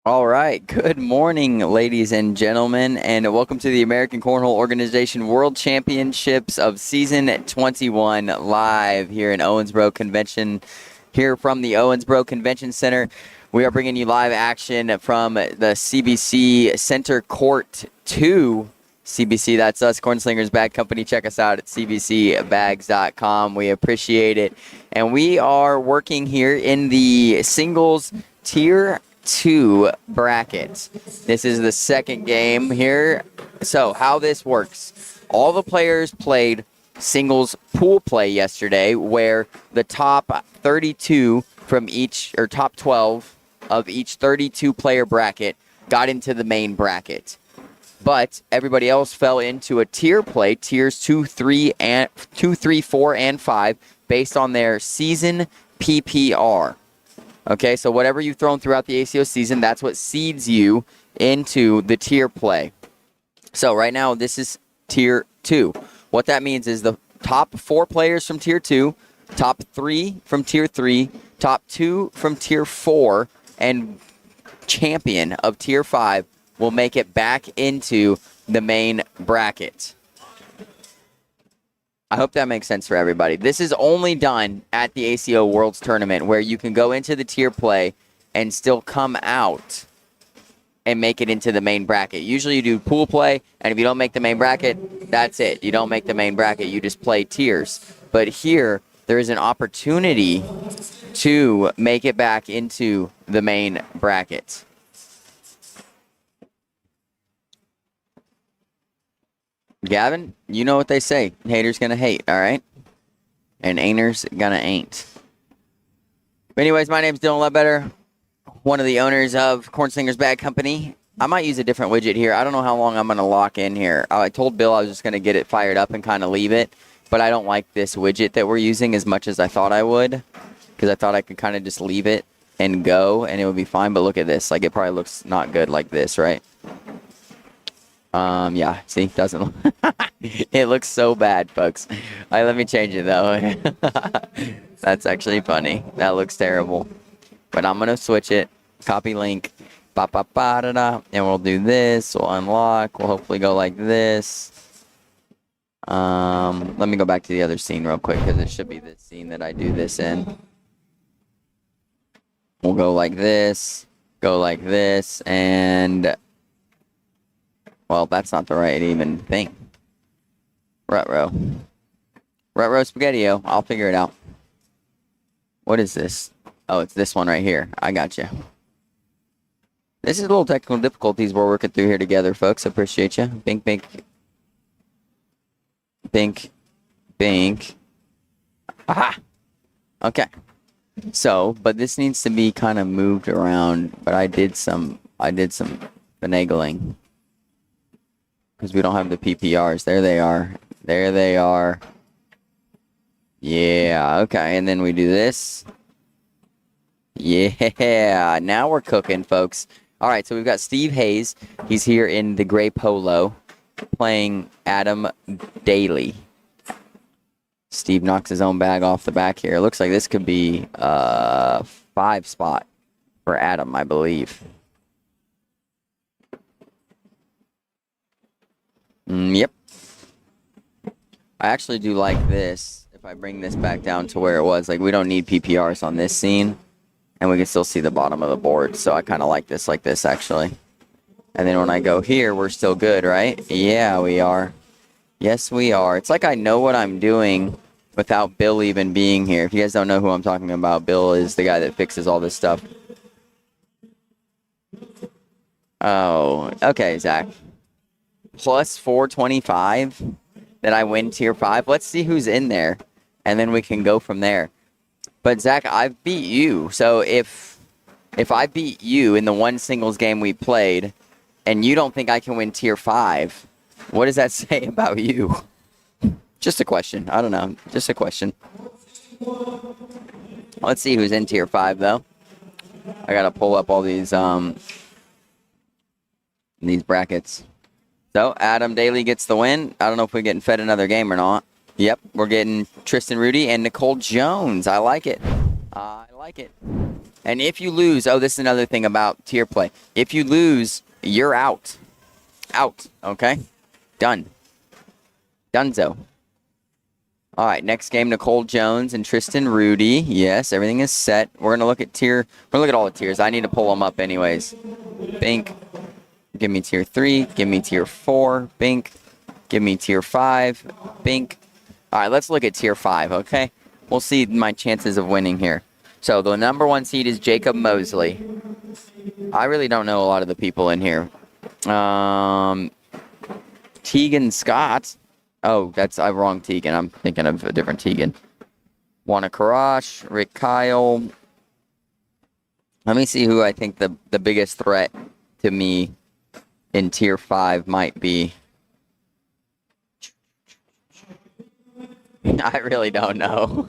All right. Good morning, ladies and gentlemen, and welcome to the American Cornhole Organization World Championships of Season 21 live here in Owensboro Convention, here from the Owensboro Convention Center. We are bringing you live action from the CBC Center Court 2. CBC, that's us, Cornslingers Bag Company. Check us out at cbcbags.com. We appreciate it. And we are working here in the singles tier 2 bracket. This is the second game here. So how this works, all the players played singles pool play yesterday, where the top 32 from each, or top 12 of each 32 player bracket got into the main bracket. But everybody else fell into a tier play, tiers 2, 3, 4, and 5, based on their season PPR. Okay, so whatever you've thrown throughout the ACO season, that's what seeds you into the tier play. So right now, this is tier 2. What that means is the top 4 players from tier 2, top 3 from tier 3, top 2 from tier 4, and champion of tier 5 will make it back into the main bracket. I hope that makes sense for everybody. This is only done at the ACO Worlds Tournament, where you can go into the tier play and still come out and make it into the main bracket. Usually you do pool play, and if you don't make the main bracket, that's it. You don't make the main bracket. You just play tiers. But here, there is an opportunity to make it back into the main bracket. Gavin, you know what they say. Haters gonna hate, all right? And ain'ters gonna ain't. But anyways, my name's Dylan Ledbetter, one of the owners of Cornslingers Bag Company. I might use a different widget here. I don't know how long I'm gonna lock in here. I told Bill I was just gonna get it fired up and kind of leave it, but I don't like this widget that we're using as much as I thought I would, because I thought I could kind of just leave it and go, and it would be fine. But look at this. Like, it probably looks not good like this, right? Yeah, see, doesn't look it looks so bad, folks. Let me change it, though. That's actually funny. That looks terrible. But I'm going to switch it. Copy link. Ba-ba-ba-da-da. And we'll do this. We'll unlock. We'll hopefully go like this. Let me go back to the other scene real quick, because it should be this scene that I do this in. We'll go like this. Go like this. And... well, that's not the right even thing. Rut-row. Rut-row Spaghetti-O. I'll figure it out. What is this? Oh, it's this one right here. I got you. This is a little technical difficulties we're working through here together, folks. Appreciate you. Bink, bink. Bink. Bink. Aha! Okay. So, but this needs to be kind of moved around, but I did some finagling. Because we don't have the PPRs. There they are. There they are. Yeah, okay. And then we do this. Yeah, now we're cooking, folks. All right, so we've got Steve Hayes. He's here in the gray polo playing Adam Daly. Steve knocks his own bag off the back here. It looks like this could be a 5 spot for Adam, I believe. Yep. I actually do like this. If I bring this back down to where it was, like, we don't need PPRs on this scene, and we can still see the bottom of the board. So I kind of like this, actually. And then when I go here, we're still good, right? Yeah, we are. Yes, we are. It's like I know what I'm doing without Bill even being here. If you guys don't know who I'm talking about, Bill is the guy that fixes all this stuff. Oh, okay, Zach. Plus 425 that I win tier 5. Let's see who's in there, and then we can go from there. But Zach, I've beat you. So if I beat you in the one singles game we played, and you don't think I can win tier 5, what does that say about you? Just a question. I don't know. Just a question. Let's see who's in tier 5, though. I gotta pull up all these brackets. So, Adam Daly gets the win. I don't know if we're getting fed another game or not. Yep, we're getting Tristan Rudy and Nicole Jones. I like it. I like it. And if you lose, oh, this is another thing about tier play. If you lose, you're out. Out, okay? Done. Dunzo. All right, next game, Nicole Jones and Tristan Rudy. Yes, everything is set. We're going to look at tier. We're going to look at all the tiers. I need to pull them up anyways. Bink. Give me tier 3. Give me tier 4. Bink. Give me tier 5. Bink. All right, let's look at tier 5, okay? We'll see my chances of winning here. So the number 1 seed is Jacob Mosley. I really don't know a lot of the people in here. Tegan Scott. Oh, that's wrong Tegan. I'm thinking of a different Tegan. Juana Karash, Rick Kyle. Let me see who I think the biggest threat to me in tier 5 might be. I really don't know.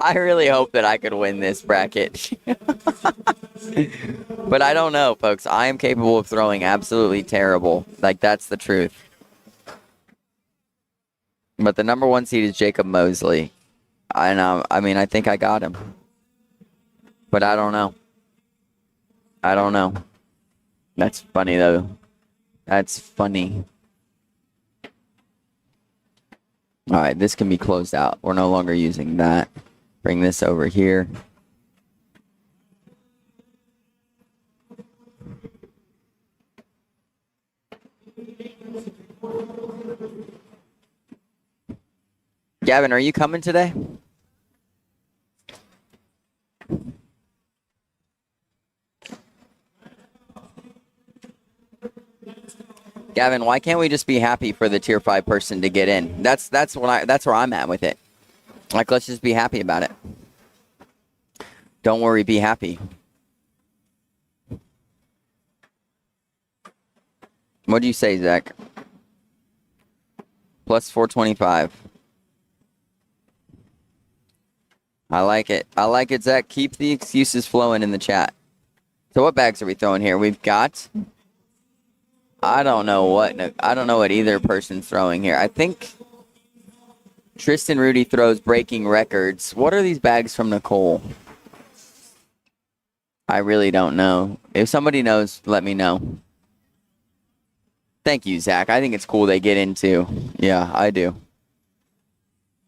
I really hope that I could win this bracket. But I don't know, folks. I am capable of throwing absolutely terrible. Like, that's the truth. But the number 1 seed is Jacob Mosley. I know. I mean, I think I got him. But I don't know. I don't know. That's funny, though. That's funny. All right, this can be closed out. We're no longer using that. Bring this over here. Gavin, are you coming today? Gavin, why can't we just be happy for the tier 5 person to get in? That's where I'm at with it. Like, let's just be happy about it. Don't worry, be happy. What do you say, Zach? Plus 425. I like it. I like it, Zach. Keep the excuses flowing in the chat. So what bags are we throwing here? We've got... I don't know what either person's throwing here. I think Tristan Rudy throws breaking records. What are these bags from Nicole? I really don't know. If somebody knows, let me know. Thank you, Zach. I think it's cool they get into. Yeah, I do.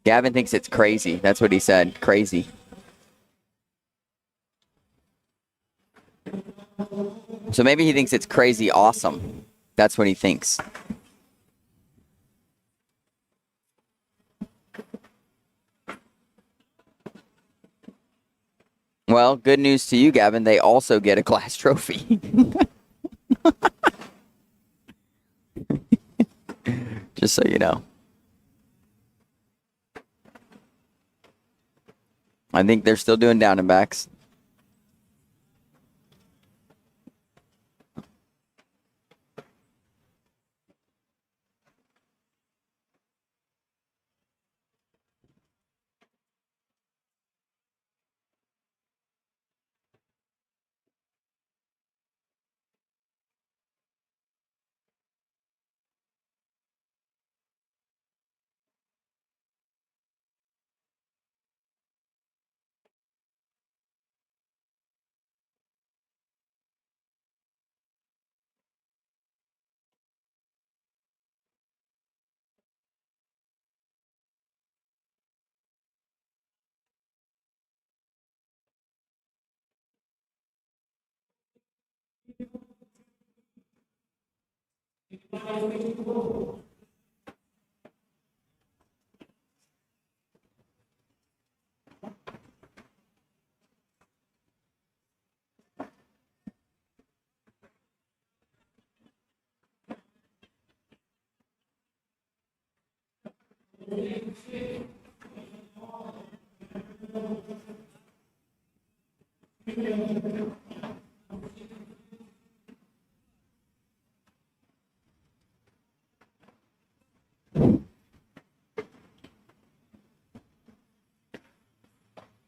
Gavin thinks it's crazy. That's what he said. Crazy. So maybe he thinks it's crazy awesome. That's what he thinks. Well, good news to you, Gavin. They also get a class trophy. Just so you know. I think they're still doing down and backs.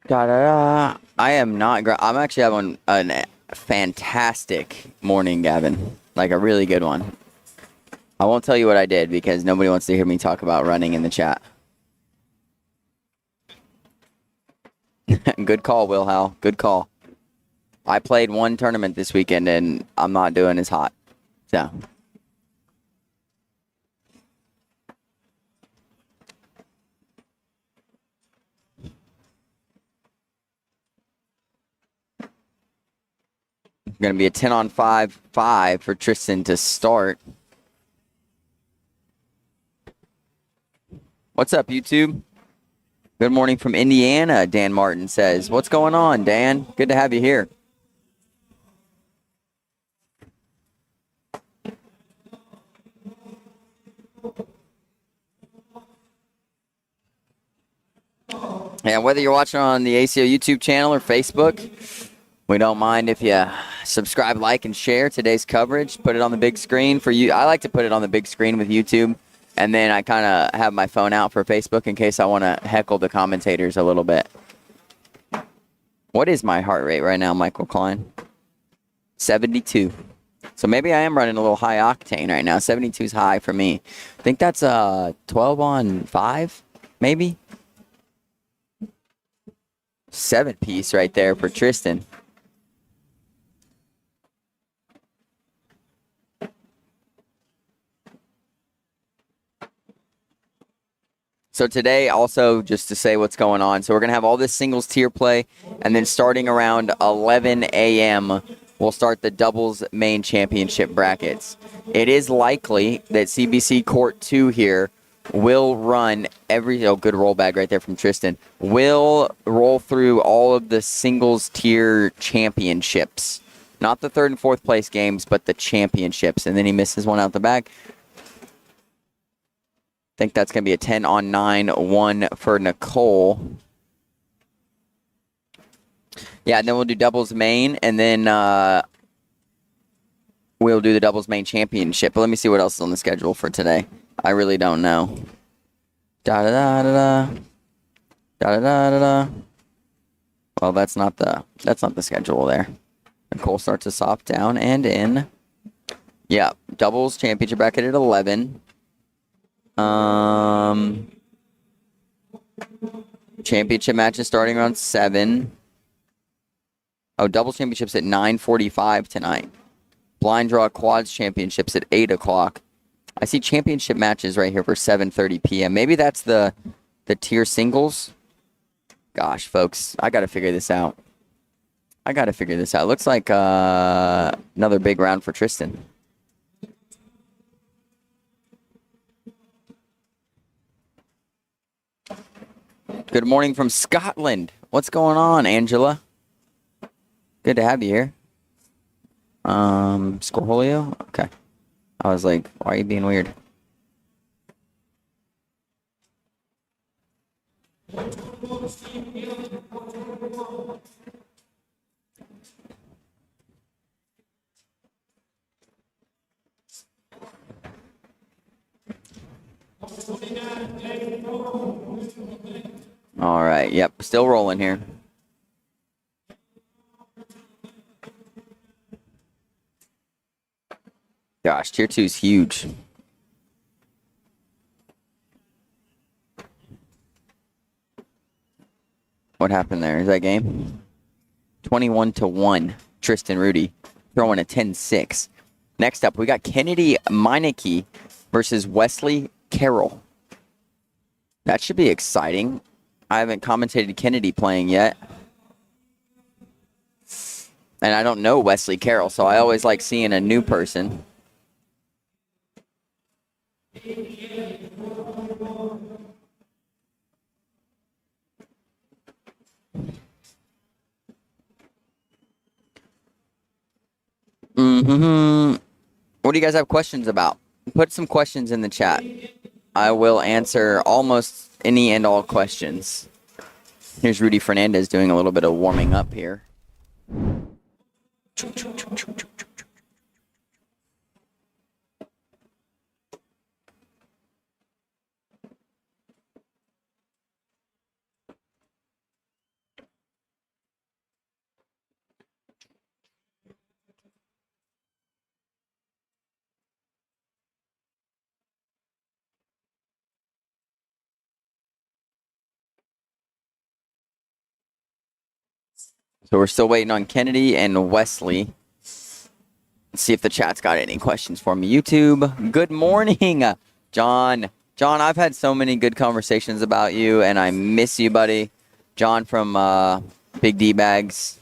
Da-da-da. I am not... I'm actually having a fantastic morning, Gavin. Like a really good one. I won't tell you what I did because nobody wants to hear me talk about running in the chat. Good call, Will Howell. Good call. I played one tournament this weekend, and I'm not doing as hot. So. Going to be a 10-on-5 for Tristan to start. What's up, YouTube? Good morning from Indiana, Dan Martin says. What's going on, Dan? Good to have you here. And whether you're watching on the ACO YouTube channel or Facebook, we don't mind if you subscribe, like, and share today's coverage. Put it on the big screen for you. I like to put it on the big screen with YouTube, and then I kind of have my phone out for Facebook in case I want to heckle the commentators a little bit. What is my heart rate right now, Michael Klein? 72. So maybe I am running a little high octane right now. 72 is high for me. I think that's a 12-on-5, maybe? 7-piece right there for Tristan. So today, also, just to say what's going on, so we're going to have all this singles tier play, and then starting around 11 a.m., we'll start the doubles main championship brackets. It is likely that CBC Court 2 here will run good roll bag right there from Tristan, will roll through all of the singles tier championships. Not the third and fourth place games, but the championships. And then he misses one out the back. I think that's going to be a 10-on-9, 1 for Nicole. Yeah, and then we'll do doubles main, and then we'll do the doubles main championship. But let me see what else is on the schedule for today. I really don't know. Da-da-da-da-da. Da-da-da-da-da. Well, that's not the schedule there. Nicole starts us off down and in. Yeah, doubles championship bracket at 11. Championship matches starting around 7. Oh, doubles championships at 9:45 tonight. Blind draw quads championships at 8 o'clock. I see championship matches right here for 7:30 p.m. Maybe that's the tier singles. Gosh, folks, I got to figure this out. Looks like another big round for Tristan. Good morning from Scotland. What's going on, Angela? Good to have you here. Scorholio? Okay. I was like, why are you being weird? All right. Yep. Still rolling here. Gosh, tier 2 is huge. What happened there? Is that game? 21-1. Tristan Rudy throwing a 10-6. Next up, we got Kennedy Meineke versus Wesley Carroll. That should be exciting. I haven't commentated Kennedy playing yet. And I don't know Wesley Carroll, so I always like seeing a new person. What do you guys have questions about? Put some questions in the chat. I will answer almost any and all questions. Here's Rudy Fernandez doing a little bit of warming up here. So we're still waiting on Kennedy and Wesley. Let's see if the chat's got any questions for me. YouTube, good morning, John. John, I've had so many good conversations about you, and I miss you, buddy. John from Big D Bags.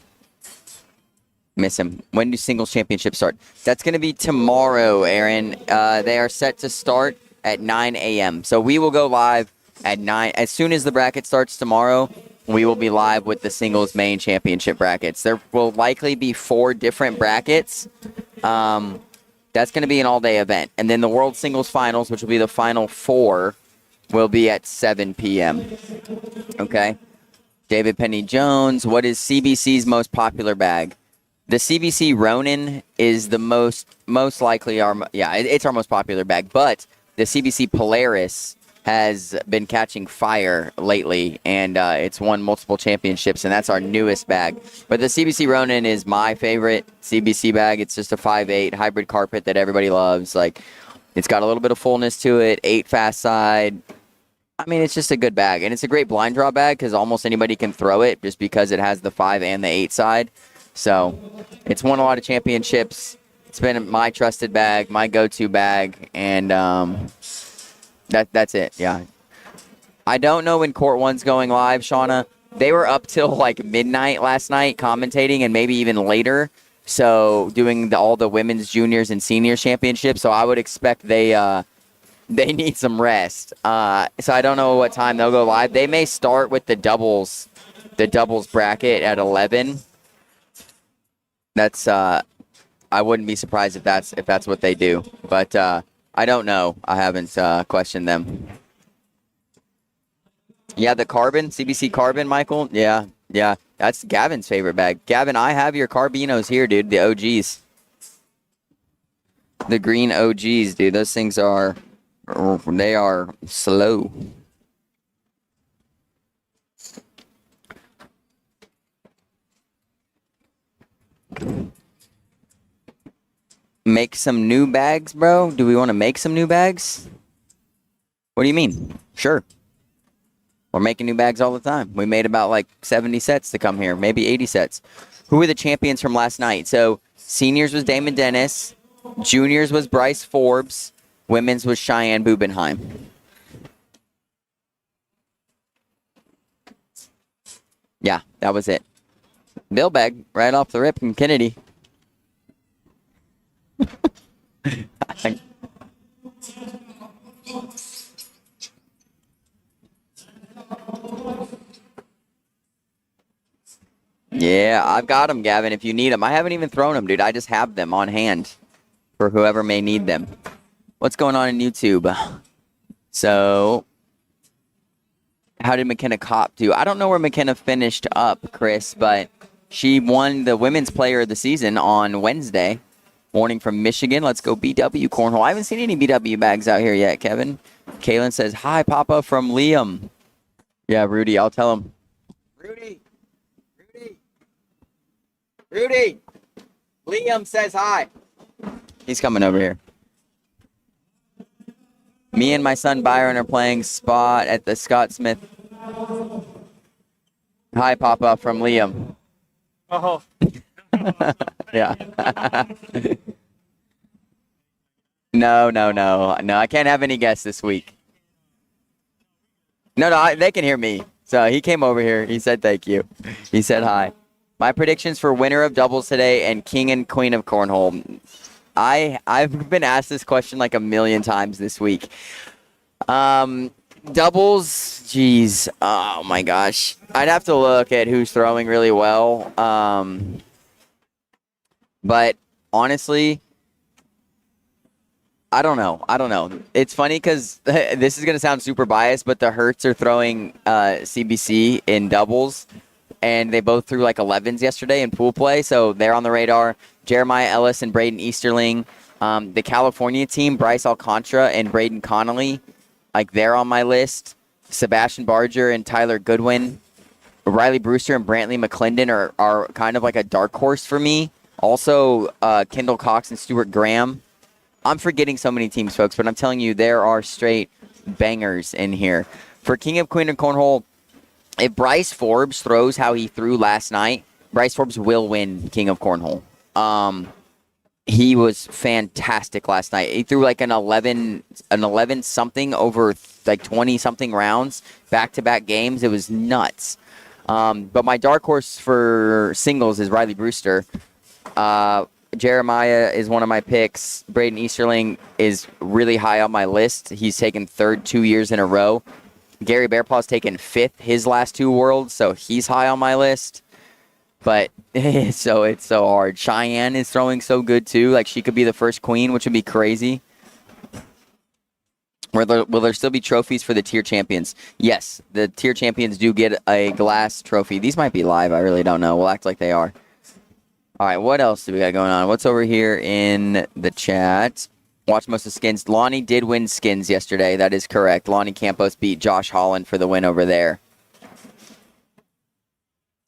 Miss him. When do singles championships start? That's going to be tomorrow, Aaron. They are set to start at 9 a.m. So we will go live at 9. As soon as the bracket starts tomorrow, we will be live with the singles main championship brackets. There will likely be 4 different brackets. That's going to be an all-day event. And then the World Singles Finals, which will be the final 4, will be at 7 p.m. Okay? David Penny Jones, what is CBC's most popular bag? The CBC Ronin is the most likely it's our most popular bag, but the CBC Polaris has been catching fire lately, and it's won multiple championships, and that's our newest bag. But the CBC Ronin is my favorite CBC bag. It's just a 5.8 hybrid carpet that everybody loves. Like, it's got a little bit of fullness to it, 8 fast side. I mean, it's just a good bag, and it's a great blind draw bag because almost anybody can throw it just because it has the 5 and the 8 side. So it's won a lot of championships. It's been my trusted bag, my go-to bag, and that's it. Yeah. I don't know when Court 1's going live, Shauna. They were up till like midnight last night commentating, and maybe even later. So doing all the women's, juniors, and seniors championships. So I would expect they need some rest. So I don't know what time they'll go live. They may start with the doubles bracket at 11. That's I wouldn't be surprised if that's what they do, but I don't know. I haven't questioned them. Yeah, the Carbon, CBC Carbon, Michael. Yeah, that's Gavin's favorite bag. Gavin, I have your Carbinos here, dude. The OGs, the green OGs, dude. Those things are slow. Make some new bags, bro? Do we want to make some new bags? What do you mean? Sure. We're making new bags all the time. We made about like 70 sets to come here, maybe 80 sets. Who were the champions from last night? So seniors was Damon Dennis. Juniors was Bryce Forbes. Women's was Cheyenne Bubenheim. Yeah, that was it. Bill bag right off the rip from Kennedy. Yeah, I've got them, Gavin, if you need them. I haven't even thrown them, dude. I just have them on hand for whoever may need them. What's going on in YouTube? So, how did McKenna Kopp do? I don't know where McKenna finished up, Chris, but she won the Women's Player of the Season on Wednesday. Morning from Michigan. Let's go BW Cornhole. I haven't seen any BW bags out here yet, Kevin. Kaylin says, hi, Papa, from Liam. Yeah, Rudy, I'll tell him. Rudy, Liam says hi. He's coming over here. Me and my son Byron are playing spot at the Scott Smith. Hi, Papa, from Liam. Oh. Yeah. No. I can't have any guests this week. No, they can hear me. So he came over here. He said thank you. He said hi. My predictions for winner of doubles today and king and queen of cornhole. I've been asked this question like a million times this week. Doubles, geez. Oh my gosh. I'd have to look at who's throwing really well. But honestly, I don't know. It's funny because this is going to sound super biased, but the Hertz are throwing CBC in doubles, and they both threw like 11s yesterday in pool play, so they're on the radar. Jeremiah Ellis and Braden Easterling. The California team, Bryce Alcantara and Braden Connolly, like they're on my list. Sebastian Barger and Tyler Goodwin. Riley Brewster and Brantley McClendon are kind of like a dark horse for me. Also, Kendall Cox and Stuart Graham. I'm forgetting so many teams, folks, but I'm telling you, there are straight bangers in here. For King of Queen and Cornhole, if Bryce Forbes throws how he threw last night, Bryce Forbes will win King of Cornhole. He was fantastic last night. He threw like an 11 something over like 20 something rounds, back-to-back games. It was nuts. But my dark horse for singles is Riley Brewster. Jeremiah is one of my picks. Braden Easterling is really high on my list. He's taken third 2 years in a row. Gary Bearpaw's taken fifth his last two Worlds, so he's high on my list. But it's so hard. Cheyenne is throwing so good too. Like, she could be the first queen, which would be crazy. Will there still be trophies for the tier champions? Yes, the tier champions do get a glass trophy. These might be live. I really don't know. We'll act like they are. All right, what else do we got going on? What's over here in the chat? Watch most of skins. Lonnie did win skins yesterday. That is correct. Lonnie Campos beat Josh Holland for the win over there.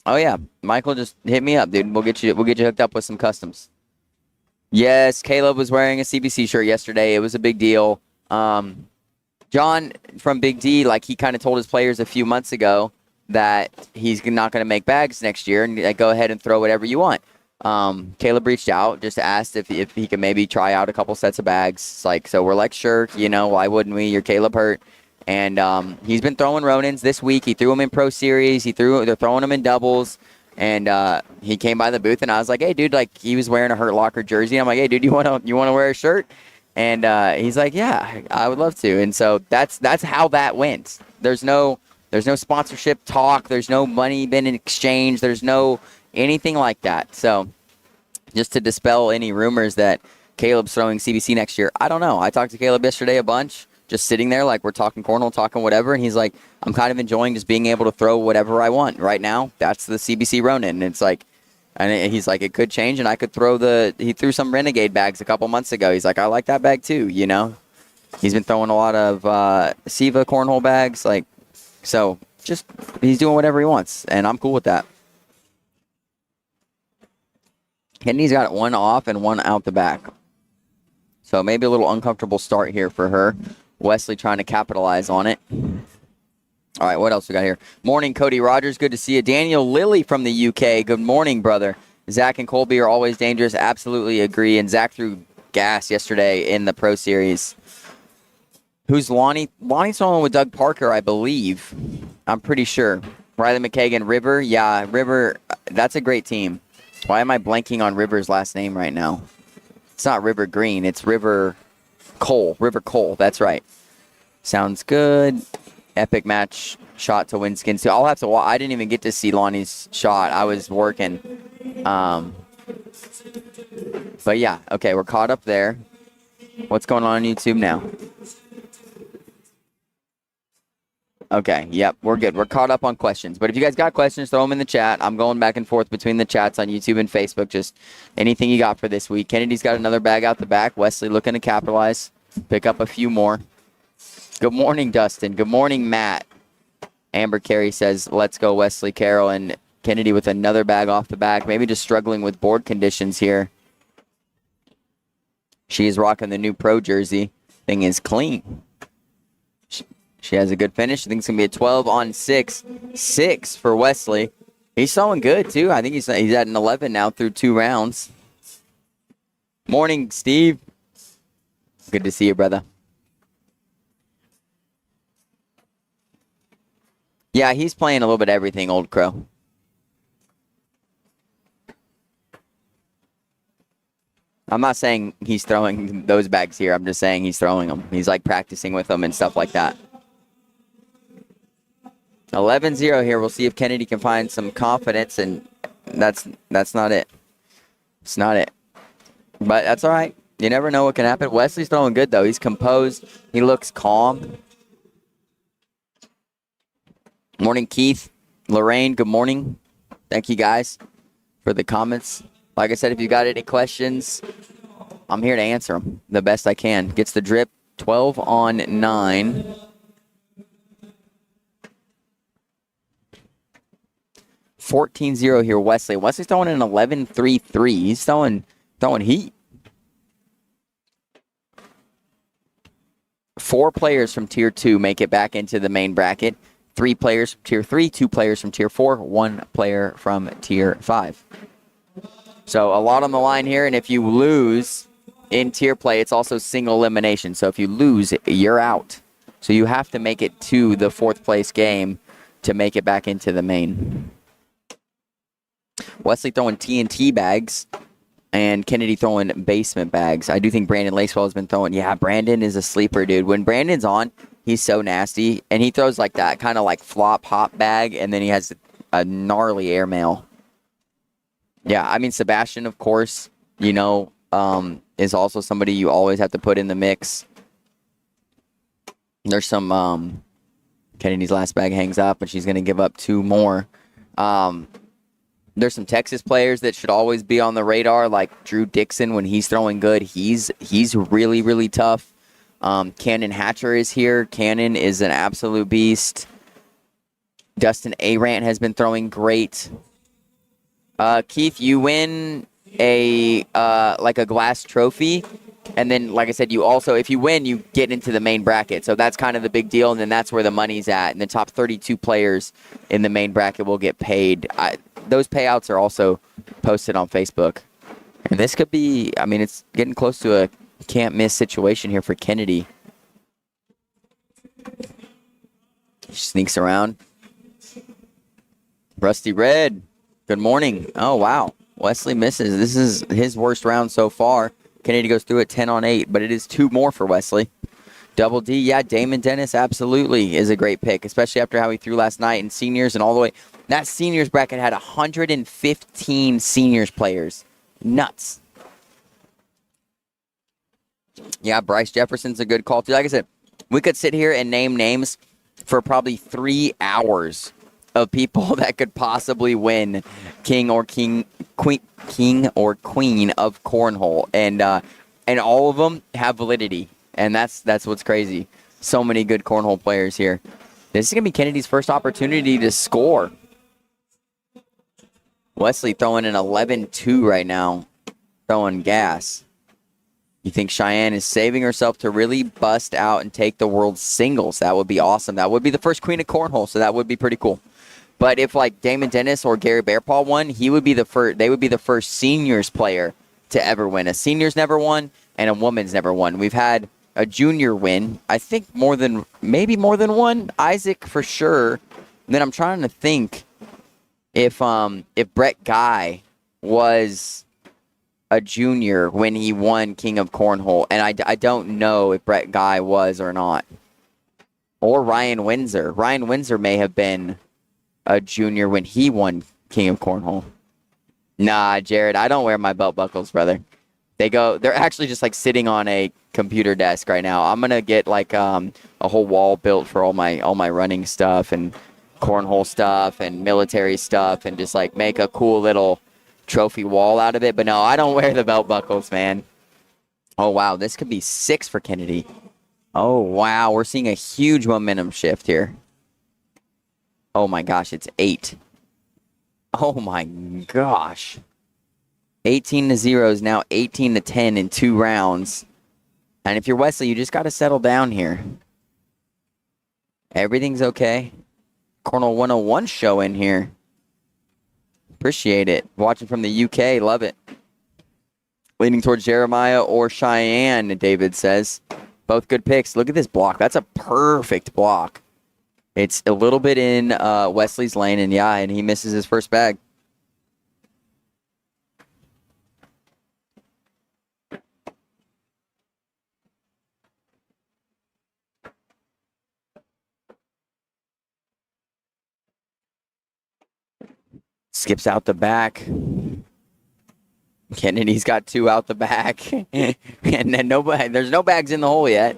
Oh yeah, Michael, just hit me up, dude. We'll get you hooked up with some customs. Yes, Caleb was wearing a CBC shirt yesterday. It was a big deal. John from Big D, like, he kind of told his players a few months ago that he's not going to make bags next year, and go ahead and throw whatever you want. Caleb reached out, just asked if he could maybe try out a couple sets of bags. It's like, so we're like, sure, why wouldn't we? You're Caleb Hurt. And he's been throwing Ronins this week. He threw them in Pro Series. They're throwing them in doubles. And he came by the booth, and I was like, hey, dude, like, he was wearing a Hurt Locker jersey. I'm like, hey, dude, you want to wear a shirt? And he's like, yeah, I would love to. And so that's how that went. There's no sponsorship talk. There's no money been in exchange. There's no anything like that. So just to dispel any rumors that Caleb's throwing CBC next year, I don't know. I talked to Caleb yesterday a bunch. Just sitting there, like, we're talking cornhole, talking whatever, and he's like, I'm kind of enjoying just being able to throw whatever I want. Right now, that's the CBC Ronin. And it's like, and he's like, it could change, and I could throw he threw some Renegade bags a couple months ago. He's like, I like that bag too, He's been throwing a lot of Siva cornhole bags, like, so just, he's doing whatever he wants, and I'm cool with that. Kennedy's got one off and one out the back. So maybe a little uncomfortable start here for her. Wesley trying to capitalize on it. All right, what else we got here? Morning, Cody Rogers. Good to see you. Daniel Lilly from the UK. Good morning, brother. Zach and Colby are always dangerous. Absolutely agree. And Zach threw gas yesterday in the Pro Series. Who's Lonnie? Lonnie's on with Doug Parker, I believe. I'm pretty sure. Riley McKagan, River. Yeah, River. That's a great team. Why am I blanking on River's last name right now? It's not River Green. It's River Cole. River Cole. That's right. Sounds good. Epic match shot to win skins too. I'll have to watch. I didn't even get to see Lonnie's shot. I was working. But yeah. Okay, we're caught up there. What's going on YouTube now? Okay, yep, we're good. We're caught up on questions. But if you guys got questions, throw them in the chat. I'm going back and forth between the chats on YouTube and Facebook. Just anything you got for this week. Kennedy's got another bag out the back. Wesley looking to capitalize. Pick up a few more. Good morning, Dustin. Good morning, Matt. Amber Carey says, let's go, Wesley Carroll. And Kennedy with another bag off the back. Maybe just struggling with board conditions here. She is rocking the new pro jersey. Thing is clean. She has a good finish. I think it's going to be a 12 on 6. 6 for Wesley. He's throwing good, too. I think he's at an 11 now through 2 rounds. Morning, Steve. Good to see you, brother. Yeah, he's playing a little bit of everything, Old Crow. I'm not saying he's throwing those bags here. I'm just saying he's throwing them. He's, like, practicing with them and stuff like that. 11-0 here. We'll see if Kennedy can find some confidence, and that's not it. It's not it. But that's all right. You never know what can happen. Wesley's throwing good, though. He's composed. He looks calm. Morning, Keith. Lorraine, good morning. Thank you, guys, for the comments. Like I said, if you got any questions, I'm here to answer them the best I can. Gets the drip. 12 on 9. $14-0 here, Wesley. Wesley's throwing an 11-3-3. He's throwing heat. 4 players from Tier 2 make it back into the main bracket. 3 players from Tier 3, 2 players from Tier 4, 1 player from Tier 5. So a lot on the line here, and if you lose in tier play, it's also single elimination. So if you lose, you're out. So you have to make it to the 4th place game to make it back into the main. Wesley throwing TNT bags, and Kennedy throwing basement bags. I do think Brandon Lacewell has been throwing. Yeah, Brandon is a sleeper, dude. When Brandon's on, he's so nasty, and he throws like that kind of like flop hop bag, and then he has a gnarly airmail. Yeah, I mean, Sebastian, of course, you know, is also somebody you always have to put in the mix. There's some, Kennedy's last bag hangs up, and she's going to give up 2 more. There's some Texas players that should always be on the radar, like Drew Dixon. When he's throwing good, he's really, really tough. Cannon Hatcher is here. Cannon is an absolute beast. Dustin Arant has been throwing great. Keith, you win a glass trophy, and then, like I said, you also, if you win, you get into the main bracket. So that's kind of the big deal, and then that's where the money's at. And the top 32 players in the main bracket will get paid. Those payouts are also posted on Facebook. And this could be, I mean, it's getting close to a can't-miss situation here for Kennedy. She sneaks around. Rusty Red. Good morning. Oh, wow. Wesley misses. This is his worst round so far. Kennedy goes through it 10 on 8, but it is 2 more for Wesley. Double D, yeah, Damon Dennis absolutely is a great pick, especially after how he threw last night in seniors and all the way. That seniors bracket had 115 seniors players. Nuts. Yeah, Bryce Jefferson's a good call, too. Like I said, we could sit here and name names for probably 3 hours of people that could possibly win king or queen of cornhole, and all of them have validity, and that's what's crazy. So many good cornhole players here. This is gonna be Kennedy's first opportunity to score. Wesley throwing an 11-2 right now, throwing gas. You think Cheyenne is saving herself to really bust out and take the world singles? That would be awesome. That would be the first queen of cornhole, so that would be pretty cool. But if like Damon Dennis or Gary Bearpaw won, he would be the first. They would be the first seniors player to ever win. A seniors never won, and a woman's never won. We've had a junior win. I think maybe more than one. Isaac for sure. And then I'm trying to think if Brett Guy was a junior when he won King of Cornhole, and I don't know if Brett Guy was or not, or Ryan Windsor. Ryan Windsor may have been a junior when he won King of Cornhole. Nah, Jared, I don't wear my belt buckles, brother. They're actually just like sitting on a computer desk right now. I'm gonna get like a whole wall built for all my running stuff and cornhole stuff and military stuff, and just like make a cool little trophy wall out of it. But no, I don't wear the belt buckles, man. Oh wow, this could be 6 for Kennedy. Oh wow, we're seeing a huge momentum shift here. Oh my gosh, it's 8. Oh my gosh. 18-0 is now 18-10 in 2 rounds. And if you're Wesley, you just got to settle down here. Everything's okay. Cornhole 101 show in here. Appreciate it. Watching from the UK, love it. Leaning towards Jeremiah or Cheyenne, David says. Both good picks. Look at this block. That's a perfect block. It's a little bit in Wesley's lane, and he misses his first bag. Skips out the back. Kennedy's got 2 out the back. And then there's no bags in the hole yet.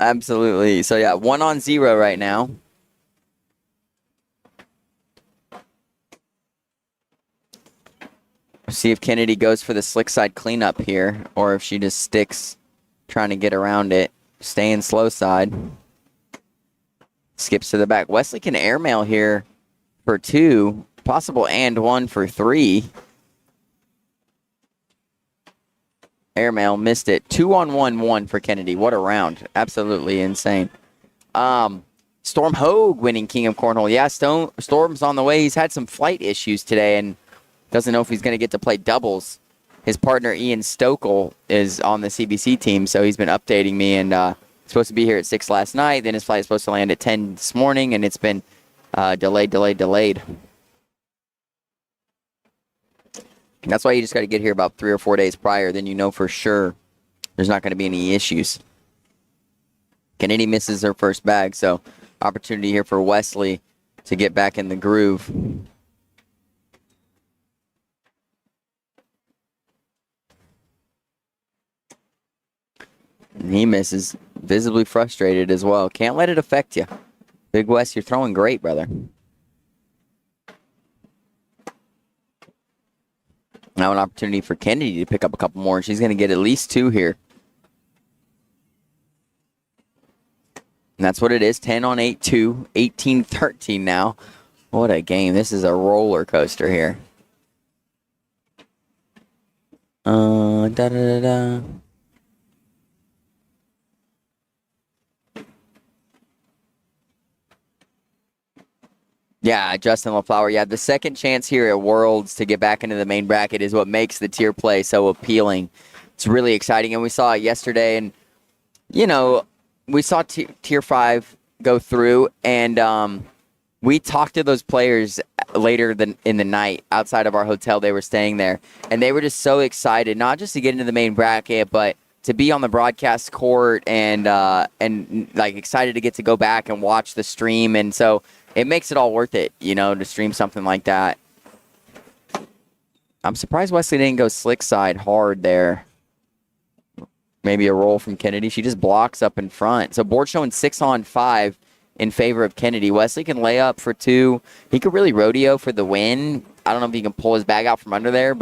Absolutely. So, yeah, 1 on 0 right now. See if Kennedy goes for the slick side cleanup here, or if she just sticks trying to get around it. Staying slow side. Skips to the back. Wesley can airmail here for 2. Possible and 1 for 3. Airmail missed it. 2 on 1, 1 for Kennedy. What a round. Absolutely insane. Storm Hogue winning King of Cornhole. Yeah, Storm's on the way. He's had some flight issues today and doesn't know if he's going to get to play doubles. His partner, Ian Stokel, is on the CBC team, so he's been updating me, and supposed to be here at 6 last night. Then his flight is supposed to land at 10 this morning, and it's been delayed. And that's why you just got to get here about 3 or 4 days prior. Then you know for sure there's not going to be any issues. Kennedy misses her first bag, so opportunity here for Wesley to get back in the groove. And he misses, visibly frustrated as well. Can't let it affect you. Big West, you're throwing great, brother. Now an opportunity for Kennedy to pick up a couple more, and she's going to get at least 2 here. And that's what it is, 10 on 8-2, 18-13 now. What a game. This is a roller coaster here. Da-da-da-da. Yeah, Justin LaFlower. Yeah, the second chance here at Worlds to get back into the main bracket is what makes the tier play so appealing. It's really exciting, and we saw it yesterday. And, you know, we saw tier 5 go through, and we talked to those players later in the night outside of our hotel. They were staying there, and they were just so excited, not just to get into the main bracket, but to be on the broadcast court and like excited to get to go back and watch the stream. And so it makes it all worth it, you know, to stream something like that. I'm surprised Wesley didn't go slick side hard there. Maybe a roll from Kennedy. She just blocks up in front. So board showing 6 on 5 in favor of Kennedy. Wesley can lay up for 2. He could really rodeo for the win. I don't know if he can pull his bag out from under there,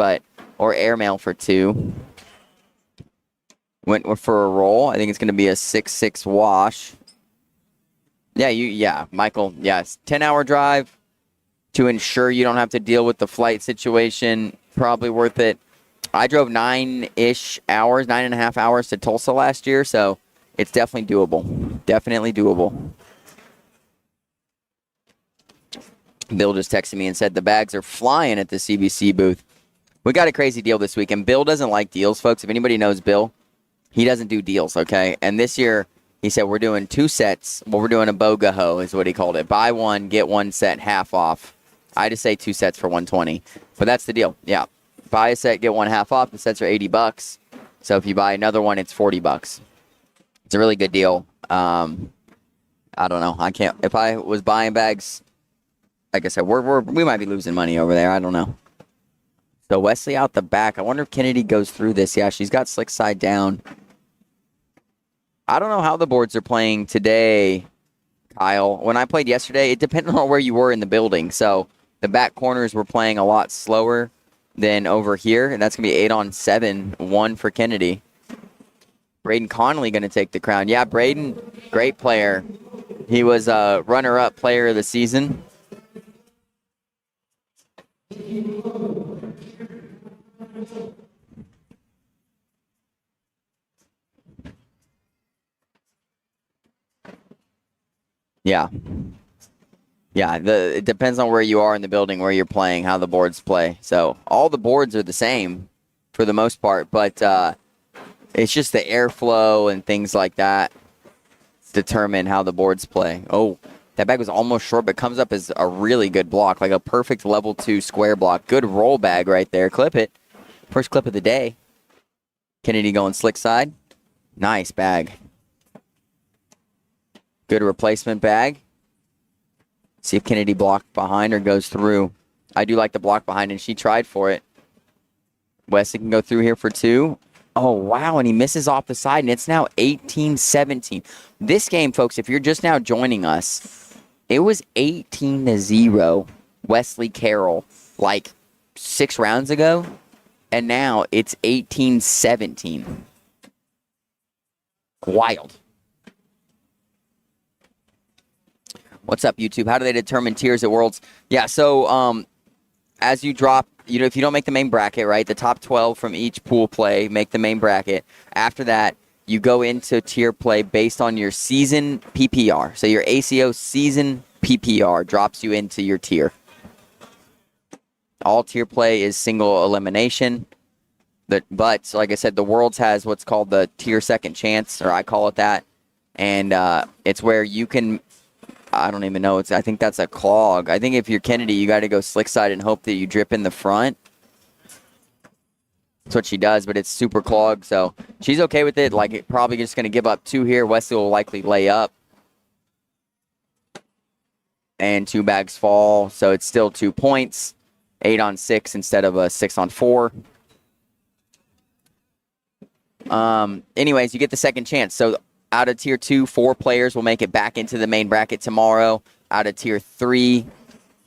or airmail for 2. Went for a roll. I think it's going to be a 6-6 wash. Yeah, Michael, yes. 10-hour drive to ensure you don't have to deal with the flight situation. Probably worth it. I drove 9-ish hours, 9.5 hours to Tulsa last year, so it's definitely doable. Definitely doable. Bill just texted me and said the bags are flying at the CBC booth. We got a crazy deal this week, and Bill doesn't like deals, folks. If anybody knows Bill, he doesn't do deals, okay? And this year, he said we're doing 2 sets. Well, we're doing a bogaho is what he called it. Buy 1, get 1 set half off. I just say 2 sets for $120. But that's the deal. Yeah. Buy a set, get 1 half off. The sets are $80. So if you buy another one, it's $40. It's a really good deal. I don't know. I can't. If I was buying bags, like I said, we might be losing money over there. I don't know. So Wesley out the back. I wonder if Kennedy goes through this. Yeah, she's got slick side down. I don't know how the boards are playing today, Kyle. When I played yesterday, it depended on where you were in the building. So the back corners were playing a lot slower than over here, and that's going to be 8 on 7, 1 for Kennedy. Braden Connolly going to take the crown. Yeah, Braden, great player. He was a runner-up player of the season. Yeah. It depends on where you are in the building, where you're playing, how the boards play. So all the boards are the same for the most part, but it's just the airflow and things like that determine how the boards play. Oh, that bag was almost short, but comes up as a really good block, like a perfect level 2 square block. Good roll bag right there. Clip it. First clip of the day. Kennedy going slick side. Nice bag. Good replacement bag. See if Kennedy blocked behind or goes through. I do like the block behind, and she tried for it. Wesley can go through here for 2. Oh, wow, and he misses off the side, and it's now 18-17. This game, folks, if you're just now joining us, it was 18-0 Wesley Carroll like 6 rounds ago, and now it's 18-17. Wild. What's up, YouTube? How do they determine tiers at Worlds? Yeah, so as you drop, you know, if you don't make the main bracket, right, the top 12 from each pool play make the main bracket. After that, you go into tier play based on your season PPR. So your ACO season PPR drops you into your tier. All tier play is single elimination. But like I said, the Worlds has what's called the tier second chance, or I call it that. And it's where you can, I don't even know, I think that's a clog. I think if you're Kennedy, you got to go slick side and hope that you drip in the front. That's what she does, but it's super clogged, so she's okay with it. Like, it probably just going to give up 2 here. Wesley will likely lay up. And 2 bags fall, so it's still 2 points. 8 on 6 instead of a 6 on 4. Anyways, you get the second chance. So out of tier 2, 4 players will make it back into the main bracket tomorrow. Out of tier 3,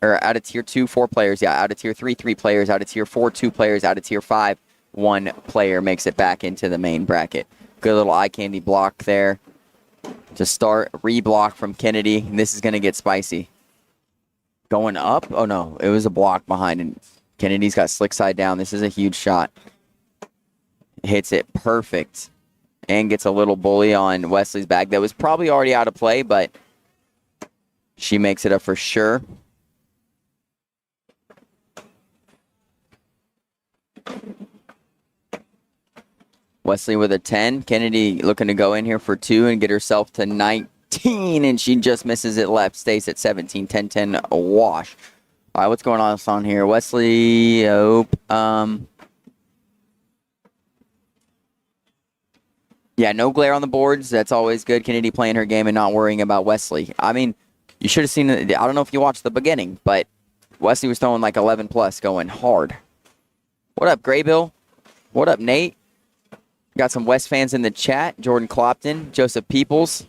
or out of tier 2, 4 players. Yeah, out of tier 3, 3 players. Out of tier 4, 2 players. Out of tier 5, 1 player makes it back into the main bracket. Good little eye candy block there to start. Reblock from Kennedy. And this is going to get spicy. Going up? Oh, no. It was a block behind. And Kennedy's got slick side down. This is a huge shot. Hits it perfect. And gets a little bully on Wesley's bag. That was probably already out of play, but she makes it up for sure. Wesley with a 10. Kennedy looking to go in here for 2 and get herself to 19, and she just misses it left. Stays at 17. 10-10 a wash. All right, what's going on here? Wesley, yeah, no glare on the boards. That's always good. Kennedy playing her game and not worrying about Wesley. I mean, you should have seen it. I don't know if you watched the beginning, but Wesley was throwing like 11 plus, going hard. What up, Graybill? What up, Nate? Got some West fans in the chat. Jordan Clopton, Joseph Peoples.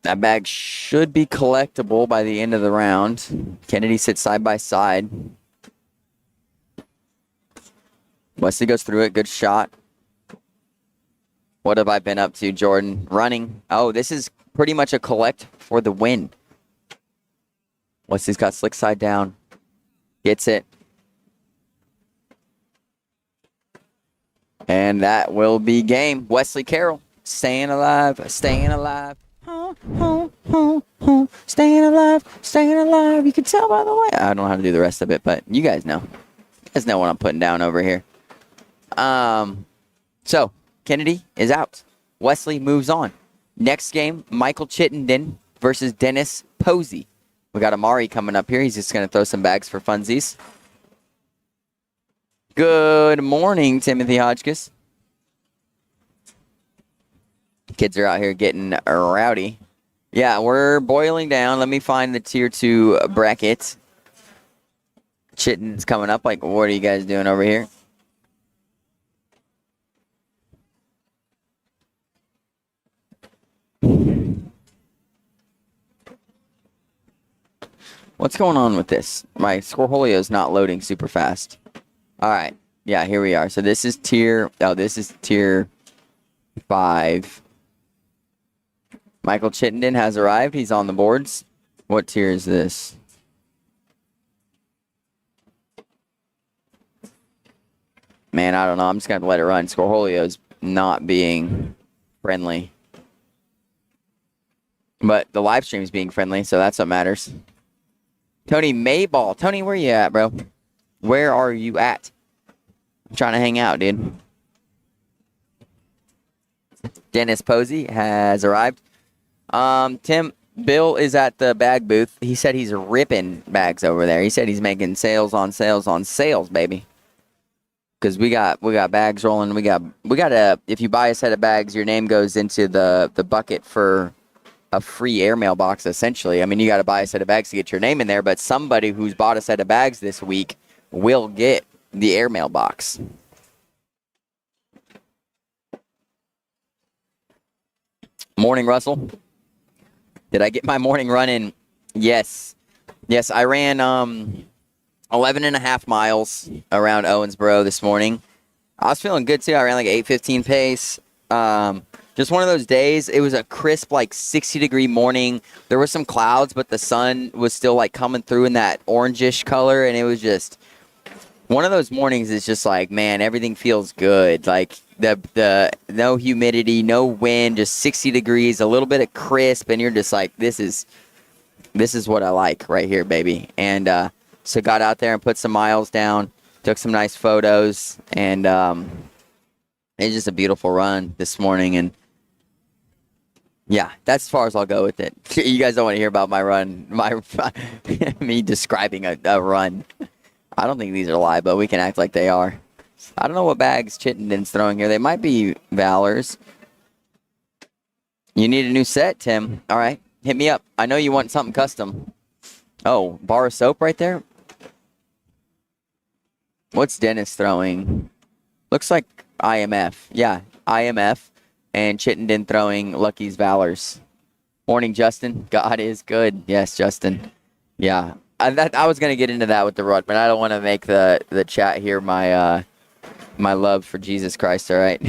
That bag should be collectible by the end of the round. Kennedy sits side by side. Wesley goes through it. Good shot. What have I been up to, Jordan? Running. Oh, this is pretty much a collect for the win. Wesley's got slick side down. Gets it. And that will be game. Wesley Carroll, staying alive, staying alive. Staying alive, staying alive. You can tell by the way. I don't know how to do the rest of it, but you guys know. You guys know what I'm putting down over here. So, Kennedy is out. Wesley moves on. Next game, Michael Chittenden versus Dennis Posey. We got Amari coming up here. He's just going to throw some bags for funsies. Good morning, Timothy Hodgkiss. Kids are out here getting rowdy. Yeah, we're boiling down. Let me find the tier 2 bracket. Chittenden's coming up. Like, what are you guys doing over here? What's going on with this? My Cornhole is not loading super fast. All right. Yeah, here we are. So this is tier 5. Michael Chittenden has arrived. He's on the boards. What tier is this? Man, I don't know. I'm just going to let it run. Scorholio's not being friendly. But the live stream is being friendly, so that's what matters. Tony Mayball. Tony, where you at, bro? Where are you at? I'm trying to hang out, dude. Dennis Posey has arrived. Bill is at the bag booth. He said he's ripping bags over there. He said he's making sales on sales on sales, baby. Because we got bags rolling. We got if you buy a set of bags, your name goes into the bucket for a free airmail box, essentially. I mean, you got to buy a set of bags to get your name in there, but somebody who's bought a set of bags this week will get the airmail box. Morning, Russell. Did I get my morning run in? Yes. Yes, I ran 11 and a half miles around Owensboro this morning. I was feeling good, too. I ran like 8:15 pace. Just one of those days. It was a crisp, like 60-degree morning. There were some clouds, but the sun was still like coming through in that orangish color, and it was just one of those mornings is just like, man, everything feels good. Like the no humidity, no wind, just 60 degrees, a little bit of crisp, and you're just like, this is what I like right here, baby. And so got out there and put some miles down, took some nice photos, and it's just a beautiful run this morning. And yeah, that's as far as I'll go with it. You guys don't want to hear about my run, me describing a run. I don't think these are live, but we can act like they are. I don't know what bags Chittenden's throwing here. They might be Valor's. You need a new set, Tim. All right, hit me up. I know you want something custom. Oh, bar of soap right there? What's Dennis throwing? Looks like IMF. Yeah, IMF. And Chittenden throwing Lucky's Valors. Morning, Justin. God is good. Yes, Justin. Yeah. I was going to get into that with the run, but I don't want to make the chat here my love for Jesus Christ, all right?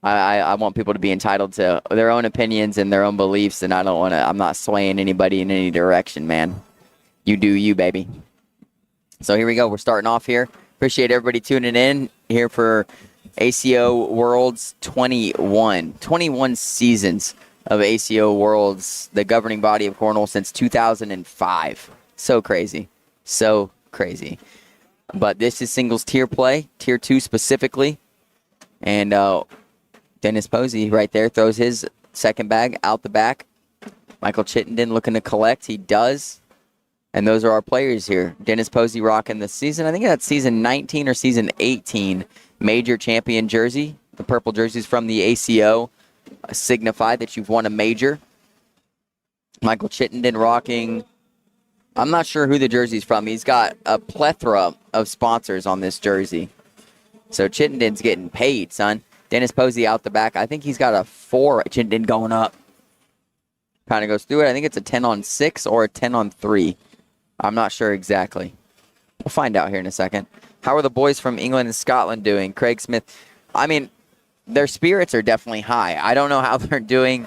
I want people to be entitled to their own opinions and their own beliefs, and I'm not swaying anybody in any direction, man. You do you, baby. So here we go. We're starting off here. Appreciate everybody tuning in here for ACO Worlds 21. 21 seasons of ACO Worlds, the governing body of Cornhole since 2005. So crazy. So crazy. But this is singles tier play, tier 2 specifically. And Dennis Posey right there throws his second bag out the back. Michael Chittenden looking to collect. He does. And those are our players here. Dennis Posey rocking the season. I think that's season 19 or season 18 major champion jersey. The purple jerseys from the ACO signify that you've won a major. Michael Chittenden rocking, I'm not sure who the jersey's from. He's got a plethora of sponsors on this jersey. So Chittenden's getting paid, son. Dennis Posey out the back. I think he's got a 4. Chittenden going up. Kind of goes through it. I think it's a 10 on 6 or a 10 on 3. I'm not sure exactly. We'll find out here in a second. How are the boys from England and Scotland doing? Craig Smith. I mean, their spirits are definitely high. I don't know how they're doing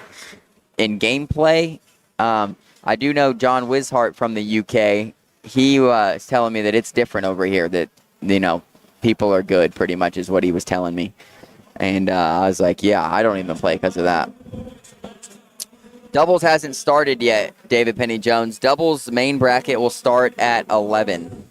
in gameplay. I do know John Wishart from the UK. He was telling me that it's different over here, that, people are good, pretty much is what he was telling me. And I was like, yeah, I don't even play because of that. Doubles hasn't started yet, David Penny Jones. Doubles main bracket will start at 11.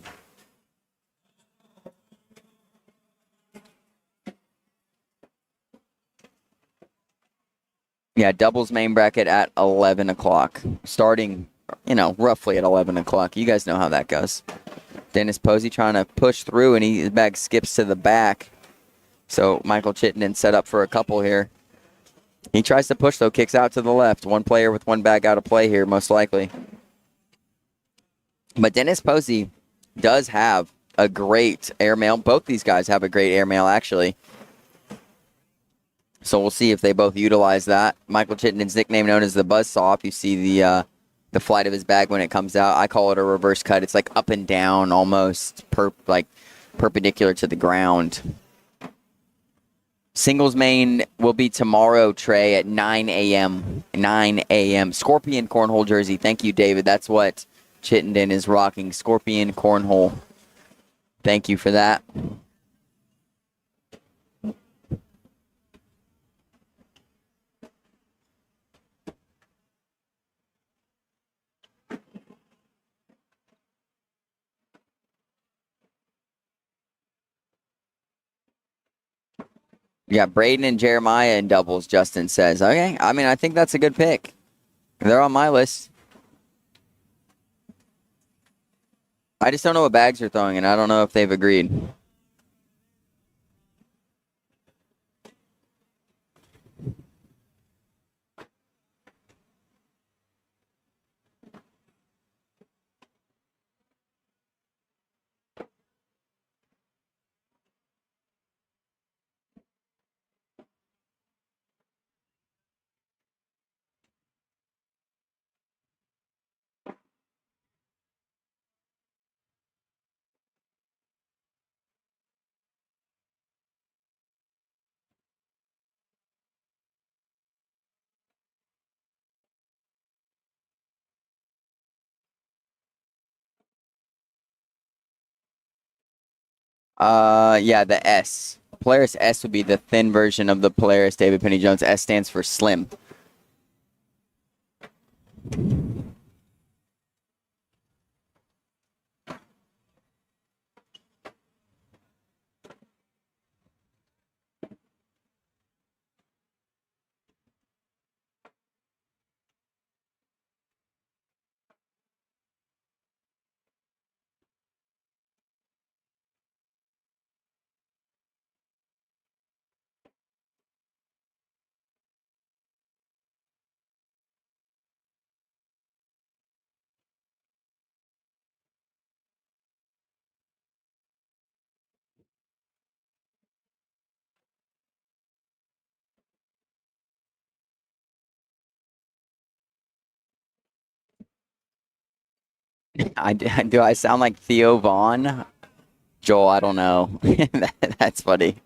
Yeah, doubles main bracket at 11 o'clock. Starting, roughly at 11 o'clock. You guys know how that goes. Dennis Posey trying to push through, and his bag skips to the back. So Michael Chittenden set up for a couple here. He tries to push, though, kicks out to the left. One player with one bag out of play here, most likely. But Dennis Posey does have a great airmail. Both these guys have a great airmail, actually. So we'll see if they both utilize that. Michael Chittenden's nickname known as the buzzsaw. If you see the flight of his bag when it comes out, I call it a reverse cut. It's like up and down, almost perpendicular to the ground. Singles main will be tomorrow, Trey, at 9 a.m. 9 a.m. Scorpion Cornhole jersey. Thank you, David. That's what Chittenden is rocking. Scorpion Cornhole. Thank you for that. Yeah, Braden and Jeremiah in doubles, Justin says. Okay, I mean, I think that's a good pick. They're on my list. I just don't know what bags they're throwing, and I don't know if they've agreed. Yeah, the S. Polaris S would be the thin version of the Polaris David Penny Jones. S stands for slim. Do I sound like Theo Vaughn? Joel, I don't know. That's funny.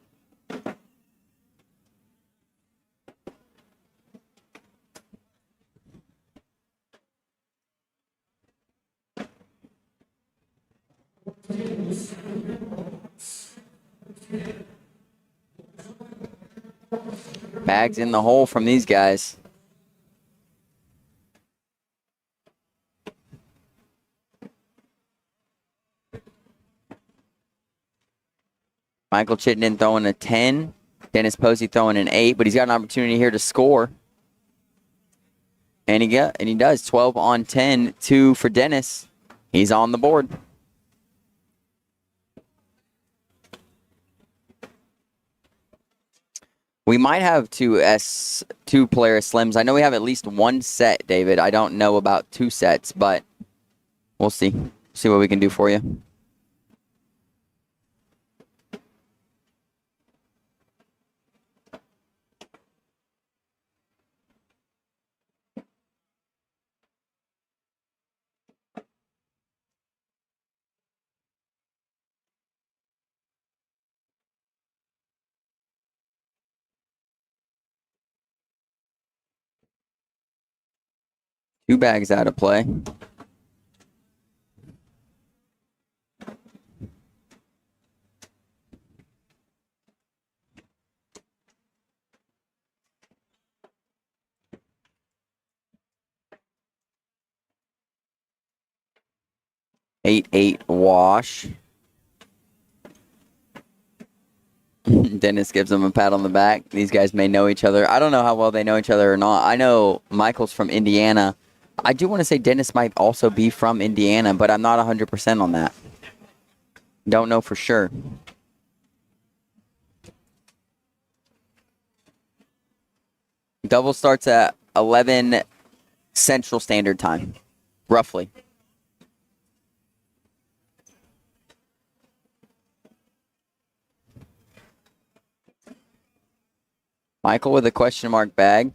Bags in the hole from these guys. Michael Chittenden throwing a 10. Dennis Posey throwing an 8, but he's got an opportunity here to score. And he does. 12 on 10, 2 for Dennis. He's on the board. We might have two Polaris Slims. I know we have at least one set, David. I don't know about 2 sets, but we'll see. See what we can do for you. Two bags out of play. Eight wash. Dennis gives him a pat on the back. These guys may know each other. I don't know how well they know each other or not. I know Michael's from Indiana. I do want to say Dennis might also be from Indiana, but I'm not 100% on that. Don't know for sure. Double starts at 11 Central Standard Time, roughly. Michael with a question mark bag.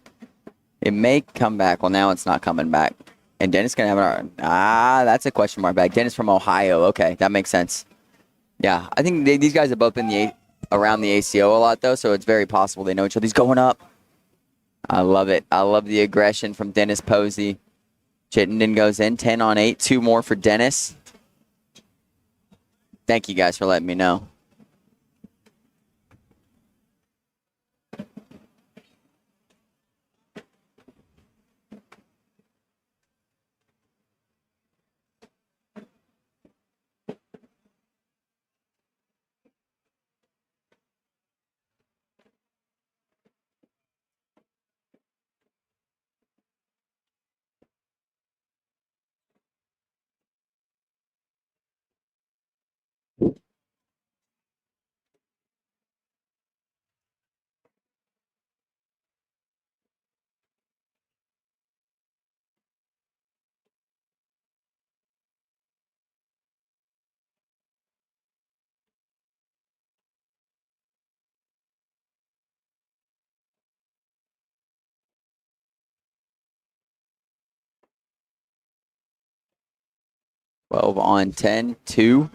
It may come back. Well, now it's not coming back. And Dennis going to have that's a question mark bag. Dennis from Ohio. Okay, that makes sense. Yeah, I think these guys have both been around the ACO a lot, though, so it's very possible they know each other. He's going up. I love it. I love the aggression from Dennis Posey. Chittenden goes in, 10 on 8. 2 more for Dennis. Thank you guys for letting me know. Twelve on 10, 2.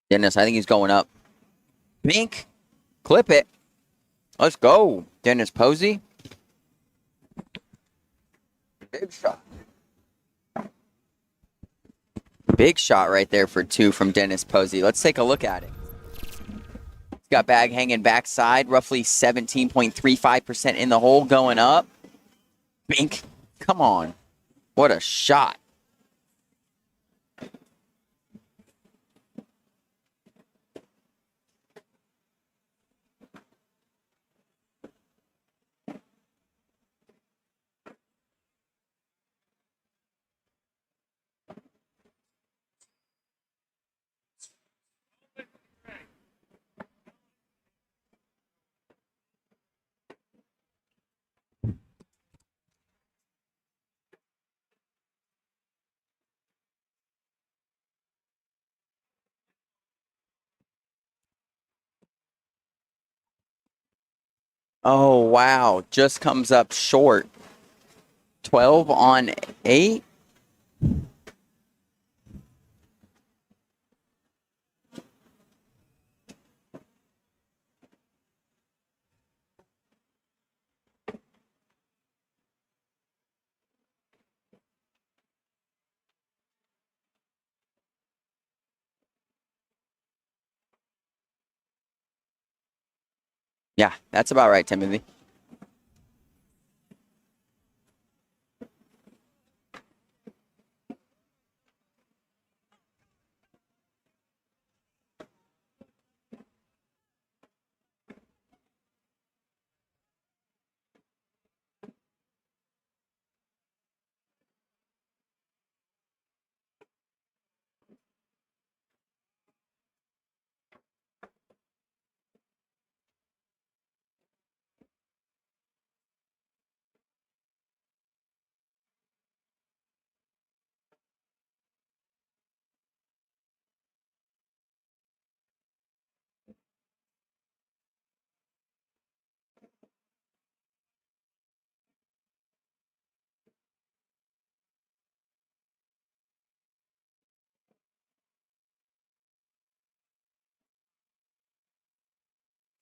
Dennis, I think he's going up. Pink. Clip it. Let's go. Dennis Posey. Big shot. Big shot right there for 2 from Dennis Posey. Let's take a look at it. He's got bag hanging backside, roughly 17.35% in the hole going up. Bink. Come on. What a shot. Oh, wow. Just comes up short. 12 on 8. Yeah, that's about right, Timothy.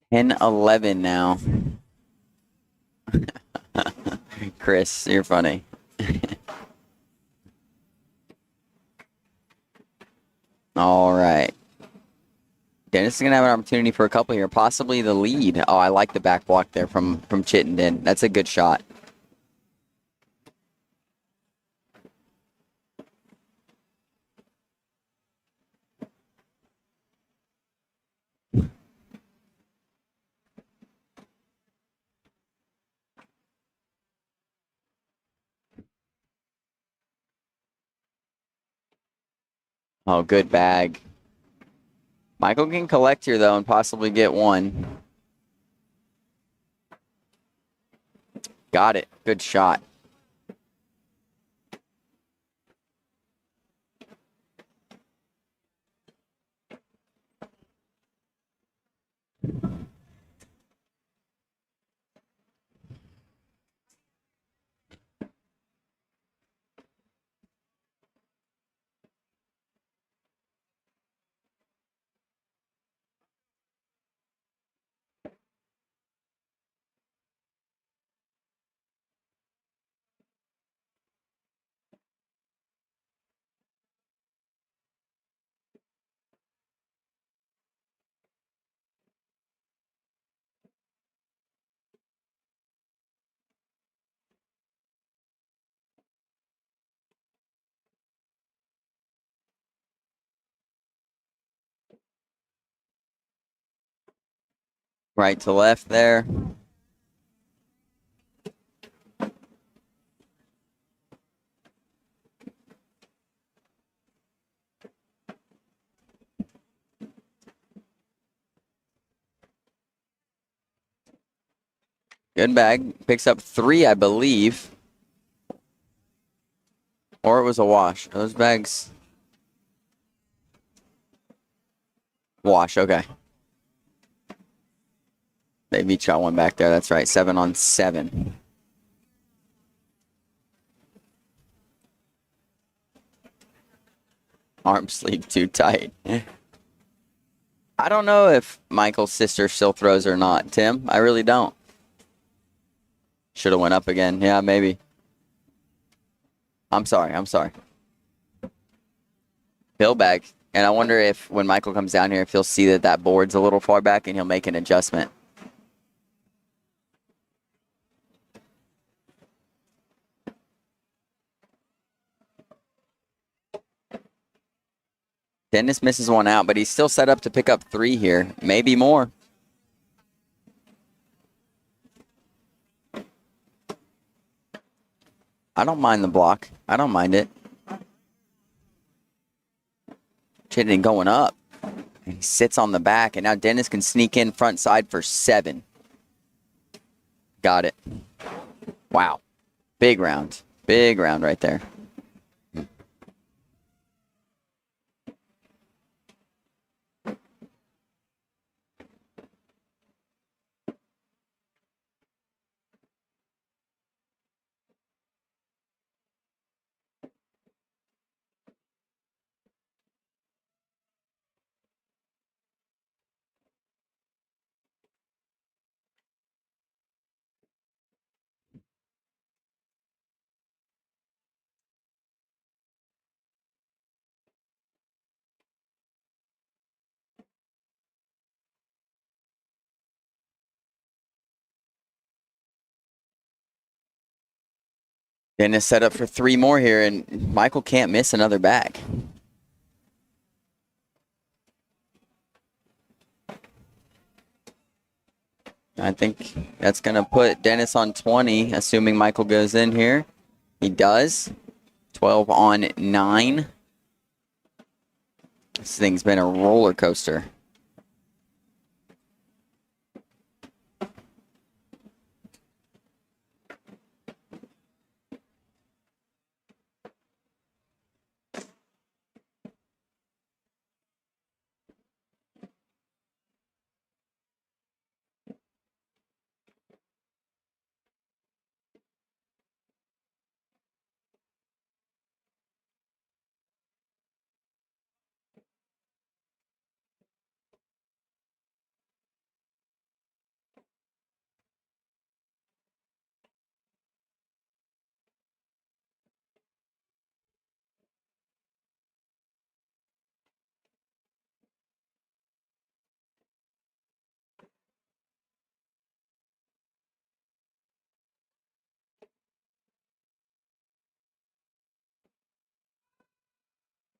And 11 now. Chris, you're funny. All right. Dennis is going to have an opportunity for a couple here, possibly the lead. Oh, I like the back block there from Chittenden. That's a good shot. Oh, good bag. Michael can collect here, though, and possibly get one. Got it. Good shot. Right to left there. Good bag. Picks up 3, I believe. Or it was a wash. Those bags. Wash, okay. They've each got one back there. That's right. 7 on 7. Arm sleeve too tight. I don't know if Michael's sister still throws or not, Tim. I really don't. Should have went up again. Yeah, maybe. I'm sorry. Bill bag. And I wonder if when Michael comes down here, if he'll see that that board's a little far back and he'll make an adjustment. Dennis misses one out, but he's still set up to pick up 3 here. Maybe more. I don't mind the block. I don't mind it. Chittenden going up. And he sits on the back, and now Dennis can sneak in front side for 7. Got it. Wow. Big round. Big round right there. Dennis set up for 3 more here, and Michael can't miss another bag. I think that's going to put Dennis on 20, assuming Michael goes in here. He does. 12 on 9. This thing's been a roller coaster.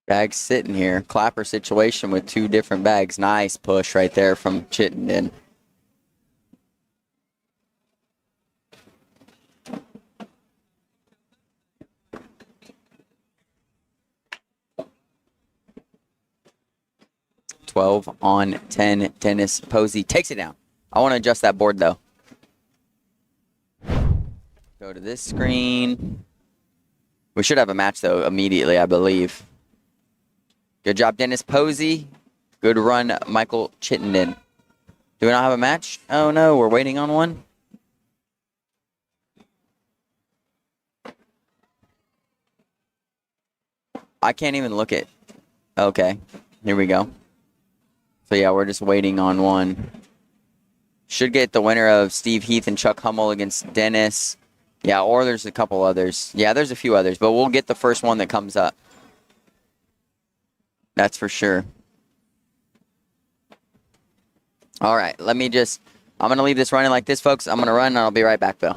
Bags sitting here. Clapper situation with 2 different bags. Nice push right there from Chittenden. $12 on 10. Dennis Posey takes it down. I want to adjust that board, though. Go to this screen. We should have a match, though, immediately, I believe. Good job, Dennis Posey. Good run, Michael Chittenden. Do we not have a match? Oh, no, we're waiting on one. I can't even look at. Okay, here we go. So, yeah, we're just waiting on one. Should get the winner of Steve Heath and Chuck Hummel against Dennis. Yeah, or there's a couple others. Yeah, there's a few others, but we'll get the first one that comes up. That's for sure. All right, I'm going to leave this running like this, folks. I'm going to run, and I'll be right back, Bill.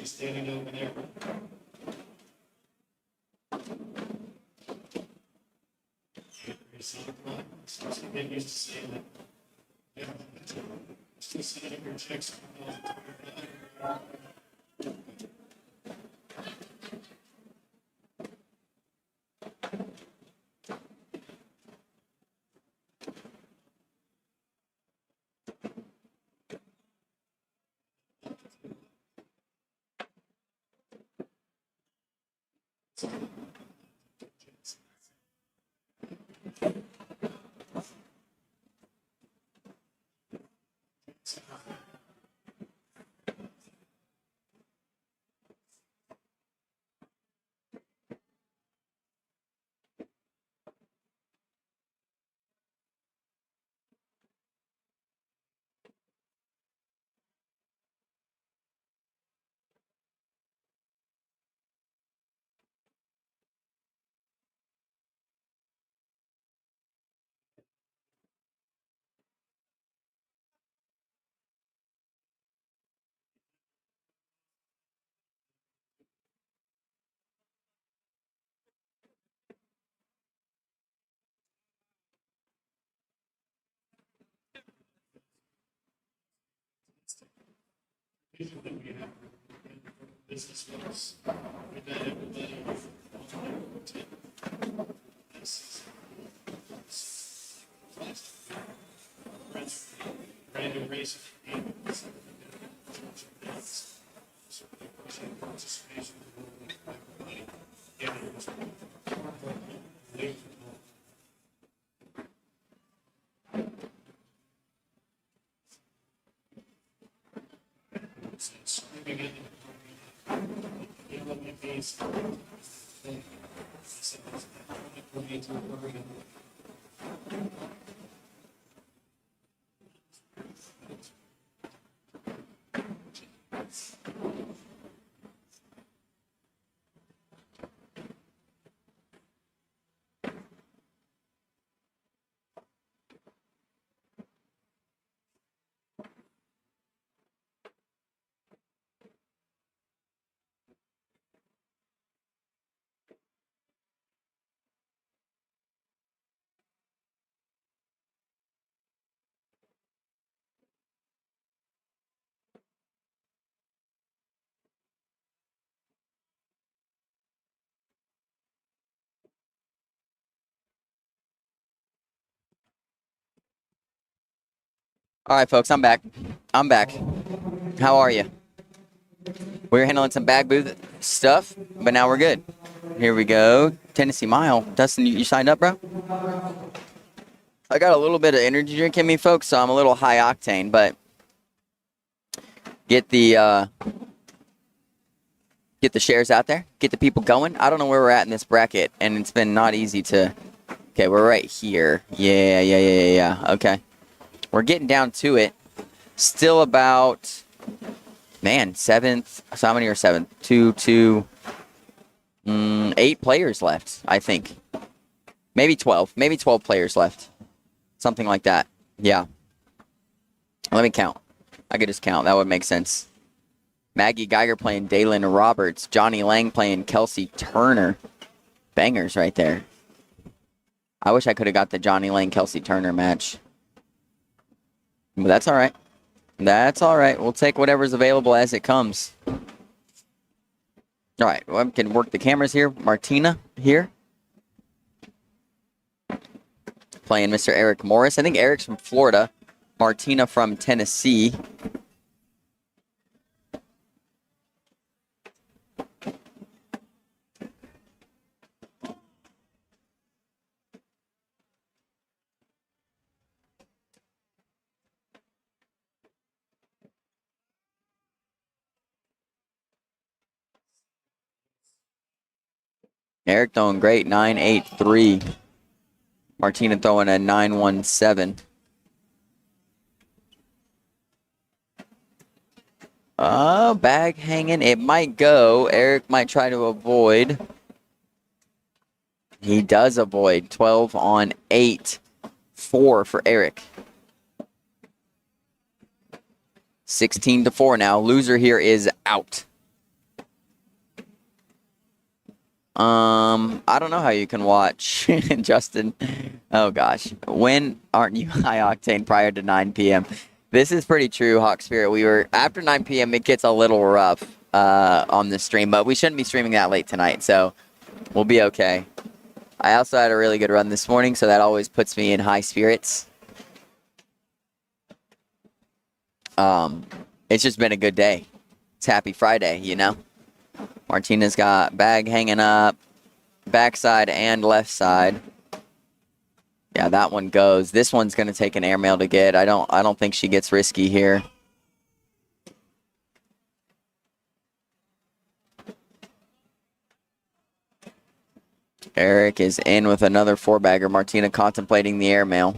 Standing over there. Get used to seeing that. Yeah. Still sending your checks. Usually we have business ones. We got everybody. Random race. Participation. All right, folks, I'm back. How are you? We were handling some bag booth stuff, but now we're good. Here we go. Tennessee Mile. Dustin, you signed up, bro? I got a little bit of energy drink in me, folks, so I'm a little high octane, but get the shares out there, get the people going. I don't know where we're at in this bracket, and it's been not easy to. Okay, we're right here. Yeah. Okay, we're getting down to it. Still about, man, seventh. So how many are seventh? 8 players left, I think. Maybe 12. Maybe 12 players left. Something like that. Yeah. Let me count. I could just count. That would make sense. Maggie Geiger playing Dalen Roberts. Johnny Lang playing Kelsey Turner. Bangers right there. I wish I could have got the Johnny Lang Kelsey Turner match. But that's all right. That's all right. We'll take whatever's available as it comes. All right. Well, I can work the cameras here. Martina here. Playing Mr. Eric Morris. I think Eric's from Florida. Martina from Tennessee. Eric throwing great, 9.83. Martina throwing a 9.17. Bag hanging. It might go. Eric might try to avoid. He does avoid. 12 on 8. 4 for Eric. 16-4 now. Loser here is out. I don't know how you can watch, Justin. Oh, gosh. When aren't you high octane prior to 9 p.m.? This is pretty true, Hawk Spirit. We were, after 9 p.m., it gets a little rough on the stream, but we shouldn't be streaming that late tonight, so we'll be okay. I also had a really good run this morning, so that always puts me in high spirits. It's just been a good day. It's Happy Friday, you know? Martina's got bag hanging up, backside and left side. Yeah, that one goes. This one's going to take an airmail to get. I don't think she gets risky here. Eric is in with another 4-bagger. Martina contemplating the airmail.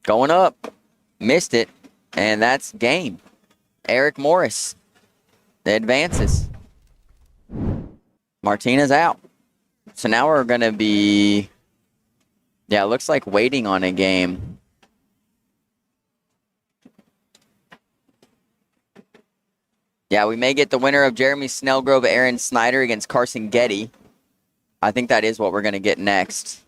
Going up. Missed it. And that's game. Eric Morris advances. Martina's out. So now we're going to be, yeah, it looks like waiting on a game. Yeah, we may get the winner of Jeremy Snellgrove, Aaron Snyder against Carson Getty. I think that is what we're going to get next.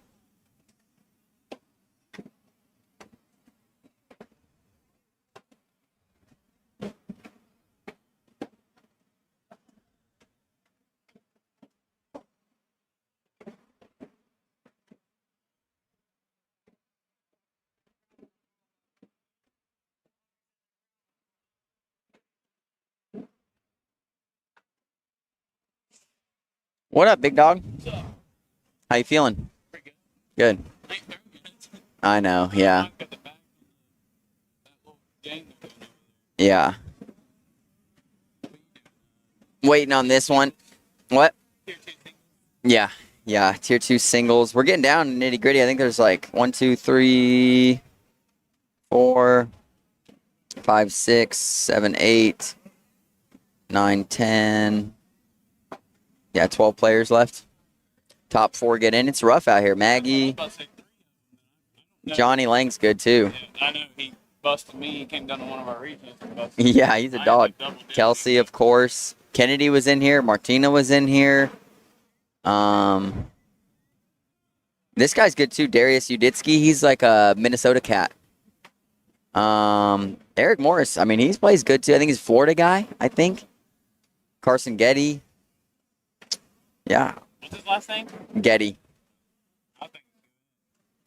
What up, big dog? What's up? How you feeling? Pretty Good. good. I know, yeah. Yeah. Waiting on this one. What? Yeah. Yeah. Tier 2 singles. We're getting down nitty gritty. I think there's like 1, 2, 3, 4, 5, 6, 7, 8, 9, 10. Yeah, 12 players left. Top 4 get in. It's rough out here. Maggie. Johnny Lang's good too. Yeah, I know he busted me. He came down to one of our regions. Yeah, he's a dog. Kelsey, of course. Kennedy was in here. Martina was in here. This guy's good too. Darius Uditsky. He's like a Minnesota cat. Eric Morris. I mean, he plays good too. I think he's a Florida guy. I think. Carson Getty. Yeah. What's his last name? Getty. I think.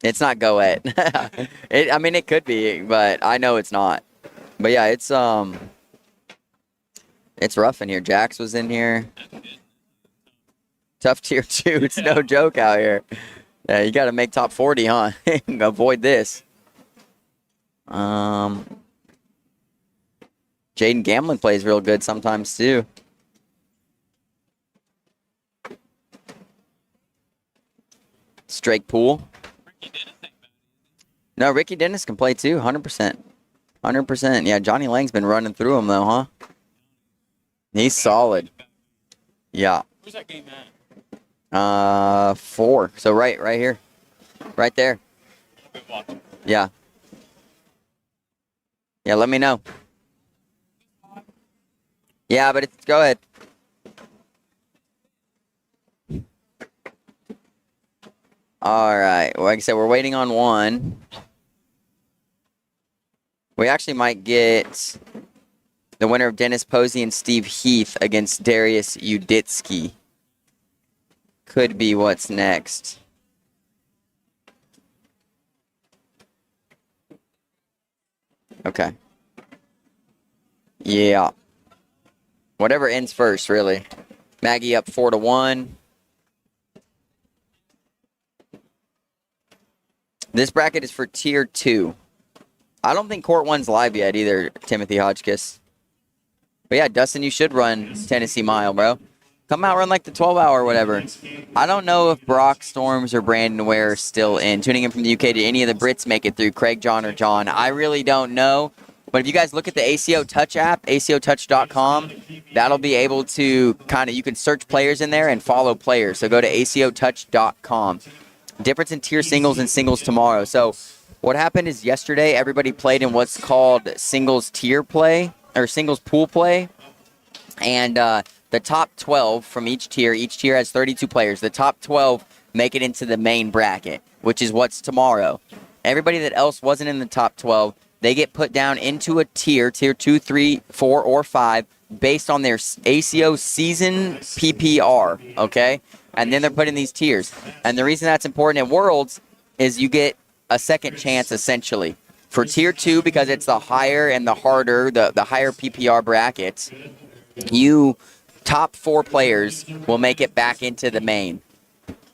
It's not Goet. I mean, it could be, but I know it's not. But yeah, it's rough in here. Jax was in here. Tough tier 2. It's no joke out here. Yeah, you got to make top 40, huh? Avoid this. Jaden Gamlin plays real good sometimes too. Strake Pool. No, Ricky Dennis can play too, 100%. 100%. Yeah, Johnny Lang's been running through him though, huh? He's solid. Yeah. Where's that game at? 4. So right here. Right there. Yeah. Yeah, let me know. Yeah, but go ahead. All right. Well, like I said, we're waiting on one. We actually might get the winner of Dennis Posey and Steve Heath against Darius Uditsky. Could be what's next. Okay. Yeah. Whatever ends first, really. Maggie up 4-1. This bracket is for tier 2. I don't think Court 1's live yet either, Timothy Hodgkiss. But yeah, Dustin, you should run Tennessee Mile, bro. Come out, run like the 12-hour or whatever. I don't know if Brock Storms or Brandon Ware are still in. Tuning in from the UK, did any of the Brits make it through? Craig, John, or John? I really don't know. But if you guys look at the ACO Touch app, acotouch.com, that'll be able to you can search players in there and follow players. So go to acotouch.com. Difference in tier singles and singles tomorrow. So what happened is yesterday everybody played in what's called singles tier play or singles pool play. And the top 12 from each tier has 32 players. The top 12 make it into the main bracket, which is what's tomorrow. Everybody that else wasn't in the top 12, they get put down into a tier 2, 3, 4, or 5, based on their ACO season PPR, okay? And then they're put in these tiers. And the reason that's important at Worlds is you get a second chance, essentially. For tier 2, because it's the higher and the harder, the higher PPR brackets, you top 4 players will make it back into the main.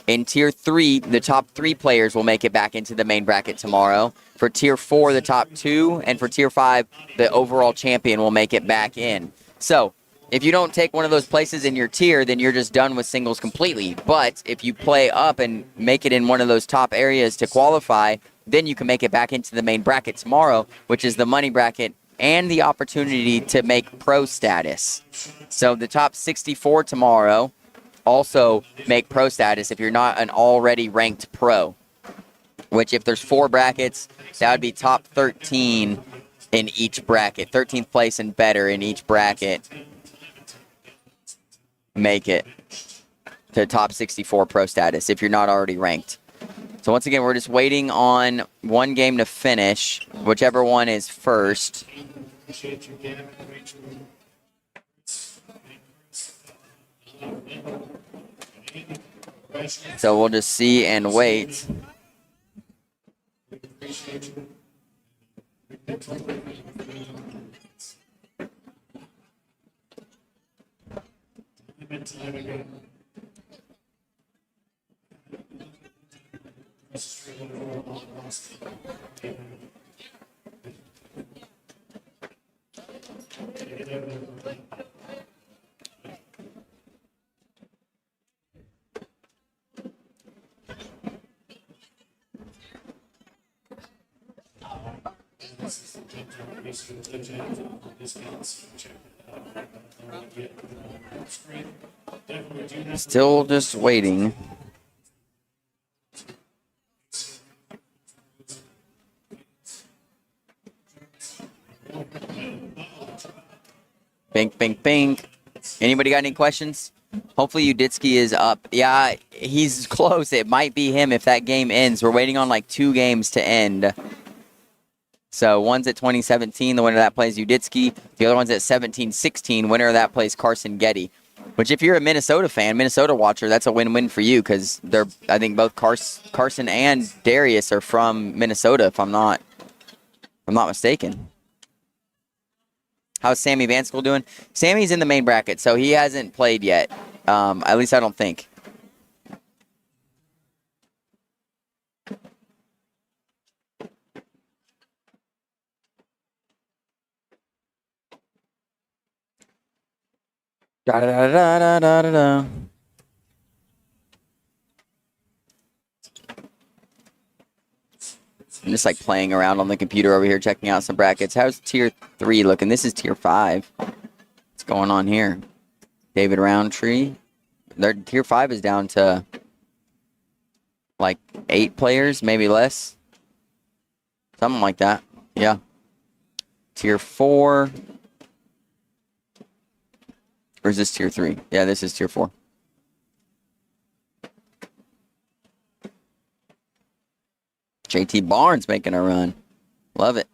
In tier 3, the top 3 players will make it back into the main bracket tomorrow. For tier 4, the top 2, and for tier 5, the overall champion will make it back in. So, if you don't take one of those places in your tier, then you're just done with singles completely. But if you play up and make it in one of those top areas to qualify, then you can make it back into the main bracket tomorrow, which is the money bracket and the opportunity to make pro status. So the top 64 tomorrow also make pro status if you're not an already ranked pro, which if there's 4 brackets, that would be top 13 in each bracket. 13th place and better in each bracket make it to top 64 pro status if you're not already ranked. So once again, we're just waiting on one game to finish, whichever one is first. So we'll just see and wait. Still just waiting. Bink, bink, bink. Anybody got any questions? Hopefully Uditsky is up. Yeah, he's close. It might be him if that game ends. We're waiting on like 2 games to end. So one's at 2017. The winner of that plays Uditsky. The other one's at 17-16. Winner of that plays Carson Getty. Which if you're a Minnesota fan, Minnesota watcher, that's a win-win for you because I think both Carson and Darius are from Minnesota, if I'm not mistaken. How's Sammy Vanskill doing? Sammy's in the main bracket, so he hasn't played yet. At least I don't think. Da da da da da da da. I'm just like playing around on the computer over here, checking out some brackets. How's tier 3 looking? This is tier 5. What's going on here? David Roundtree. Their tier 5 is down to like 8 players, maybe less. Something like that. Yeah. Tier 4. Or is this tier 3? Yeah, this is tier 4. JT Barnes making a run. Love it.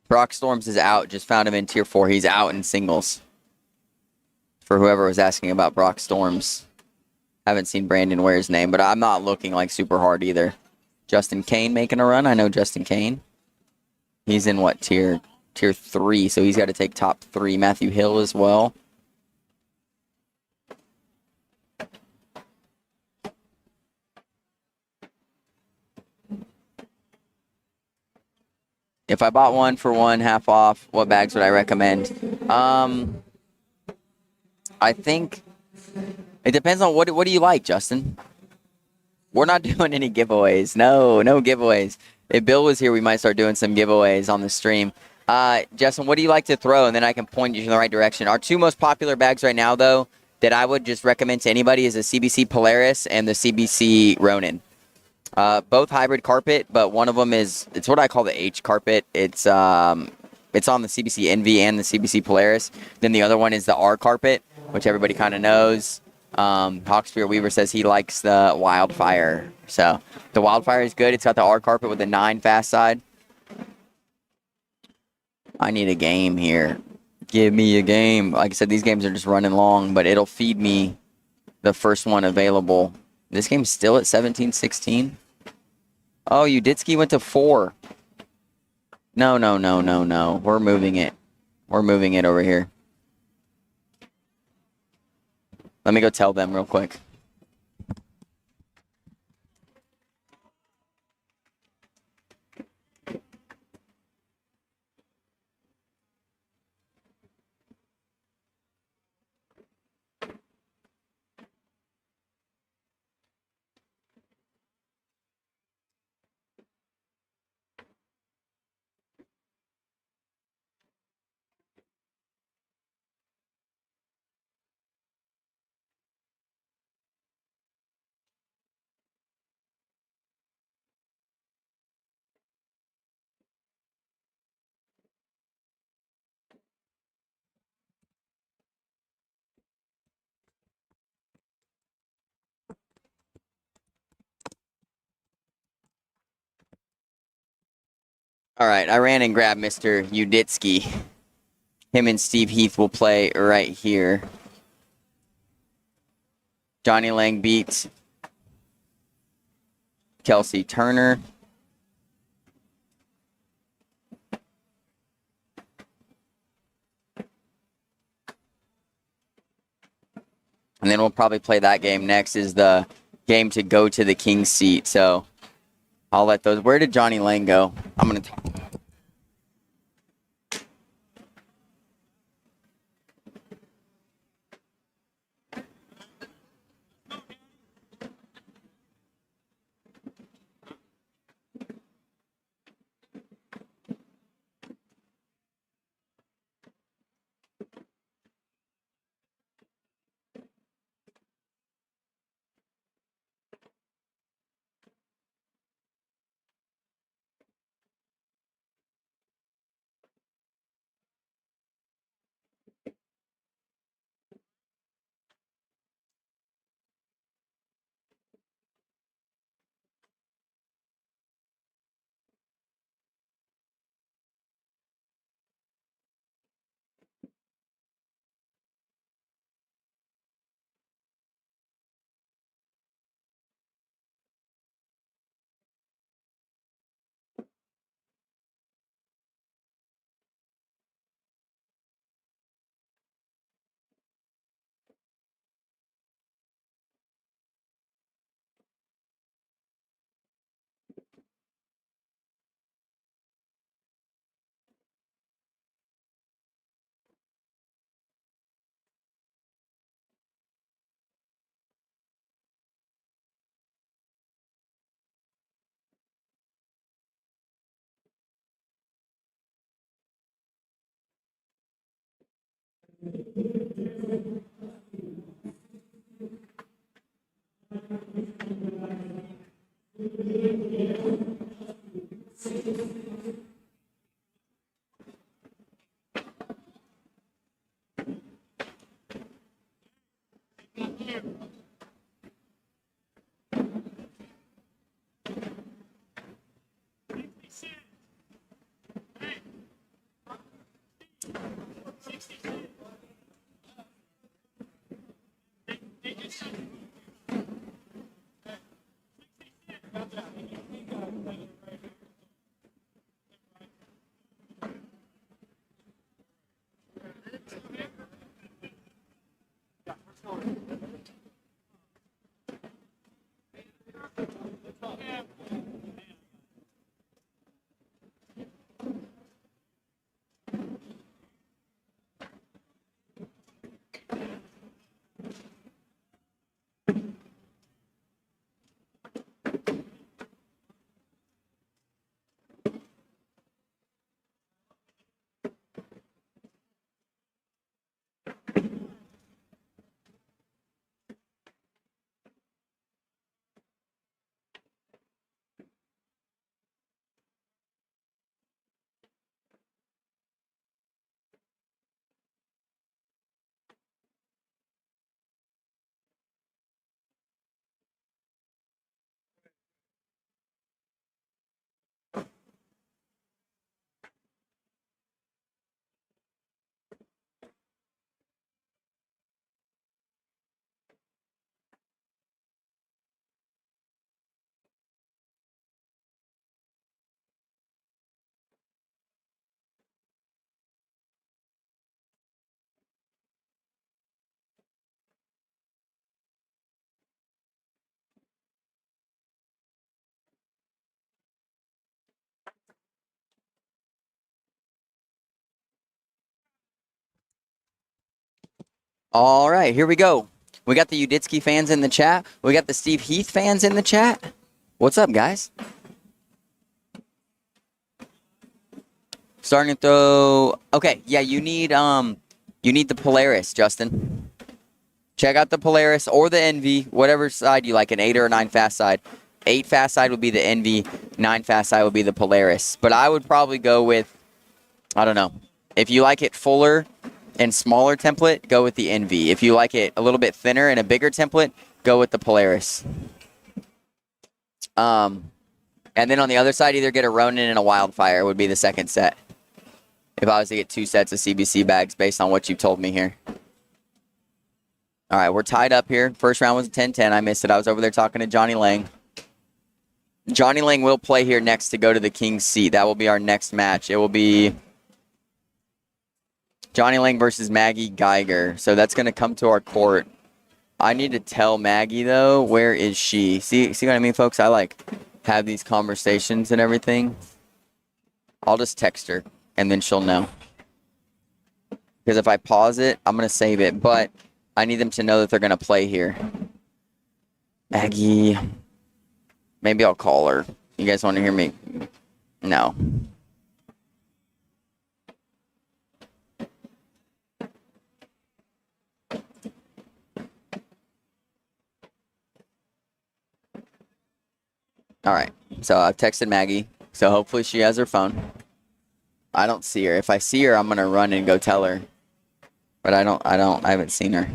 Brock Storms is out. Just found him in tier 4. He's out in singles. For whoever was asking about Brock Storms. Haven't seen Brandon Ware's name, but I'm not looking like super hard either. Justin Kane making a run. I know Justin Kane. He's in what tier? Tier 3, so he's got to take top 3. Matthew Hill as well. If I bought one for one half off, what bags would I recommend? I think it depends on what do you like, Justin? We're not doing any giveaways. No giveaways. If Bill was here, we might start doing some giveaways on the stream. Justin, what do you like to throw? And then I can point you in the right direction. Our two most popular bags right now, though, that I would just recommend to anybody is the CBC Polaris and the CBC Ronin. Both hybrid carpet, but one of them it's what I call the H carpet. It's on the CBC Envy and the CBC Polaris. Then the other one is the R carpet, which everybody kind of knows. Hawkspear Weaver says he likes the Wildfire. So the Wildfire is good. It's got the R carpet with the 9 fast side. I need a game here. Give me a game. Like I said, these games are just running long, but it'll feed me the first one available. This game's still at 17-16. Oh, Uditsky went to 4. No. We're moving it. We're moving it over here. Let me go tell them real quick. All right, I ran and grabbed Mr. Uditsky. Him and Steve Heath will play right here. Johnny Lang beats Kelsey Turner. And then we'll probably play that game next is the game to go to the King's seat. So I'll let those. Where did Johnny Lang go? I'm going to talk. All right, here we go. We got the Uditsky fans in the chat. We got the Steve Heath fans in the chat. What's up, guys? Starting to throw. Okay, yeah, you need the Polaris, Justin. Check out the Polaris or the Envy, whatever side you like, an 8 or a 9 fast side. 8 fast side would be the Envy, 9 fast side would be the Polaris. But I would probably go with, I don't know. If you like it fuller and smaller template, go with the Envy. If you like it a little bit thinner and a bigger template, go with the Polaris. And then on the other side, either get a Ronin and a Wildfire would be the second set. If I was to get 2 sets of CBC bags based on what you told me here. All right, we're tied up here. First round was a 10-10. I missed it. I was over there talking to Johnny Lang. Johnny Lang will play here next to go to the King's seat. That will be our next match. It will be Johnny Lang versus Maggie Geiger. So that's going to come to our court. I need to tell Maggie, though, where is she? See what I mean, folks? I, like, have these conversations and everything. I'll just text her, and then she'll know. Because if I pause it, I'm going to save it. But I need them to know that they're going to play here. Maggie. Maybe I'll call her. You guys want to hear me? No. All right. So I've texted Maggie. So hopefully she has her phone. I don't see her. If I see her, I'm going to run and go tell her. But I haven't seen her.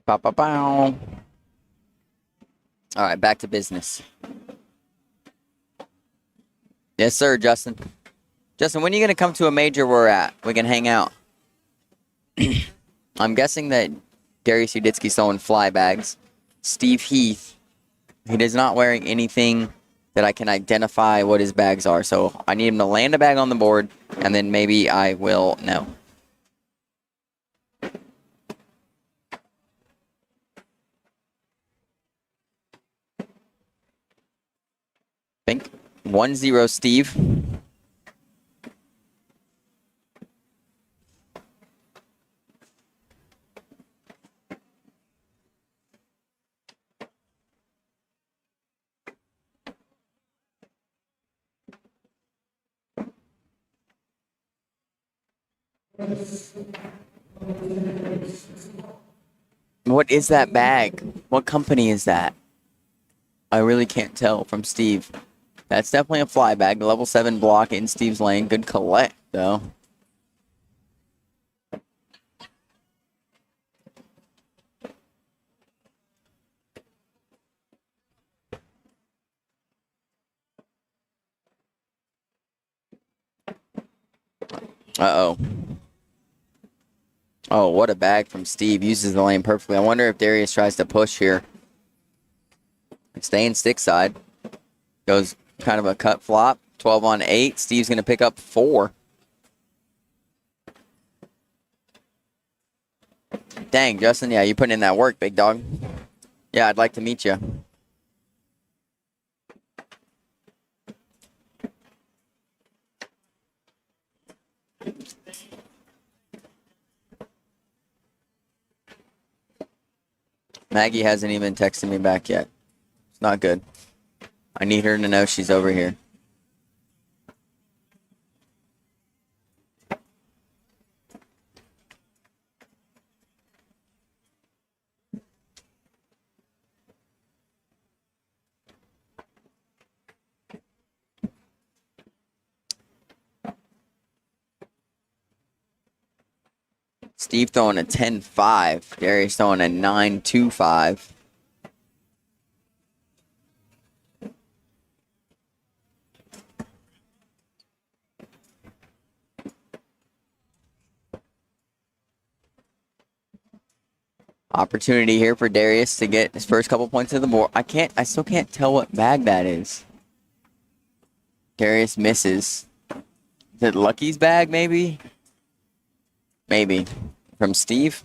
Pow. All right, back to business. Yes, sir, Justin. Justin, when are you going to come to a major where we're at? We can hang out. I'm guessing that Darius Uditsky's throwing fly bags. Steve Heath, he is not wearing anything that I can identify what his bags are. So I need him to land a bag on the board, and then maybe I will know. Think 1-0 Steve. What is that bag? What company is that? I really can't tell from Steve. That's definitely a fly bag. Level 7 block in Steve's lane. Good collect, though. Uh-oh. Oh, what a bag from Steve. Uses the lane perfectly. I wonder if Darius tries to push here. Staying stick side. Goes kind of a cut flop. 12 on 8. Steve's going to pick up 4. Dang, Justin. Yeah, you putting in that work, big dog. Yeah, I'd like to meet you. Maggie hasn't even texted me back yet. It's not good. I need her to know she's over here. Steve throwing a 10-5. Darius throwing a 9-2-5. Opportunity here for Darius to get his first couple points of the board. I still can't tell what bag that is. Darius misses. Is it Lucky's bag, maybe? Maybe. From Steve?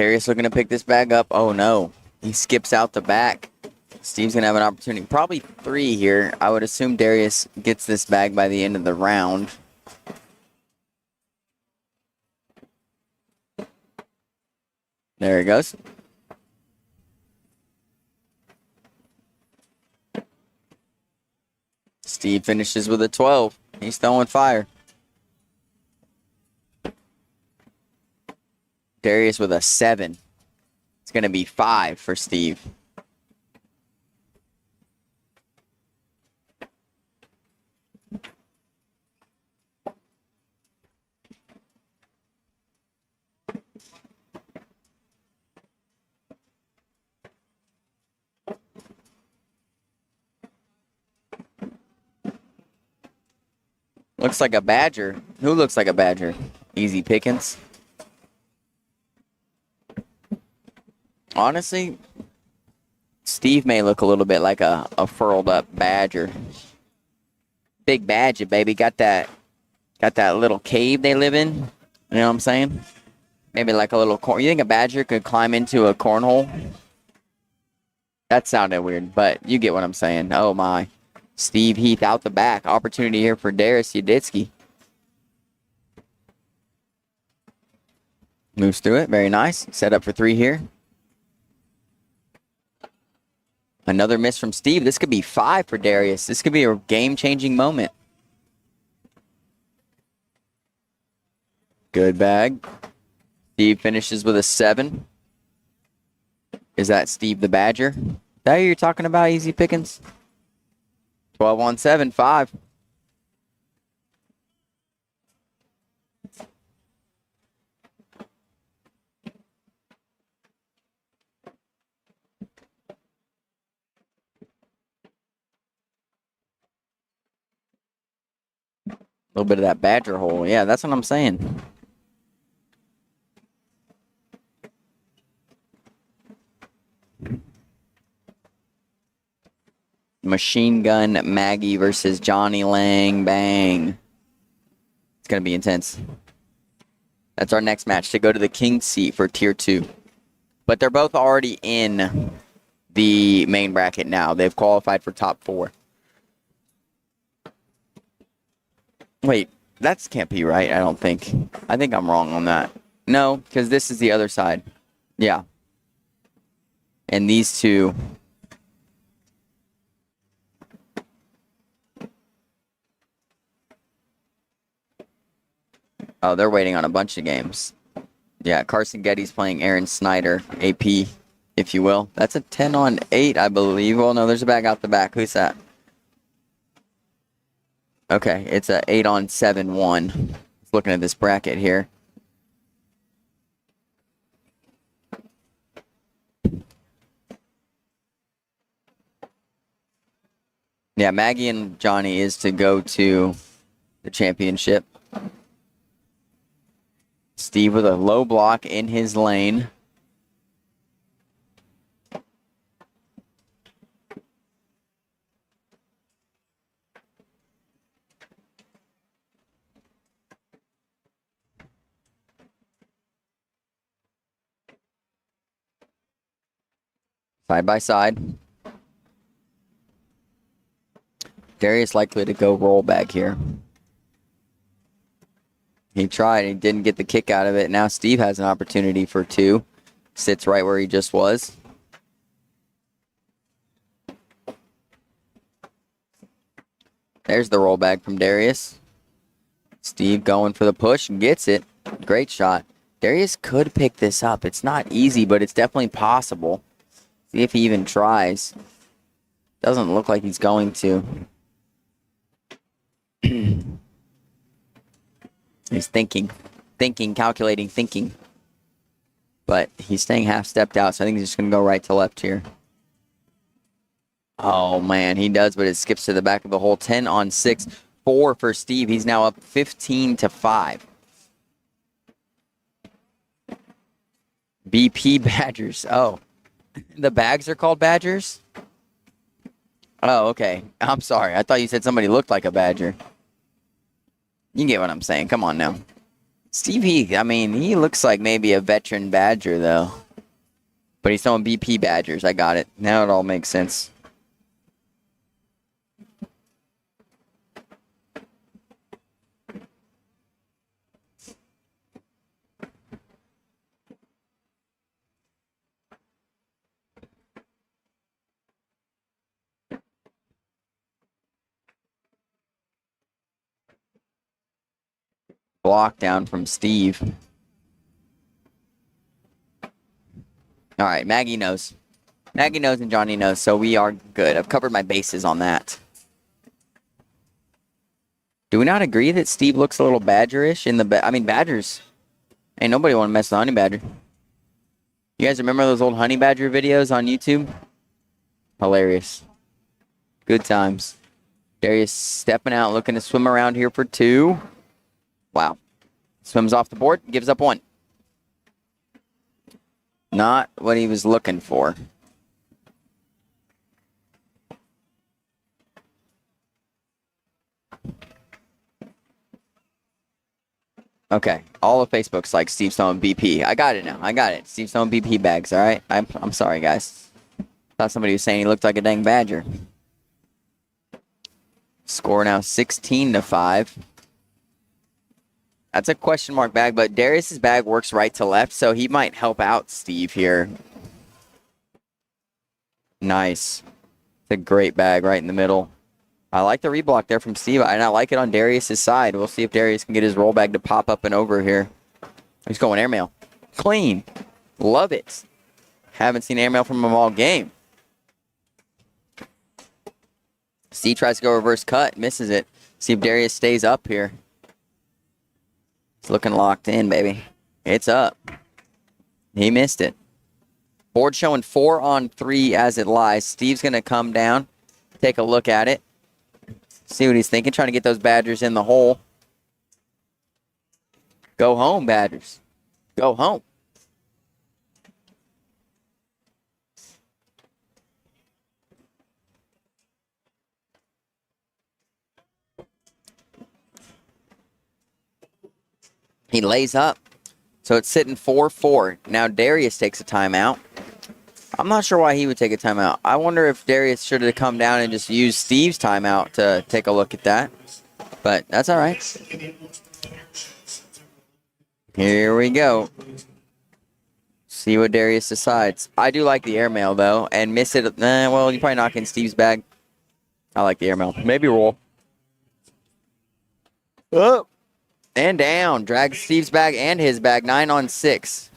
Darius looking to pick this bag up. Oh, no. He skips out the back. Steve's going to have an opportunity. Probably 3 here. I would assume Darius gets this bag by the end of the round. There he goes. Steve finishes with a 12. He's throwing fire. Darius with a 7. It's going to be 5 for Steve. Looks like a badger. Who looks like a badger? Easy pickings. Honestly, Steve may look a little bit like a furled up badger. Big badger, baby. Got that little cave they live in. You know what I'm saying? Maybe like a little you think a badger could climb into a cornhole? That sounded weird, but you get what I'm saying. Oh my. Steve Heath out the back. Opportunity here for Darius Yuditsky. Moves through it. Very nice. Set up for 3 here. Another miss from Steve. This could be 5 for Darius. This could be a game-changing moment. Good bag. Steve finishes with a 7. Is that Steve the Badger? Is that who you're talking about, Easy Pickens? 12 on 7, 5. A little bit of that badger hole. Yeah, that's what I'm saying. Machine Gun Maggie versus Johnny Lang. Bang. It's going to be intense. That's our next match to go to the King seat for Tier 2. But they're both already in the main bracket now. They've qualified for top 4. Wait, that can't be right, I don't think. I think I'm wrong on that. No, because this is the other side. Yeah. And these two... Oh, they're waiting on a bunch of games. Yeah, Carson Getty's playing Aaron Snyder, AP, if you will. That's a 10 on 8, I believe. Well, no, there's a bag out the back. Who's that? Okay, it's a 8 on 7 1. Looking at this bracket here. Yeah, Maggie and Johnny is to go to the championship. Steve with a low block in his lane. Side by side. Darius likely to go roll back here. He tried. He didn't get the kick out of it. Now Steve has an opportunity for 2. Sits right where he just was. There's the rollback from Darius. Steve going for the push and gets it. Great shot. Darius could pick this up. It's not easy, but it's definitely possible. See if he even tries. Doesn't look like he's going to. He's thinking, calculating, thinking. But he's staying half stepped out, so I think he's just going to go right to left here. Oh, man, he does, but it skips to the back of the hole. 10 on 6, 4 for Steve. He's now up 15-5. BP Badgers. Oh, the bags are called Badgers? Oh, okay. I'm sorry. I thought you said somebody looked like a Badger. You get what I'm saying. Come on now. Steve Heath, I mean, he looks like maybe a veteran Badger, though. But he's throwing BP Badgers. I got it. Now it all makes sense. Block down from Steve. All right, Maggie knows. Maggie knows and Johnny knows, so we are good. I've covered my bases on that. Do we not agree that Steve looks a little Badgerish in the Badgers. Ain't nobody want to mess with Honey Badger. You guys remember those old Honey Badger videos on YouTube? Hilarious. Good times. Darius stepping out, looking to swim around here for 2. Wow. Swims off the board, gives up 1. Not what he was looking for. Okay, all of Facebook's like Steve's throwing BP. I got it now. I got it. Steve's throwing BP bags, all right? I'm sorry, guys. Thought somebody was saying he looked like a dang Badger. Score now 16-5. That's a question mark bag, but Darius's bag works right to left, so he might help out Steve here. Nice. It's a great bag right in the middle. I like the reblock there from Steve, and I like it on Darius's side. We'll see if Darius can get his roll bag to pop up and over here. He's going airmail. Clean. Love it. Haven't seen airmail from him all game. Steve tries to go reverse cut, misses it. See if Darius stays up here. It's looking locked in, baby. It's up. He missed it. Board showing 4 on 3 as it lies. Steve's going to come down, take a look at it. See what he's thinking, trying to get those Badgers in the hole. Go home, Badgers. Go home. He lays up. So it's sitting 4-4. Now Darius takes a timeout. I'm not sure why he would take a timeout. I wonder if Darius should have come down and just used Steve's timeout to take a look at that. But that's all right. Here we go. See what Darius decides. I do like the airmail, though, and miss it. Well, you probably knock in Steve's bag. I like the airmail. Maybe roll. Oh. And down. Drags Steve's bag and his bag. 9 on 6.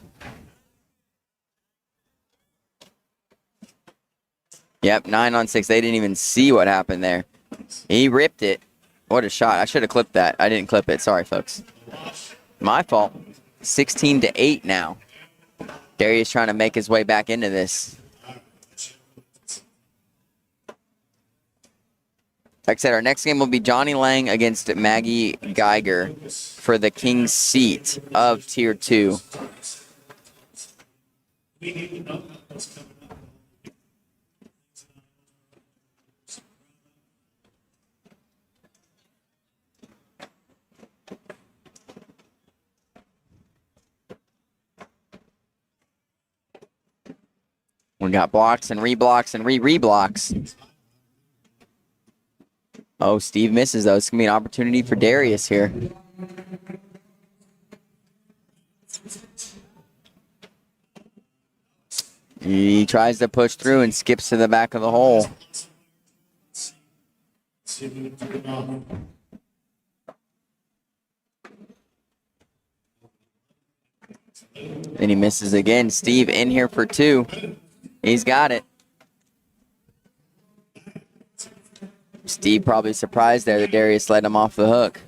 Yep, 9 on 6. They didn't even see what happened there. He ripped it. What a shot. I should have clipped that. I didn't clip it. Sorry, folks. My fault. 16-8 now. Darius trying to make his way back into this. Like I said, our next game will be Johnny Lang against Maggie Geiger for the King's seat of Tier 2. We got blocks and reblocks and re-reblocks. Oh, Steve misses, though. It's going to be an opportunity for Darius here. He tries to push through and skips to the back of the hole. Then he misses again. Steve in here for 2. He's got it. Steve probably surprised there that Darius let him off the hook.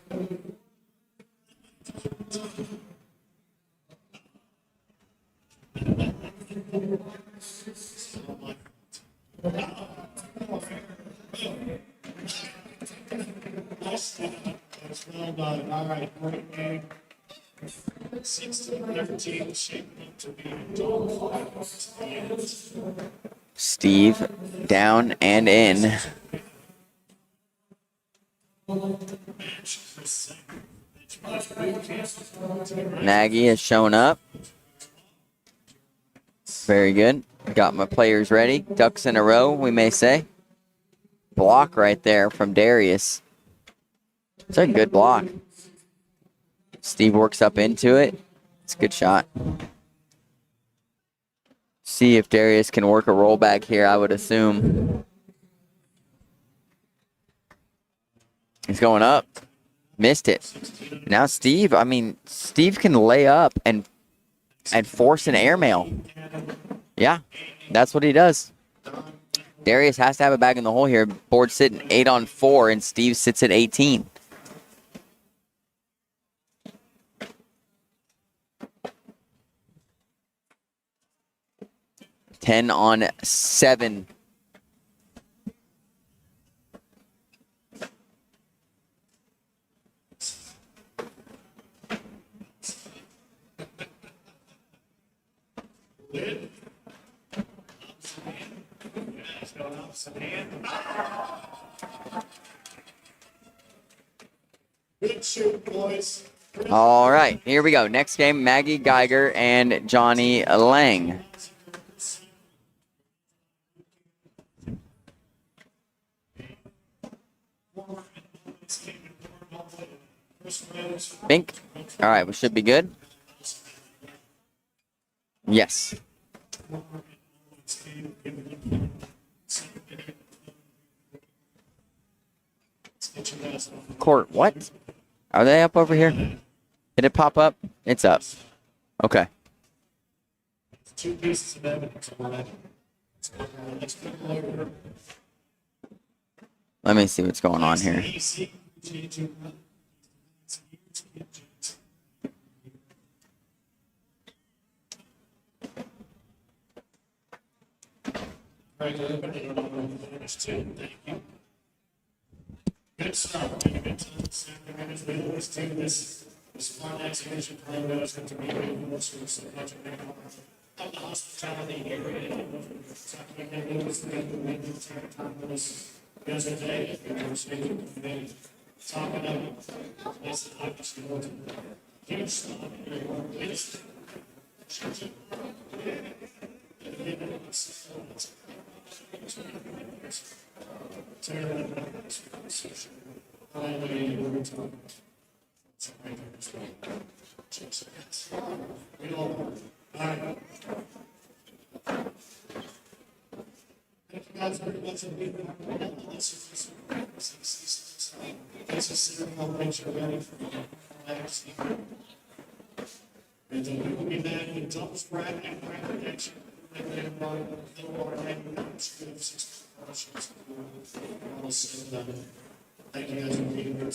Well done. All right, great game. 16-13, shaping up to be a dog fight to the end. Steve down and in. Maggie has shown up. Very good. Got my players ready. Ducks in a row, we may say. Block right there from Darius. It's a good block. Steve works up into it. It's a good shot. See if Darius can work a rollback here, I would assume. He's going up. Missed it. Now Steve, Steve can lay up and force an airmail. Yeah, that's what he does. Darius has to have it back in the hole here. Board sitting 8 on 4, and Steve sits at 18. Ten on 7. Good shoot, boys. All right, here we go. Next game, Maggie Geiger and Johnny Lang. Bink. All right, we should be good. Yes. Court, what? Are they up over here? Did it pop up? It's up. Okay. 2 pieces of evidence on that. Let me see what's going on here. Thank you. Good stuff. This fun exhibition plan that is going to be able to support the hospitality area. Yesterday, we were speaking to me, talking about this opportunity. Huge stuff. And then we will be back in double spread and crack protection. And then the water and thank you guys for being here.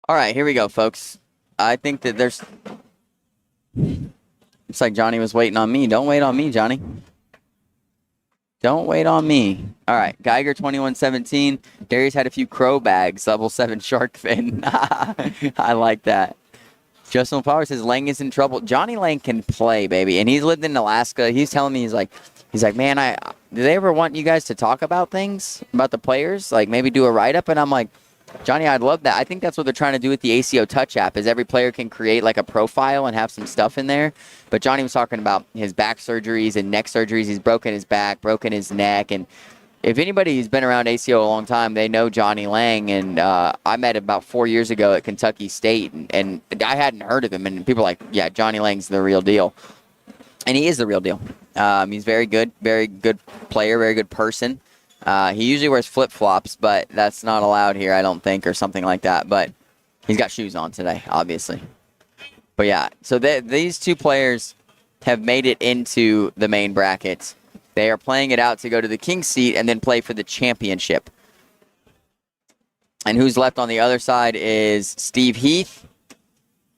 All right, here we go, folks. I think that there's... It's like Johnny was waiting on me. Don't wait on me, Johnny. Don't wait on me. All right, Geiger 2117. Darius had a few crow bags, level 7 shark fin. I like that. Justin Power says Lang is in trouble. Johnny Lang can play, baby, and he's lived in Alaska. He's telling me he's like, man, do they ever want you guys to talk about things about the players, like maybe do a write up? And I'm like, Johnny, I'd love that. I think that's what they're trying to do with the ACO Touch app. Is every player can create like a profile and have some stuff in there. But Johnny was talking about his back surgeries and neck surgeries. He's broken his back, broken his neck, and if anybody's been around ACO a long time, they know Johnny Lang. And I met him about 4 years ago at Kentucky State, and I hadn't heard of him. And people are like, yeah, Johnny Lang's the real deal. And he is the real deal. He's very good player, very good person. He usually wears flip-flops, but that's not allowed here, I don't think, or something like that. But he's got shoes on today, obviously. But, yeah, so these two players have made it into the main bracket. They are playing it out to go to the King's seat and then play for the championship. And who's left on the other side is Steve Heath,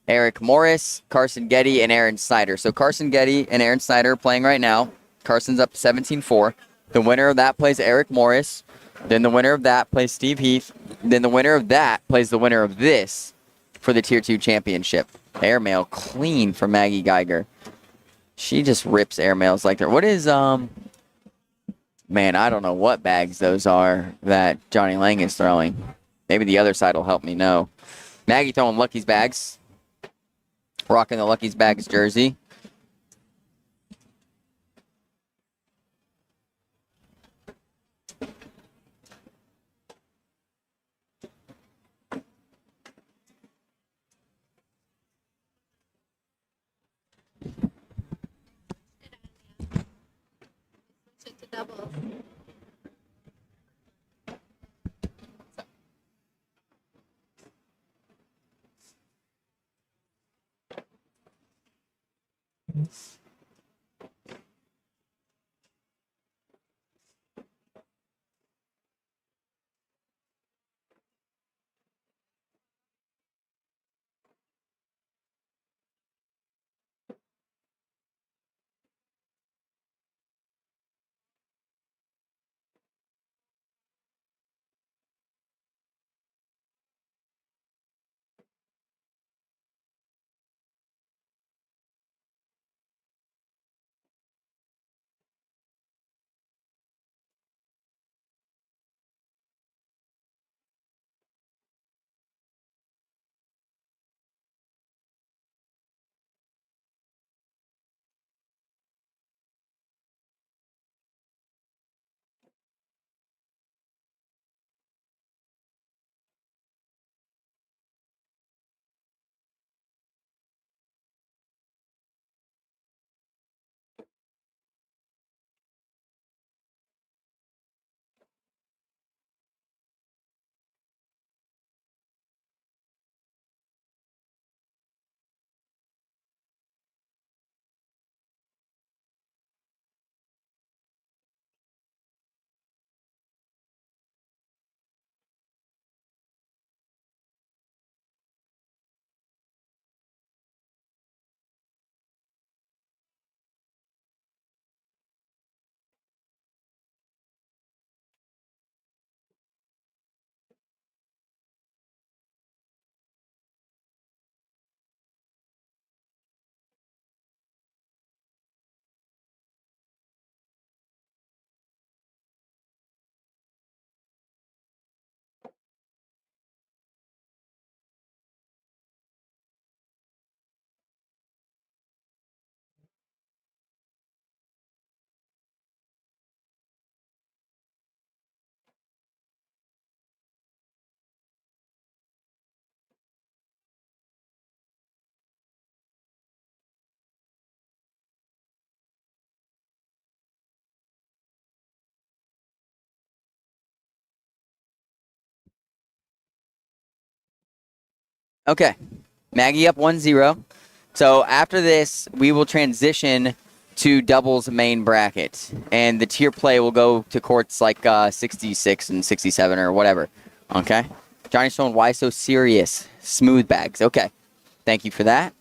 Eric Morris, Carson Getty, and Aaron Snyder. So Carson Getty and Aaron Snyder are playing right now. Carson's up 17-4. The winner of that plays Eric Morris. Then the winner of that plays Steve Heath. Then the winner of that plays the winner of this for the Tier 2 championship. Airmail clean for Maggie Geiger. She just rips airmails like that. What is, man, I don't know what bags those are that Johnny Lang is throwing. Maybe the other side will help me know. Maggie throwing Lucky's bags. Rocking the Lucky's bags jersey. Double. Okay. Maggie up 1-0. So after this, we will transition to doubles main bracket. And the tier play will go to courts like 66 and 67 or whatever. Okay? Johnny's showing why so serious. Smooth bags. Okay. Thank you for that.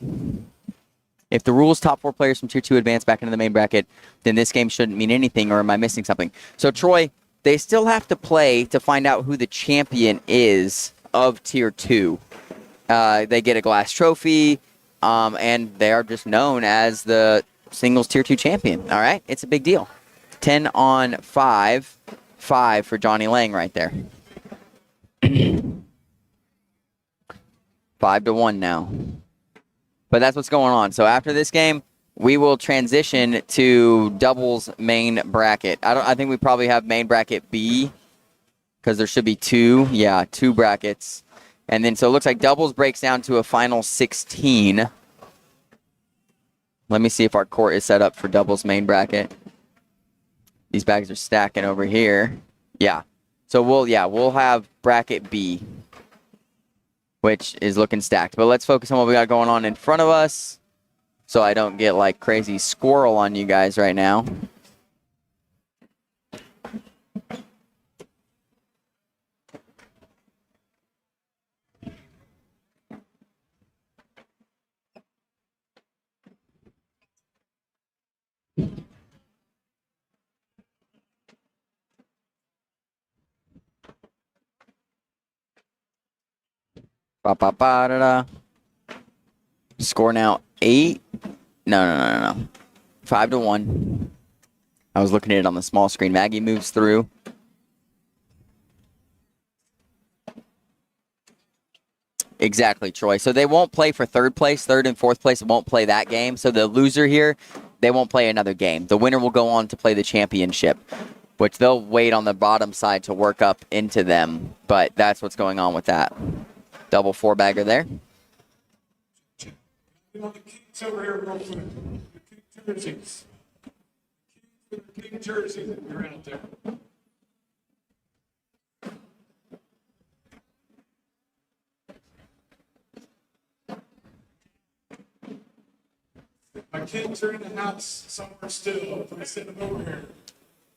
If the rules top 4 players from Tier 2 advance back into the main bracket, then this game shouldn't mean anything, or am I missing something? So, Troy, they still have to play to find out who the champion is of Tier 2. They get a glass trophy, and they are just known as the singles Tier 2 champion. All right? It's a big deal. 10 on 5. 5 for Johnny Lang right there. 5-1 now. But that's what's going on. So after this game, we will transition to doubles main bracket. I think we probably have main bracket B because there should be 2. Yeah, 2 brackets. And then so it looks like doubles breaks down to a final 16. Let me see if our court is set up for doubles main bracket. These bags are stacking over here. Yeah. So we'll have bracket B, which is looking stacked. But let's focus on what we got going on in front of us so I don't get like crazy squirrel on you guys right now. Ba-ba-ba-da-da. Score now 8. No. 5-1. I was looking at it on the small screen. Maggie moves through. Exactly, Troy. So they won't play for third place. Third and fourth place won't play that game. So the loser here, they won't play another game. The winner will go on to play the championship, which they'll wait on the bottom side to work up into them. But that's what's going on with that. Double 4-bagger there. You know, the Kings over here real quick. The King jerseys. The King jerseys that you're out there. My Kings are in the house somewhere still. I send them over here.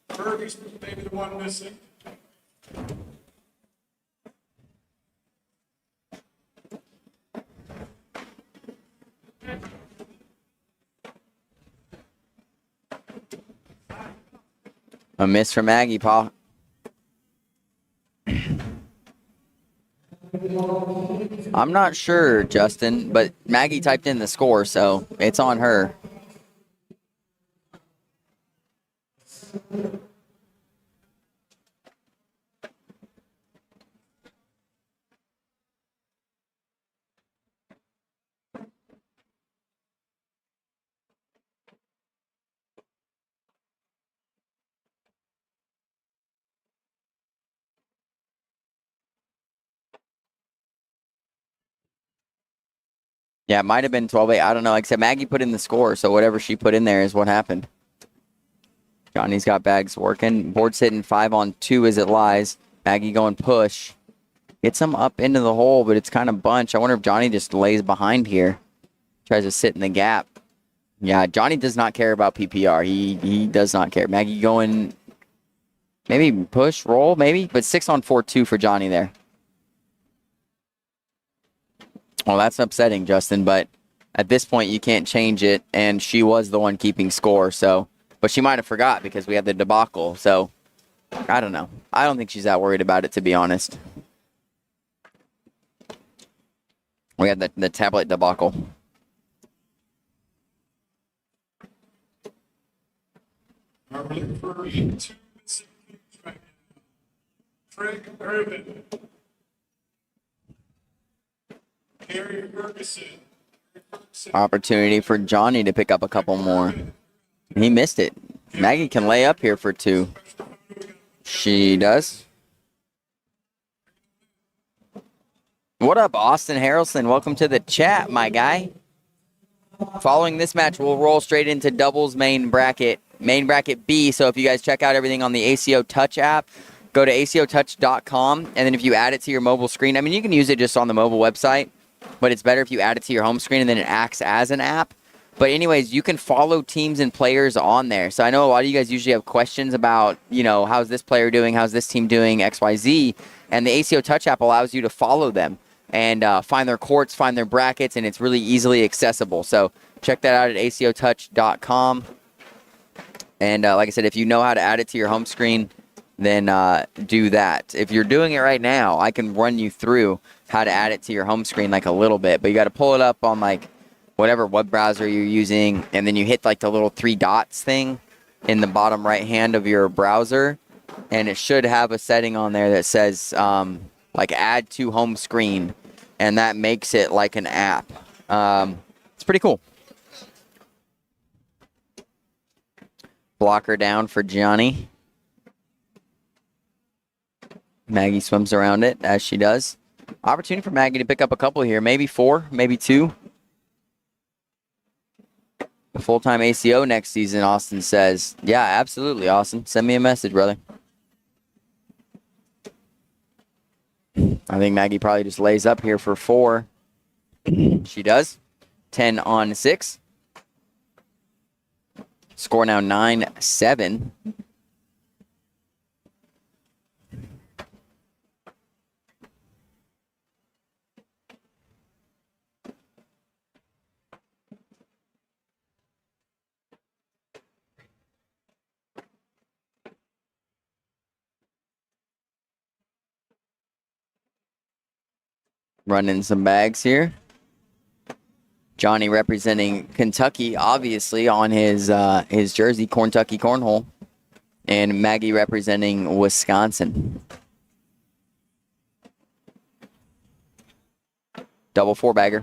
Fergie's maybe the one missing. A miss for Maggie, Paul. I'm not sure, Justin, but Maggie typed in the score, so it's on her. Yeah, it might have been 12-8. I don't know. Like I said, Maggie put in the score, so whatever she put in there is what happened. Johnny's got bags working. Board's hitting 5 on 2 as it lies. Maggie going push. Gets him up into the hole, but it's kind of bunch. I wonder if Johnny just lays behind here. Tries to sit in the gap. Yeah, Johnny does not care about PPR. He does not care. Maggie going maybe push, roll, maybe. But 6 on 4-2 for Johnny there. Well, that's upsetting, Justin, but at this point you can't change it, and she was the one keeping score, so. But she might have forgot because we had the debacle, so I don't know. I don't think she's that worried about it, to be honest. We had the tablet debacle. We're looking for 2 missing Kings right now. Frank Irvin. Harry Ferguson. Opportunity for Johnny to pick up a couple more. He missed it. Maggie can lay up here for 2. She does. What up, Austin Harrelson? Welcome to the chat, my guy. Following this match, we'll roll straight into doubles main bracket B. So if you guys check out everything on the ACO Touch app, go to acotouch.com, and then if you add it to your mobile screen, I mean, you can use it just on the mobile website, but it's better if you add it to your home screen and then it acts as an app. But anyways, you can follow teams and players on there. So I know a lot of you guys usually have questions about, you know, how's this player doing? How's this team doing? XYZ. And the ACO Touch app allows you to follow them and find their courts, find their brackets, and it's really easily accessible. So check that out at acotouch.com. And like I said, if you know how to add it to your home screen, then do that. If you're doing it right now, I can run you through how to add it to your home screen like a little bit. But you got to pull it up on like whatever web browser you're using, and then you hit like the little 3 dots thing in the bottom right hand of your browser, and it should have a setting on there that says like add to home screen, and that makes it like an app. It's pretty cool. Blocker down for Johnny. Maggie swims around it as she does. Opportunity for Maggie to pick up a couple here, maybe 4, maybe 2. A full-time ACO next season, Austin says. Yeah, absolutely, Austin. Send me a message, brother. I think Maggie probably just lays up here for 4. She does. 10 on 6. Score now 9-7. Running some bags here. Johnny representing Kentucky, obviously, on his jersey, Kentucky Cornhole. And Maggie representing Wisconsin. Double 4-bagger.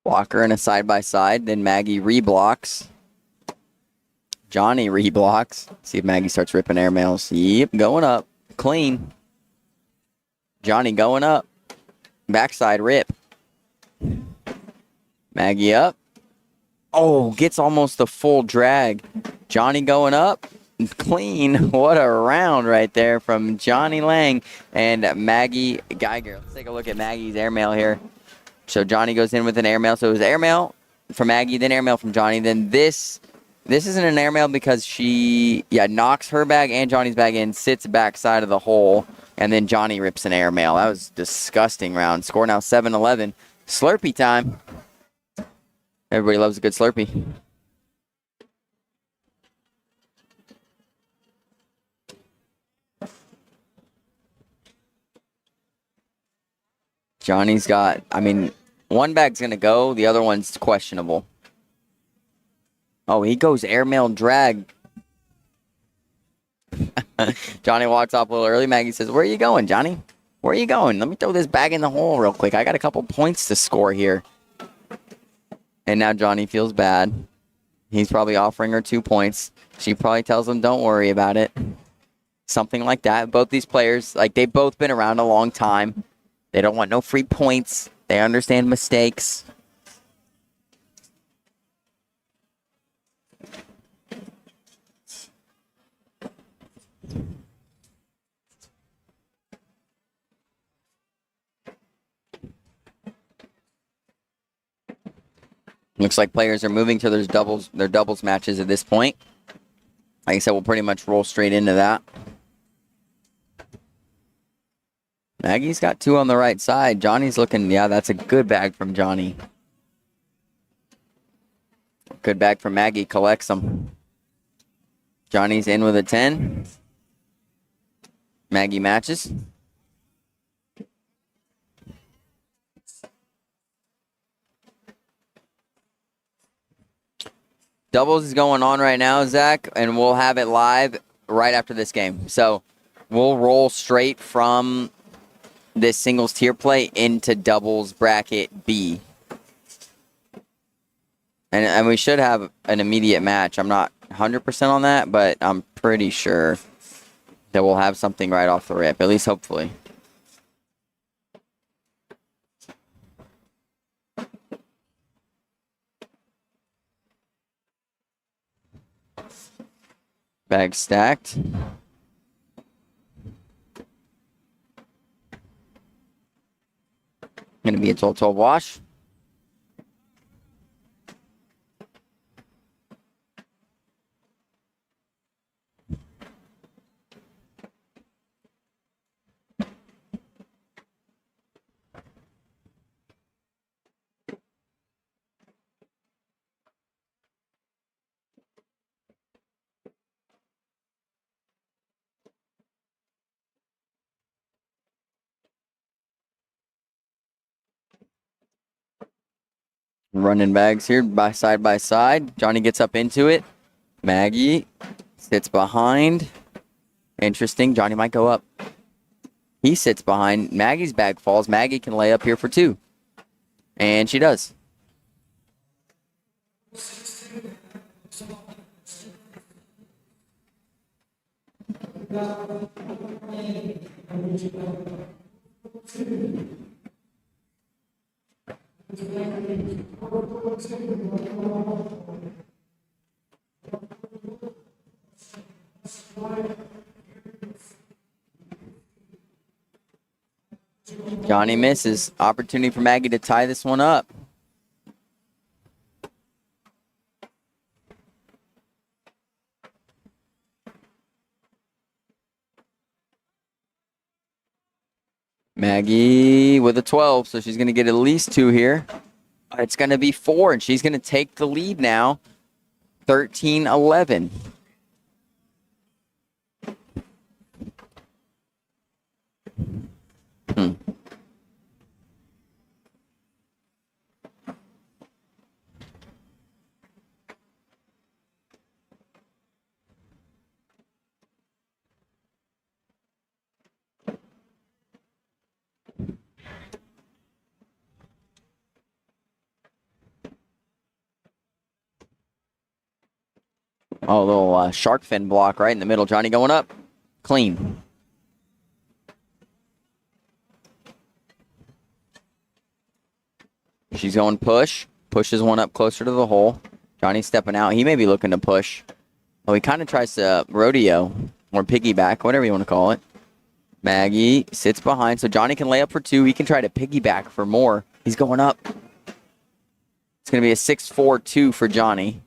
Walker in a side-by-side. Then Maggie reblocks. Johnny reblocks. See if Maggie starts ripping airmails. Yep, going up. Clean. Johnny going up. Backside rip. Maggie up. Oh, gets almost the full drag. Johnny going up. Clean. What a round right there from Johnny Lang and Maggie Geiger. Let's take a look at Maggie's airmail here. So Johnny goes in with an airmail. So it was airmail from Maggie, then airmail from Johnny. Then this isn't an airmail because she, knocks her bag and Johnny's bag in, sits backside of the hole, and then Johnny rips an airmail. That was a disgusting round. Score now 7-11. Slurpee time. Everybody loves a good Slurpee. Johnny's got, one bag's going to go. The other one's questionable. Oh, he goes airmail drag. Johnny walks off a little early. Maggie says, where are you going, Johnny? Where are you going? Let me throw this bag in the hole real quick. I got a couple points to score here. And now Johnny feels bad. He's probably offering her 2 points. She probably tells him, don't worry about it. Something like that. Both these players, they've both been around a long time. They don't want no free points. They understand mistakes. Looks like players are moving to their doubles matches at this point. Like I said, we'll pretty much roll straight into that. Maggie's got 2 on the right side. Johnny's looking, that's a good bag from Johnny. Good bag from Maggie, collects them. Johnny's in with a 10. Maggie matches. Doubles is going on right now, Zach, and we'll have it live right after this game. So we'll roll straight from this singles tier play into doubles bracket B. And we should have an immediate match. I'm not 100% on that, but I'm pretty sure that we'll have something right off the rip, at least hopefully. Bag stacked. Going to be a 12-12 wash. Running bags here by side. Johnny gets up into it. Maggie sits behind. Interesting. Johnny might go up. He sits behind. Maggie's bag falls. Maggie can lay up here for 2. And she does. Johnny misses. Opportunity for Maggie to tie this one up. Maggie with a 12, so she's going to get at least 2 here. It's going to be 4, and she's going to take the lead now, 13-11. Oh, a little shark fin block right in the middle. Johnny going up. Clean. She's going push. Pushes one up closer to the hole. Johnny's stepping out. He may be looking to push. Oh, he kind of tries to rodeo or piggyback, whatever you want to call it. Maggie sits behind, so Johnny can lay up for 2. He can try to piggyback for more. He's going up. It's going to be a 6-4-2 for Johnny.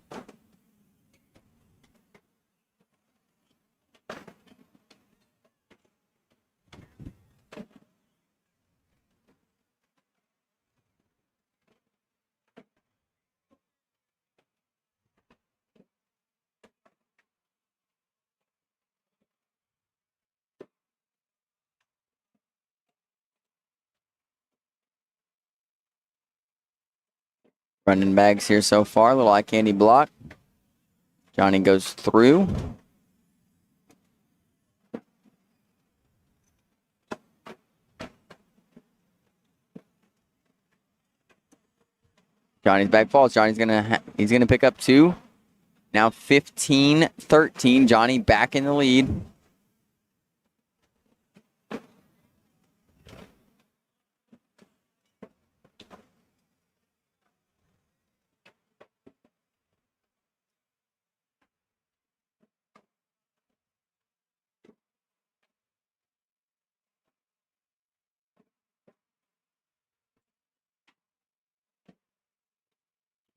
Running bags here so far. Little eye candy block. Johnny goes through. Johnny's bag falls. Johnny's he's gonna pick up 2. Now 15-13. Johnny back in the lead.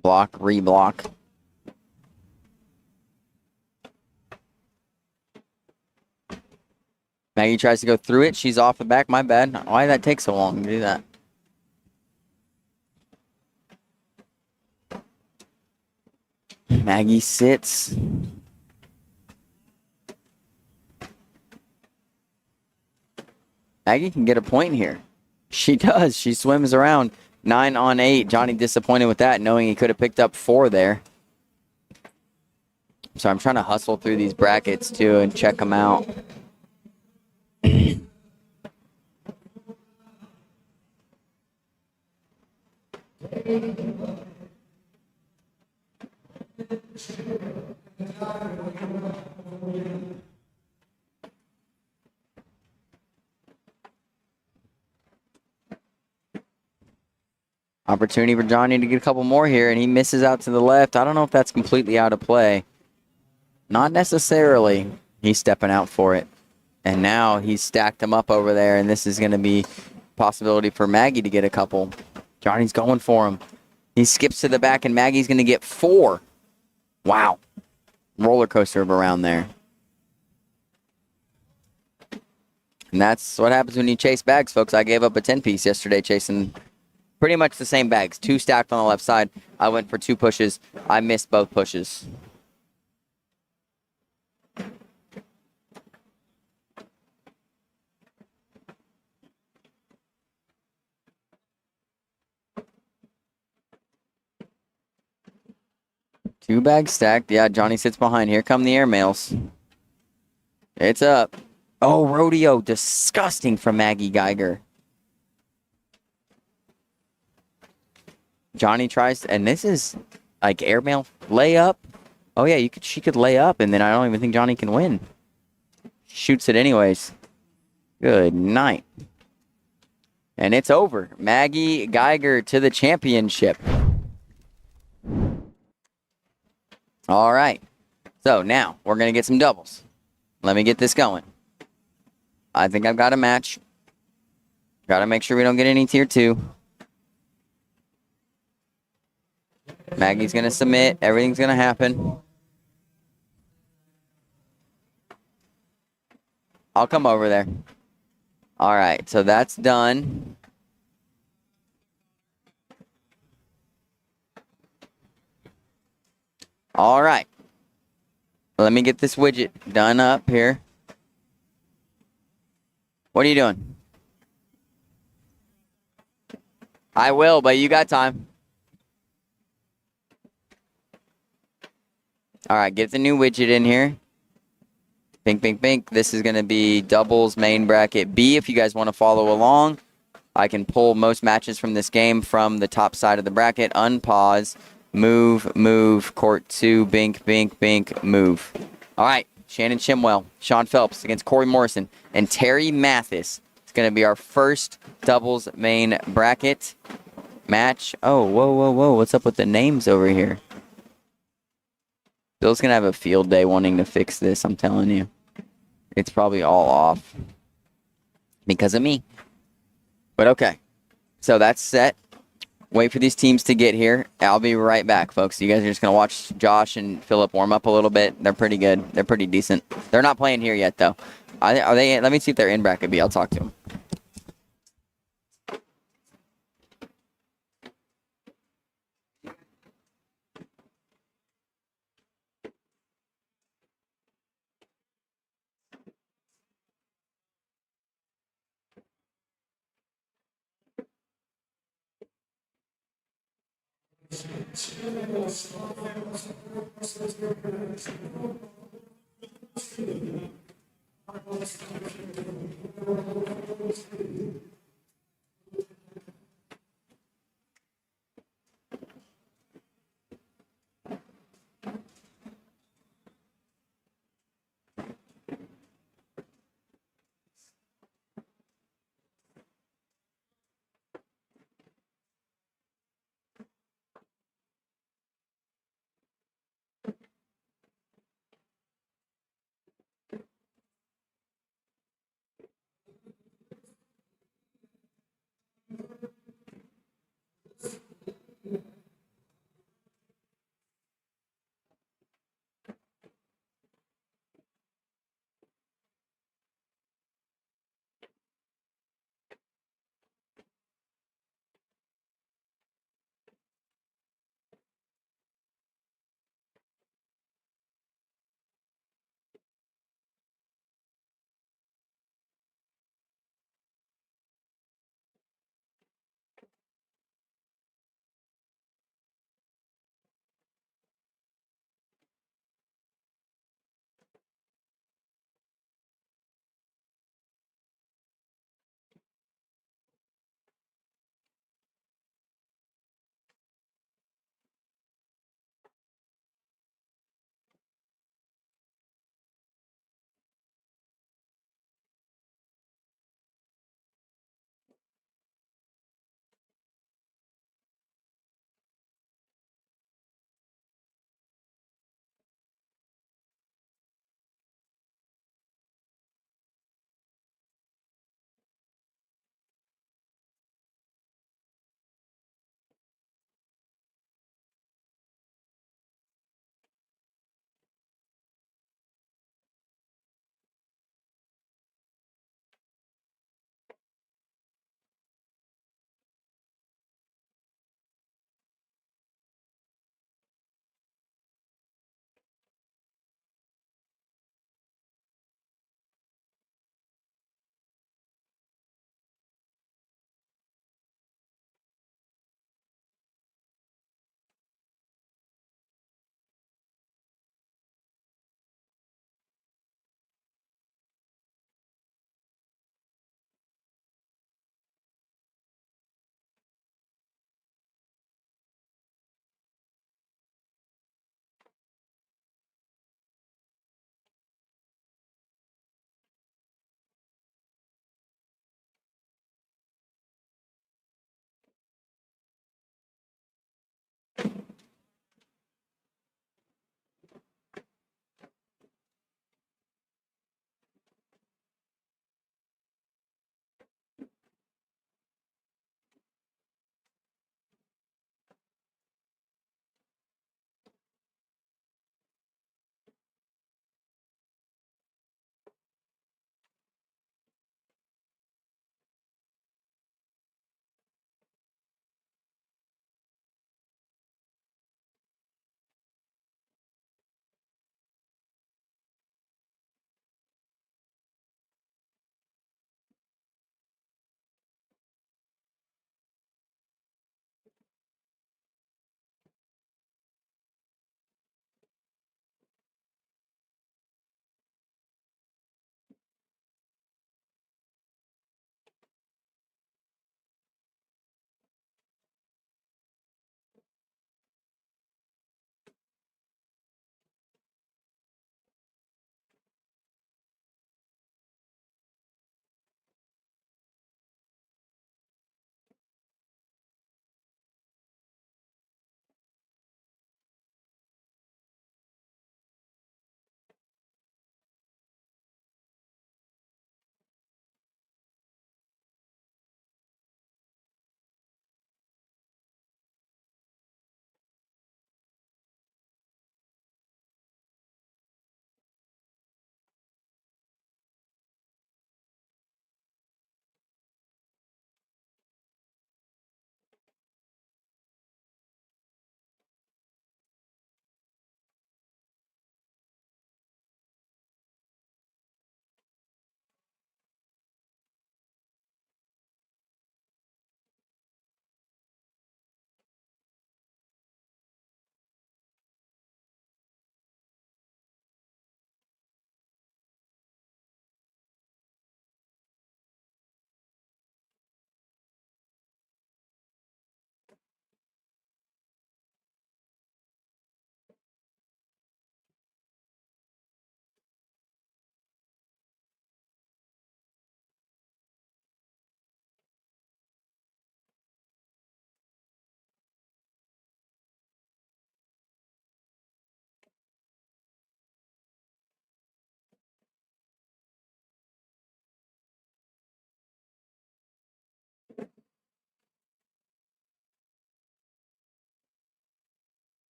Block, reblock. Maggie tries to go through it. She's off the back. My bad. Why did that take so long to do that? Maggie sits. Maggie can get a point here. She does. She swims around. 9 on 8. Johnny disappointed with that, knowing he could have picked up 4 there. So I'm trying to hustle through these brackets, too, and check them out. Opportunity for Johnny to get a couple more here, and he misses out to the left. I don't know if that's completely out of play. Not necessarily. He's stepping out for it. And now he's stacked them up over there, and this is going to be a possibility for Maggie to get a couple. Johnny's going for him. He skips to the back, and Maggie's going to get 4. Wow. Roller coaster of around there. And that's what happens when you chase bags, folks. I gave up a 10-piece yesterday chasing pretty much the same bags. 2 stacked on the left side. I went for 2 pushes. I missed both pushes. Two bags stacked. Yeah, Johnny sits behind. Here come the airmails. It's up. Oh, rodeo. Disgusting from Maggie Geiger. Johnny tries, and this is like airmail layup. Oh, yeah, she could lay up, and then I don't even think Johnny can win. Shoots it anyways. Good night. And it's over. Maggie Geiger to the championship. All right. So now we're going to get some doubles. Let me get this going. I think I've got a match. Got to make sure we don't get any tier 2. Maggie's going to submit. Everything's going to happen. I'll come over there. All right. So that's done. All right. Let me get this widget done up here. What are you doing? I will, but you got time. All right, get the new widget in here. Bink, bink, bink. This is going to be doubles main bracket B. If you guys want to follow along, I can pull most matches from this game from the top side of the bracket. Unpause. Move, move, court 2, bink, bink, bink, move. All right, Shannon Chimwell, Sean Phelps against Corey Morrison, and Terry Mathis. It's going to be our first doubles main bracket match. Oh, whoa, whoa, whoa. What's up with the names over here? Bill's going to have a field day wanting to fix this, I'm telling you. It's probably all off because of me. But okay, so that's set. Wait for these teams to get here. I'll be right back, folks. You guys are just going to watch Josh and Phillip warm up a little bit. They're pretty good. They're pretty decent. They're not playing here yet, though. Are they? Let me see if they're in bracket B. I'll talk to them.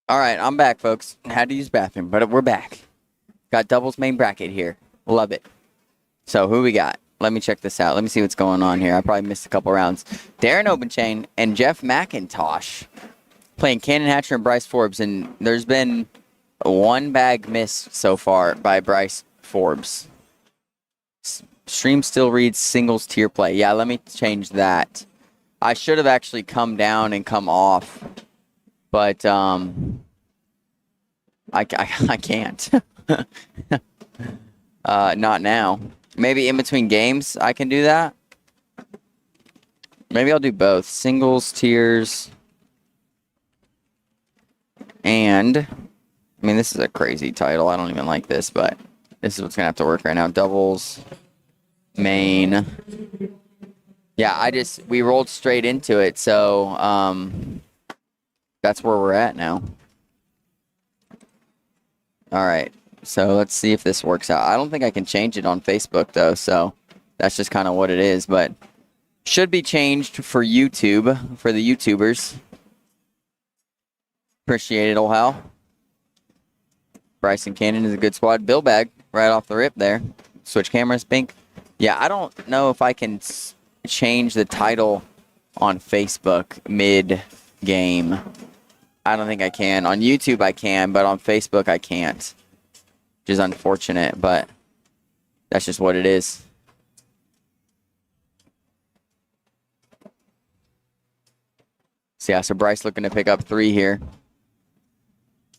All right, I'm back, folks. Had to use bathroom, but we're back. Got doubles main bracket here. Love it. So who we got? Let me check this out. Let me see what's going on here. I probably missed a couple rounds. Darren Obenchain and Jeff McIntosh playing Cannon Hatcher and Bryce Forbes, and there's been one bag missed so far by Bryce Forbes. Stream still reads singles tier play. Yeah, let me change that. I should have actually come down and come off, but I can't. Not now. Maybe in between games I can do that. Maybe I'll do both. Singles, tiers, and I mean, this is a crazy title. I don't even like this, but this is what's going to have to work right now. Doubles, main. Yeah, we rolled straight into it, so that's where we're at now. All right. So let's see if this works out. I don't think I can change it on Facebook, though, so that's just kind of what it is. But should be changed for YouTube, for the YouTubers. Appreciate it, Ohio. Bryson Cannon is a good squad. Bill Bag, right off the rip there. Switch cameras, Pink. Yeah, I don't know if I can change the title on Facebook mid-game. I don't think I can. On YouTube, I can, but on Facebook, I can't. Which is unfortunate, but that's just what it is. So, yeah, so Bryce looking to pick up 3 here.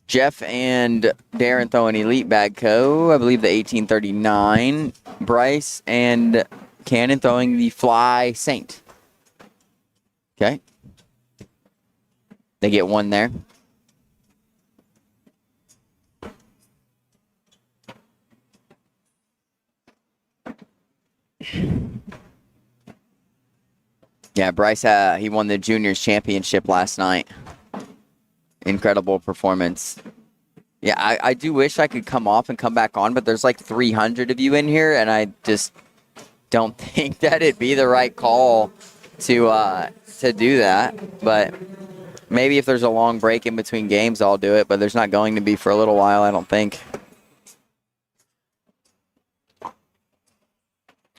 Jeff and Darren throwing Elite Bag Co. I believe the 1839. Bryce and Cannon throwing the Fly Saint. Okay. They get 1 there. Yeah, Bryce, he won the Juniors Championship last night. Incredible performance. Yeah, I do wish I could come off and come back on, but there's like 300 of you in here, and I just don't think that it'd be the right call to do that. But maybe if there's a long break in between games, I'll do it, but there's not going to be for a little while, I don't think.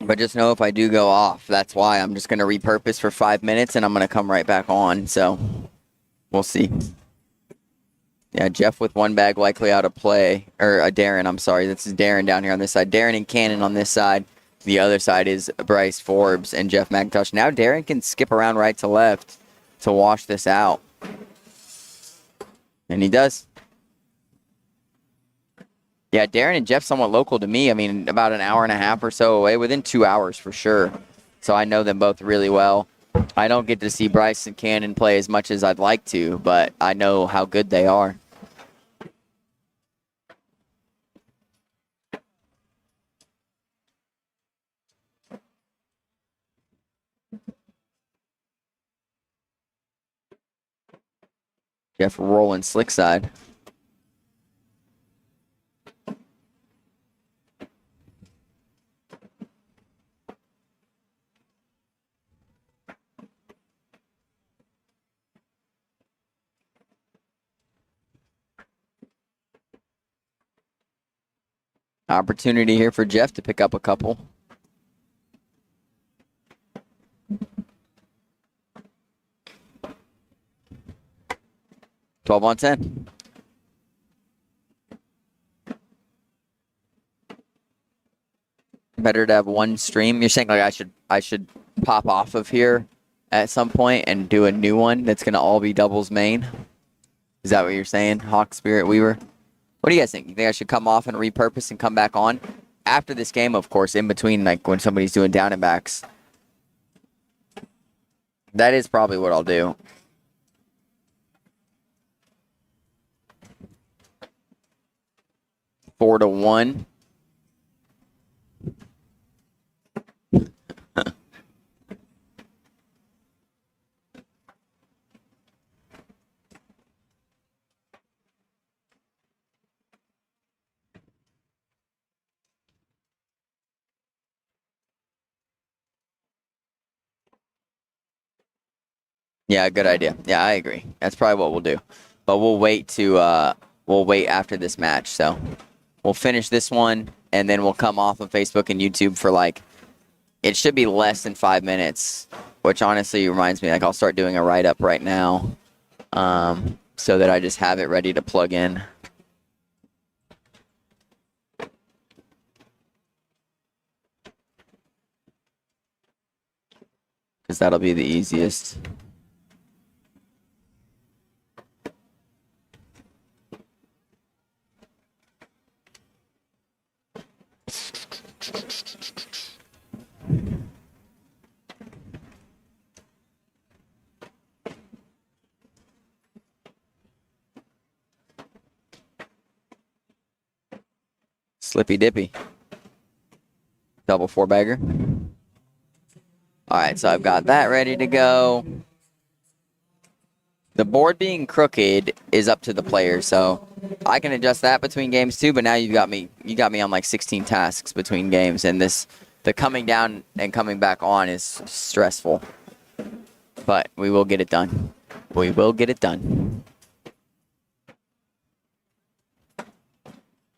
But just know if I do go off, that's why I'm just going to repurpose for 5 minutes and I'm going to come right back on. So we'll see. Yeah, Jeff with one bag likely out of play. Or Darren, I'm sorry. This is Darren down here on this side. Darren and Cannon on this side. The other side is Bryce Forbes and Jeff McIntosh. Now Darren can skip around right to left to wash this out. And he does. Yeah, Darren and Jeff somewhat local to me. I mean, about an hour and a half or so away, within 2 hours for sure. So I know them both really well. I don't get to see Bryce and Cannon play as much as I'd like to, but I know how good they are. Jeff rolling slick side. Opportunity here for Jeff to pick up a couple. $12 on 10. Better to have one stream. You're saying like I should pop off of here at some point and do a new one that's gonna all be doubles main. Is that what you're saying, Hawk Spirit Weaver? What do you guys think? You think I should come off and repurpose and come back on after this game? Of course, in between, like when somebody's doing down and backs. That is probably what I'll do. Four to one. Yeah, good idea. Yeah, I agree. That's probably what we'll do. But we'll wait after this match. So we'll finish this one and then we'll come off of Facebook and YouTube for like, it should be less than 5 minutes, which honestly reminds me, like I'll start doing a write-up right now so that I just have it ready to plug in. Because that'll be the easiest. Slippy Dippy. Double 4-bagger. All right, so I've got that ready to go. The board being crooked is up to the player, so I can adjust that between games too, but now you got me on like 16 tasks between games, and the coming down and coming back on is stressful. But we will get it done. We will get it done.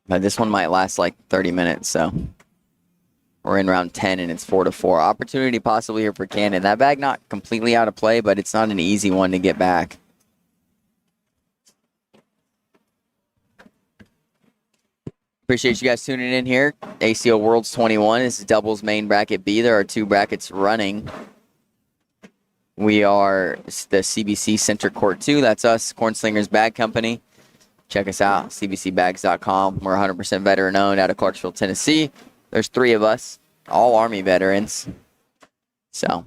But this one might last like 30 minutes, so we're in round 10 and it's 4 to 4. Opportunity possibly here for Cannon. That bag not completely out of play, but it's not an easy one to get back. Appreciate you guys tuning in here. ACO Worlds 21. This is doubles main bracket B. There are 2 brackets running. We are the CBC Center Court 2. That's us, Cornslingers Bag Company. Check us out, cbcbags.com. We're 100% veteran owned out of Clarksville, Tennessee. There's 3 of us, all Army veterans. So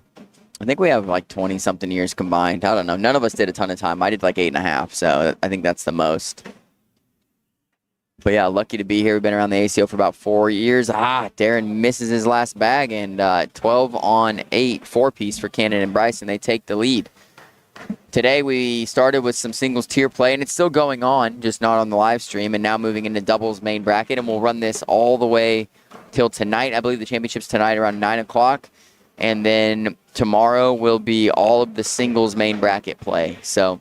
I think we have like 20-something years combined. I don't know. None of us did a ton of time. I did like 8.5, so I think that's the most. But yeah, lucky to be here. We've been around the ACO for about 4 years. Darren misses his last bag, and 12 on 8, 4-piece for Cannon and Bryce, and they take the lead. Today we started with some singles tier play, and it's still going on, just not on the live stream, and now moving into doubles main bracket, and we'll run this all the way till tonight. I believe the championship's tonight around 9 o'clock, and then tomorrow will be all of the singles main bracket play. So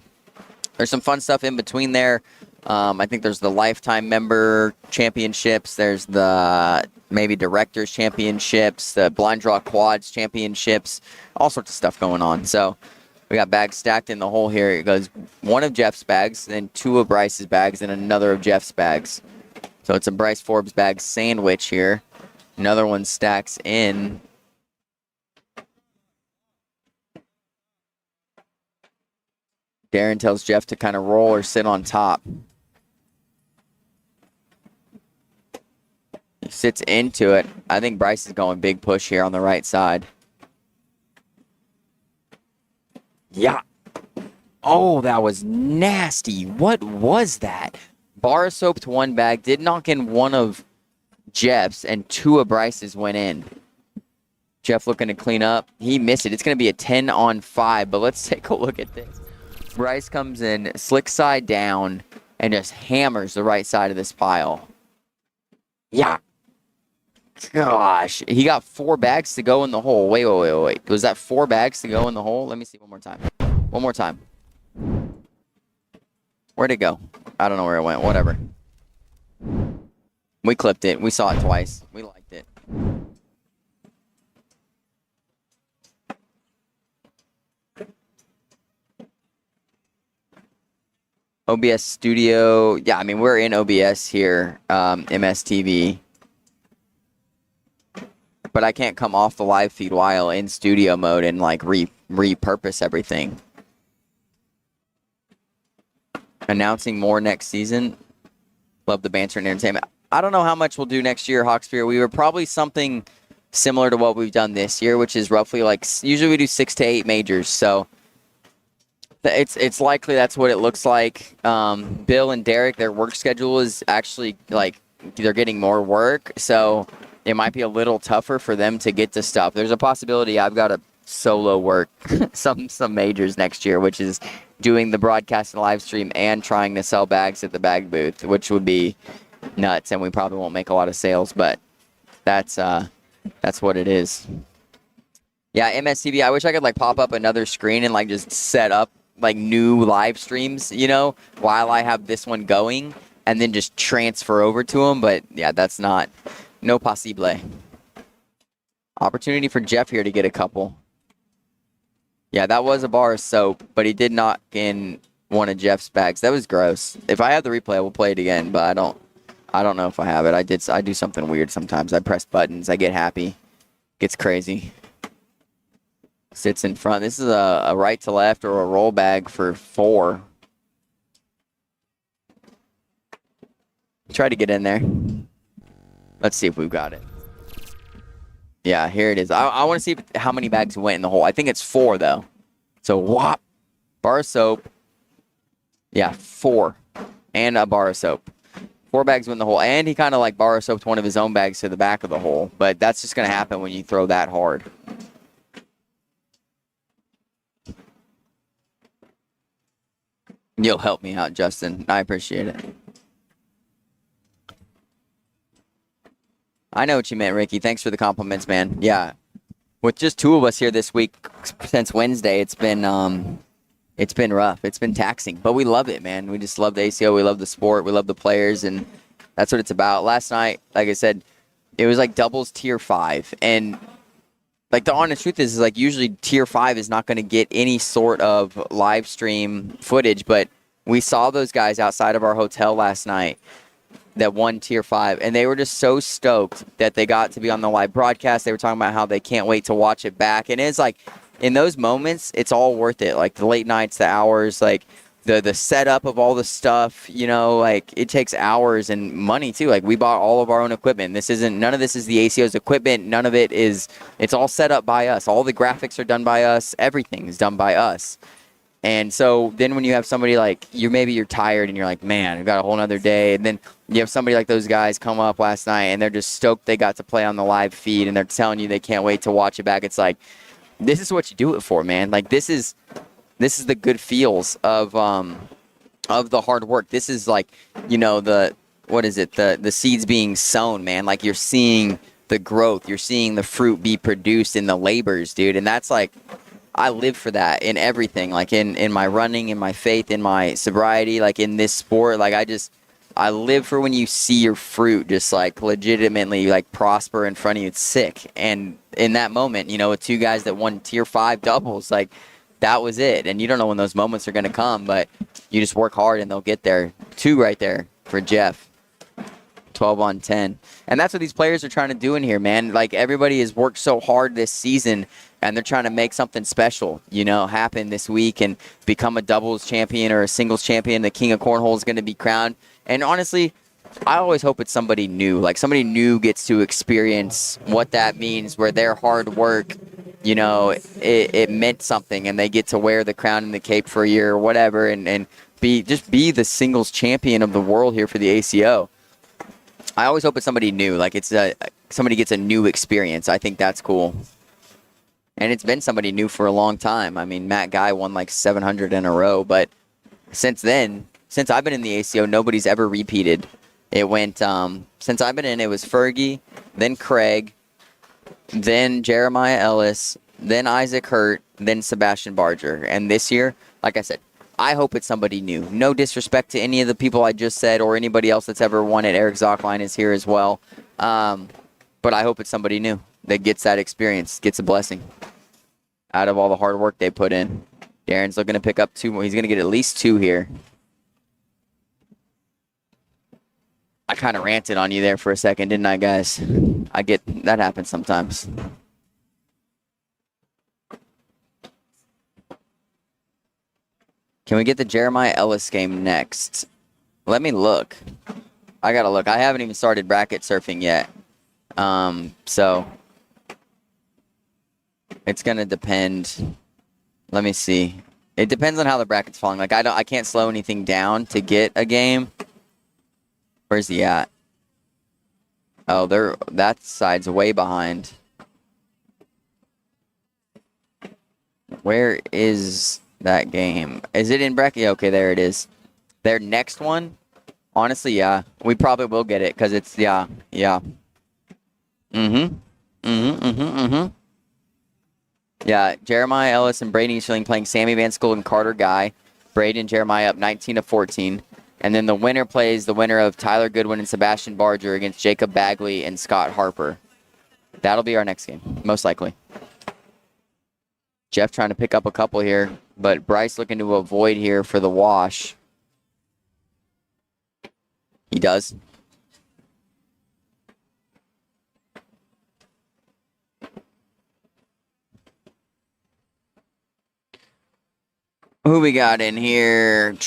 there's some fun stuff in between there. I think there's the lifetime member championships. There's the maybe Directors Championships, the Blind Draw Quads Championships, all sorts of stuff going on. So we got bags stacked in the hole here. It goes one of Jeff's bags, then two of Bryce's bags, and another of Jeff's bags. So it's a Bryce Forbes bag sandwich here. Another one stacks in. Darren tells Jeff to kind of roll or sit on top. He sits into it. I think Bryce is going big push here on the right side. Yeah. Oh, that was nasty. What was that? Bar of soap to one bag. Did knock in one of Jeff's, and two of Bryce's went in. Jeff looking to clean up. He missed it. It's going to be a 10 on 5, but let's take a look at this. Bryce comes in slick side down and just hammers the right side of this pile. Yeah. Gosh. He got 4 bags to go in the hole. Wait. Was that 4 bags to go in the hole? Let me see one more time. One more time. Where'd it go? I don't know where it went. Whatever. We clipped it. We saw it twice. We liked it. OBS Studio. Yeah, I mean, we're in OBS here, MSTV. But I can't come off the live feed while in studio mode and, like, repurpose everything. Announcing more next season. Love the banter and entertainment. I don't know how much we'll do next year, Hawkspear. We were probably something similar to what we've done this year, which is roughly, like, usually we do 6 to 8 majors, so it's likely that's what it looks like. Bill and Derek, their work schedule is actually, like, they're getting more work, so it might be a little tougher for them to get to stuff. There's a possibility I've got to solo work some majors next year, which is doing the broadcast and live stream and trying to sell bags at the bag booth, which would be nuts, and we probably won't make a lot of sales, but that's what it is. Yeah, MSTV, I wish I could, like, pop up another screen and, like, just set up, like, new live streams, you know, while I have this one going, and then just transfer over to them. But yeah, that's no possible. Opportunity for Jeff here to get a couple. Yeah, that was a bar of soap, but he did knock in one of Jeff's bags. That was gross. If I have the replay, I will play it again, but I don't know if I have it. I do something weird sometimes. I press buttons. I get happy. Gets crazy. Sits in front. This is a right to left or a roll bag for 4. Try to get in there. Let's see if we've got it. Yeah, here it is. I want to see how many bags went in the hole. I think it's 4, though. So, whop. Bar of soap. Yeah, 4. And a bar of soap. 4 bags went in the hole. And he kind of, like, bar of soaped one of his own bags to the back of the hole. But that's just going to happen when you throw that hard. You'll help me out, Justin. I appreciate it. I know what you meant, Ricky. Thanks for the compliments, man. Yeah. With just 2 of us here this week since Wednesday, it's been rough. It's been taxing. But we love it, man. We just love the ACO. We love the sport. We love the players, and that's what it's about. Last night, like I said, it was like doubles tier 5. And like the honest truth is like usually tier 5 is not going to get any sort of live stream footage, but we saw those guys outside of our hotel last night that won tier 5, and they were just so stoked that they got to be on the live broadcast. They were talking about how they can't wait to watch it back, and it's like in those moments it's all worth it. Like the late nights, the hours, like the setup of all the stuff, you know, like it takes hours and money too. Like we bought all of our own equipment. None of this is the ACO's equipment. None of it is, it's all set up by us. All the graphics are done by us. Everything is done by us. And so then when you have somebody like maybe you're tired and you're like, man, I've got a whole nother day. And then you have somebody like those guys come up last night and they're just stoked they got to play on the live feed and they're telling you they can't wait to watch it back. It's like, this is what you do it for, man. Like this is the good feels of the hard work. This is like, you know, the seeds being sown, man. Like you're seeing the growth. You're seeing the fruit be produced in the labors, dude. And that's like, I live for that in everything, like in my running, in my faith, in my sobriety, like in this sport. Like I live for when you see your fruit just like legitimately like prosper in front of you. It's sick. And in that moment, with two guys that won tier 5 doubles, like that was it. And you don't know when those moments are going to come, but you just work hard and they'll get there. 2 right there for Jeff. 12 on 10. And that's what these players are trying to do in here, man. Like, everybody has worked so hard this season, and they're trying to make something special, happen this week and become a doubles champion or a singles champion. The king of cornhole is going to be crowned. And honestly, I always hope it's somebody new. Like, somebody new gets to experience what that means, where their hard work, it meant something, and they get to wear the crown and the cape for a year or whatever, and be the singles champion of the world here for the ACO. I always hope it's somebody new, like somebody gets a new experience. I think that's cool. And it's been somebody new for a long time. I mean, Matt Guy won like 700 in a row, but since then, since I've been in the ACO, nobody's ever repeated. It went, since I've been in, it was Fergie, then Craig, then Jeremiah Ellis, then Isaac Hurt, then Sebastian Barger. And this year, like I said, I hope it's somebody new. No disrespect to any of the people I just said or anybody else that's ever won it. Eric Zockline is here as well. But I hope it's somebody new that gets that experience, gets a blessing out of all the hard work they put in. Darren's looking to pick up 2 more. He's going to get at least 2 here. I kind of ranted on you there for a second, didn't I, guys? I get that happens sometimes. Can we get the Jeremiah Ellis game next? Let me look. I gotta look. I haven't even started bracket surfing yet. So it's gonna depend. Let me see. It depends on how the bracket's falling. Like I can't slow anything down to get a game. Where's he at? Oh, that side's way behind. Where is that game? Is it in bracket? Okay, there it is. Their next one, honestly, yeah, we probably will get it because it's yeah. Yeah, Jeremiah Ellis and Brady Schilling playing Sammy Van School and Carter Guy. Brady and Jeremiah up 19-14. And then the winner plays the winner of Tyler Goodwin and Sebastian Barger against Jacob Bagley and Scott Harper. That'll be our next game, most likely. Jeff trying to pick up a couple here, but Bryce looking to avoid here for the wash. He does. Who we got in here?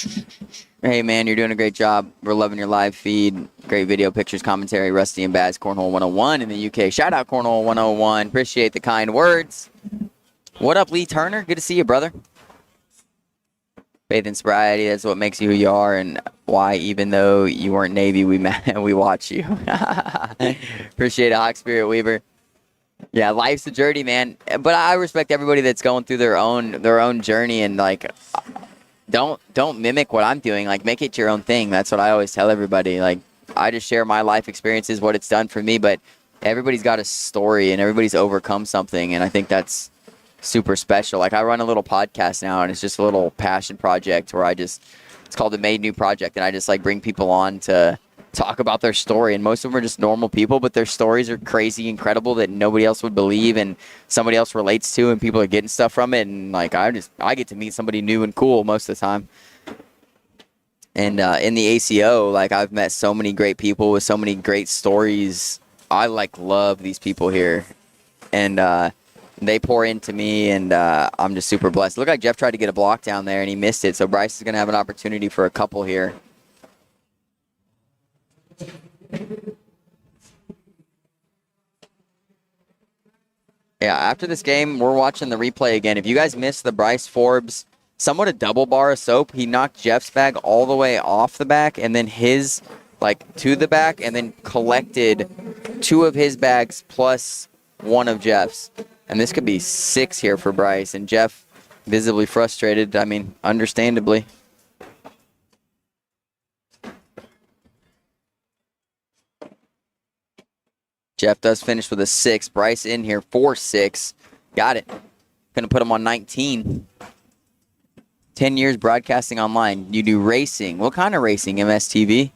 Hey, man, you're doing a great job. We're loving your live feed. Great video, pictures, commentary. Rusty and Baz, Cornhole 101 in the UK. Shout out Cornhole 101. Appreciate the kind words. What up, Lee Turner? Good to see you, brother. Faith and sobriety, that's what makes you who you are, and why, even though you weren't Navy, we watch you. Appreciate it, Hawk Spirit Weaver. Yeah, life's a journey, man. But I respect everybody that's going through their own journey, and like, don't mimic what I'm doing. Like, make it your own thing. That's what I always tell everybody. Like, I just share my life experiences, what it's done for me, but everybody's got a story and everybody's overcome something, and I think that's super special. Like, I run a little podcast now, and it's just a little passion project where it's called the Made New Project, and I just like bring people on to talk about their story, and most of them are just normal people, but their stories are crazy, incredible, that nobody else would believe, and somebody else relates to, and people are getting stuff from it, and like I get to meet somebody new and cool most of the time. And in the ACO, like, I've met so many great people with so many great stories. I like love these people here, and they pour into me, and I'm just super blessed. Looked like Jeff tried to get a block down there, and he missed it, so Bryce is going to have an opportunity for a couple here. Yeah, after this game, we're watching the replay again. If you guys missed the Bryce Forbes, somewhat a double bar of soap, he knocked Jeff's bag all the way off the back, and then his, like, to the back, and then collected 2 of his bags plus 1 of Jeff's. And this could be 6 here for Bryce, and Jeff visibly frustrated. I mean, understandably. Jeff does finish with a 6. Bryce in here for 6. Got it. Going to put him on 19. 10 years broadcasting online. You do racing. What kind of racing, MSTV?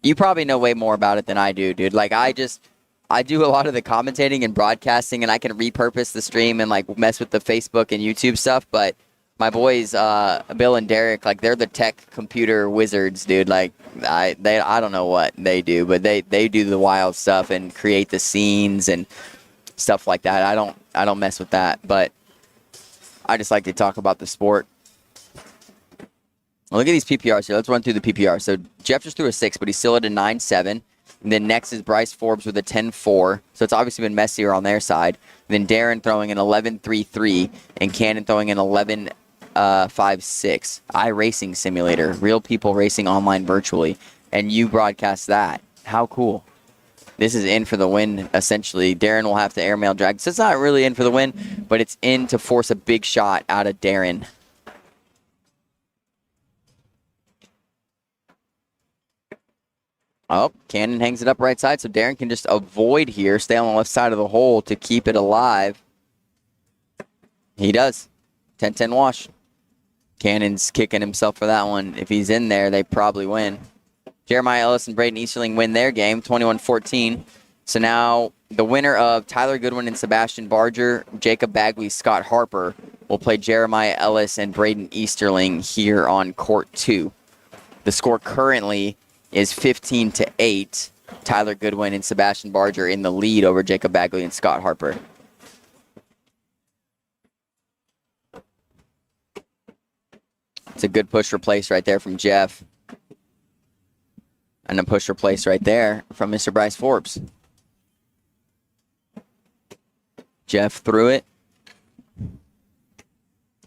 You probably know way more about it than I do, dude. Like, I do a lot of the commentating and broadcasting, and I can repurpose the stream and, like, mess with the Facebook and YouTube stuff, but my boys, Bill and Derek, like, they're the tech computer wizards, dude. Like, I don't know what they do, but they do the wild stuff and create the scenes and stuff like that. I don't mess with that, but I just like to talk about the sport. Well, look at these PPRs here. Let's run through the PPR. So Jeff just threw a 6, but he's still at a 9.7. And then next is Bryce Forbes with a 10.4. So it's obviously been messier on their side. And then Darren throwing an 11.33 and Cannon throwing an 11.56. iRacing Simulator. Real people racing online virtually. And you broadcast that. How cool. This is in for the win, essentially. Darren will have to airmail drag. So it's not really in for the win, but it's in to force a big shot out of Darren. Oh, Cannon hangs it up right side, so Darren can just avoid here, stay on the left side of the hole to keep it alive. He does. 10-10 wash. Cannon's kicking himself for that one. If he's in there, they probably win. Jeremiah Ellis and Braden Easterling win their game, 21-14. So now the winner of Tyler Goodwin and Sebastian Barger, Jacob Bagley, Scott Harper, will play Jeremiah Ellis and Braden Easterling here on court 2. The score currently is 15-8. Tyler Goodwin and Sebastian Barger in the lead over Jacob Bagley and Scott Harper. It's a good push replace right there from Jeff. And a push replace right there from Mr. Bryce Forbes. Jeff threw it.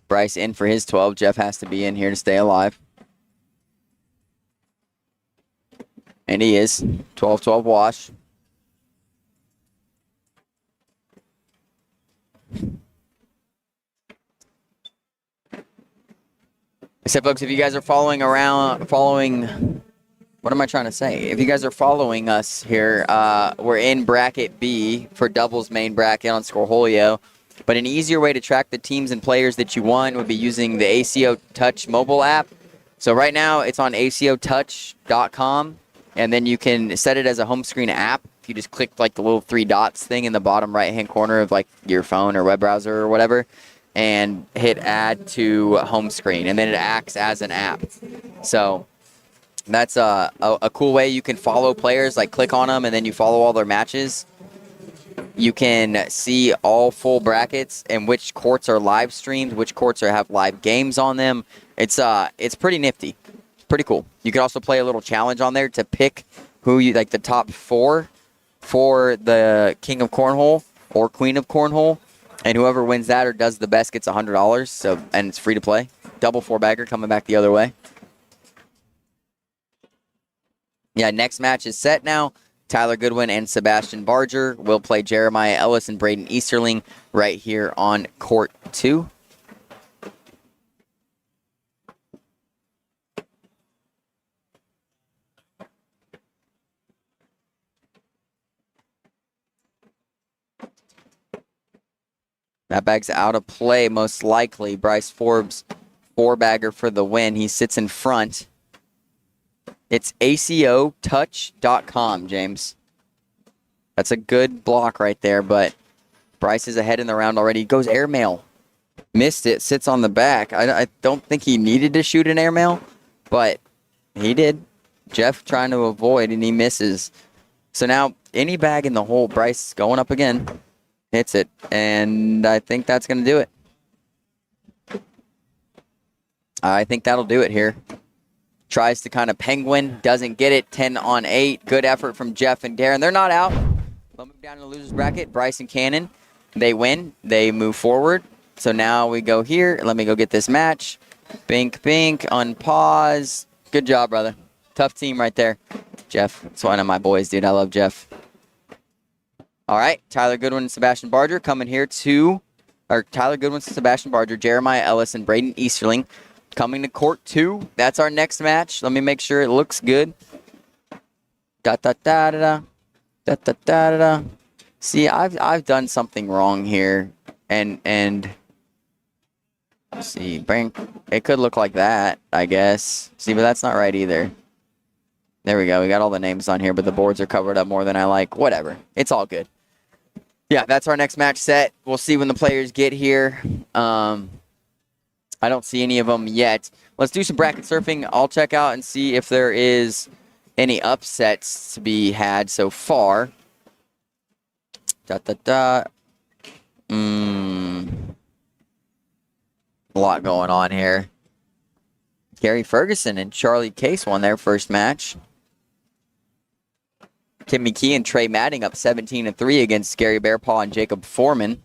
Bryce in for his 12. Jeff has to be in here to stay alive. And he is. 12-12 wash. Except, folks, if you guys are following, what am I trying to say? If you guys are following us here, we're in bracket B for doubles main bracket on Scoreholio. But an easier way to track the teams and players that you won would be using the ACO Touch mobile app. So right now it's on acotouch.com. And then you can set it as a home screen app. If you just click like the little 3 dots thing in the bottom right-hand corner of like your phone or web browser or whatever, and hit add to home screen, and then it acts as an app. So that's a cool way you can follow players. Like click on them, and then you follow all their matches. You can see all full brackets and which courts are live streamed, which courts have live games on them. It's pretty nifty. Pretty cool. You can also play a little challenge on there to pick who you like the top 4 for the King of Cornhole or Queen of Cornhole, and whoever wins that or does the best gets $100. So, and it's free to play. Double 4-bagger coming back the other way. Yeah, next match is set now. Tyler Goodwin and Sebastian Barger will play Jeremiah Ellis and Braden Easterling right here on court 2. That bag's out of play, most likely. Bryce Forbes, 4-bagger for the win. He sits in front. It's acotouch.com, James. That's a good block right there, but Bryce is ahead in the round already. He goes airmail. Missed it, sits on the back. I don't think he needed to shoot an airmail, but he did. Jeff trying to avoid, and he misses. So now, any bag in the hole, Bryce going up again. Hits it, and I think that's going to do it. I think that'll do it here. Tries to kind of penguin, doesn't get it. 10-on-8. Good effort from Jeff and Darren. They're not out. They'll move down to the loser's bracket. Bryce and Cannon, they win. They move forward. So now we go here. Let me go get this match. Bink, bink, unpause. Good job, brother. Tough team right there. Jeff, it's one of my boys, dude. I love Jeff. All right, Tyler Goodwin and Sebastian Barger coming here to, or Tyler Goodwin, Sebastian Barger, Jeremiah Ellis, and Braden Easterling coming to court 2. That's our next match. Let me make sure it looks good. Da-da-da-da-da. Da-da-da-da-da. See, I've done something wrong here, and let's see, it could look like that, I guess. See, but that's not right either. There we go. We got all the names on here, but the boards are covered up more than I like. Whatever. It's all good. Yeah, that's our next match set. We'll see when the players get here. I don't see any of them yet. Let's do some bracket surfing. I'll check out and see if there is any upsets to be had so far. A lot going on here. Gary Ferguson and Charlie Case won their first match. Tim McKee and Trey Madding up 17-3 against Gary Bearpaw and Jacob Foreman.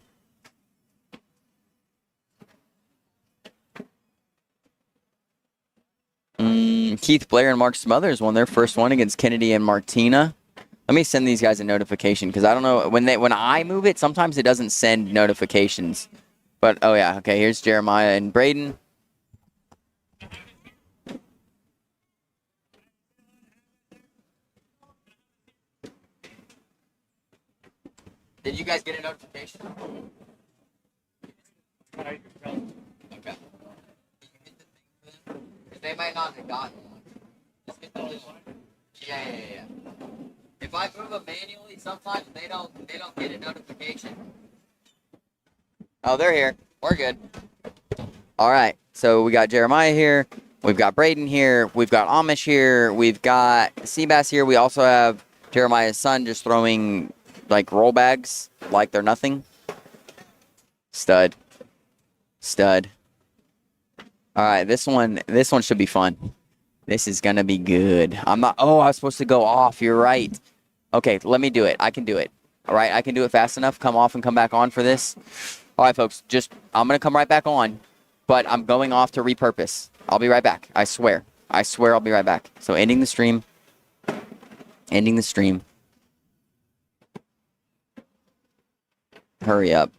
Keith Blair and Mark Smothers won their first one against Kennedy and Martina. Let me send these guys a notification because I don't know when I move it, sometimes it doesn't send notifications. But oh yeah, okay, here's Jeremiah and Braden. Did you guys get a notification? Okay. They might not have gotten one. Just get the one. Yeah. If I move them manually, sometimes they don't get a notification. Oh, they're here. We're good. All right. So we got Jeremiah here. We've got Braden here. We've got Amish here. We've got Seabass here. We also have Jeremiah's son just throwing like roll bags like they're nothing. Stud. All right, this one should be fun. This is gonna be good. I was supposed to go off. You're right. Okay, let me do it. I can do it. All right, I can do it fast enough. Come off and come back on for this. All right, folks. I'm gonna come right back on, but I'm going off to repurpose. I'll be right back. I swear I'll be right back. So ending the stream. Hurry up.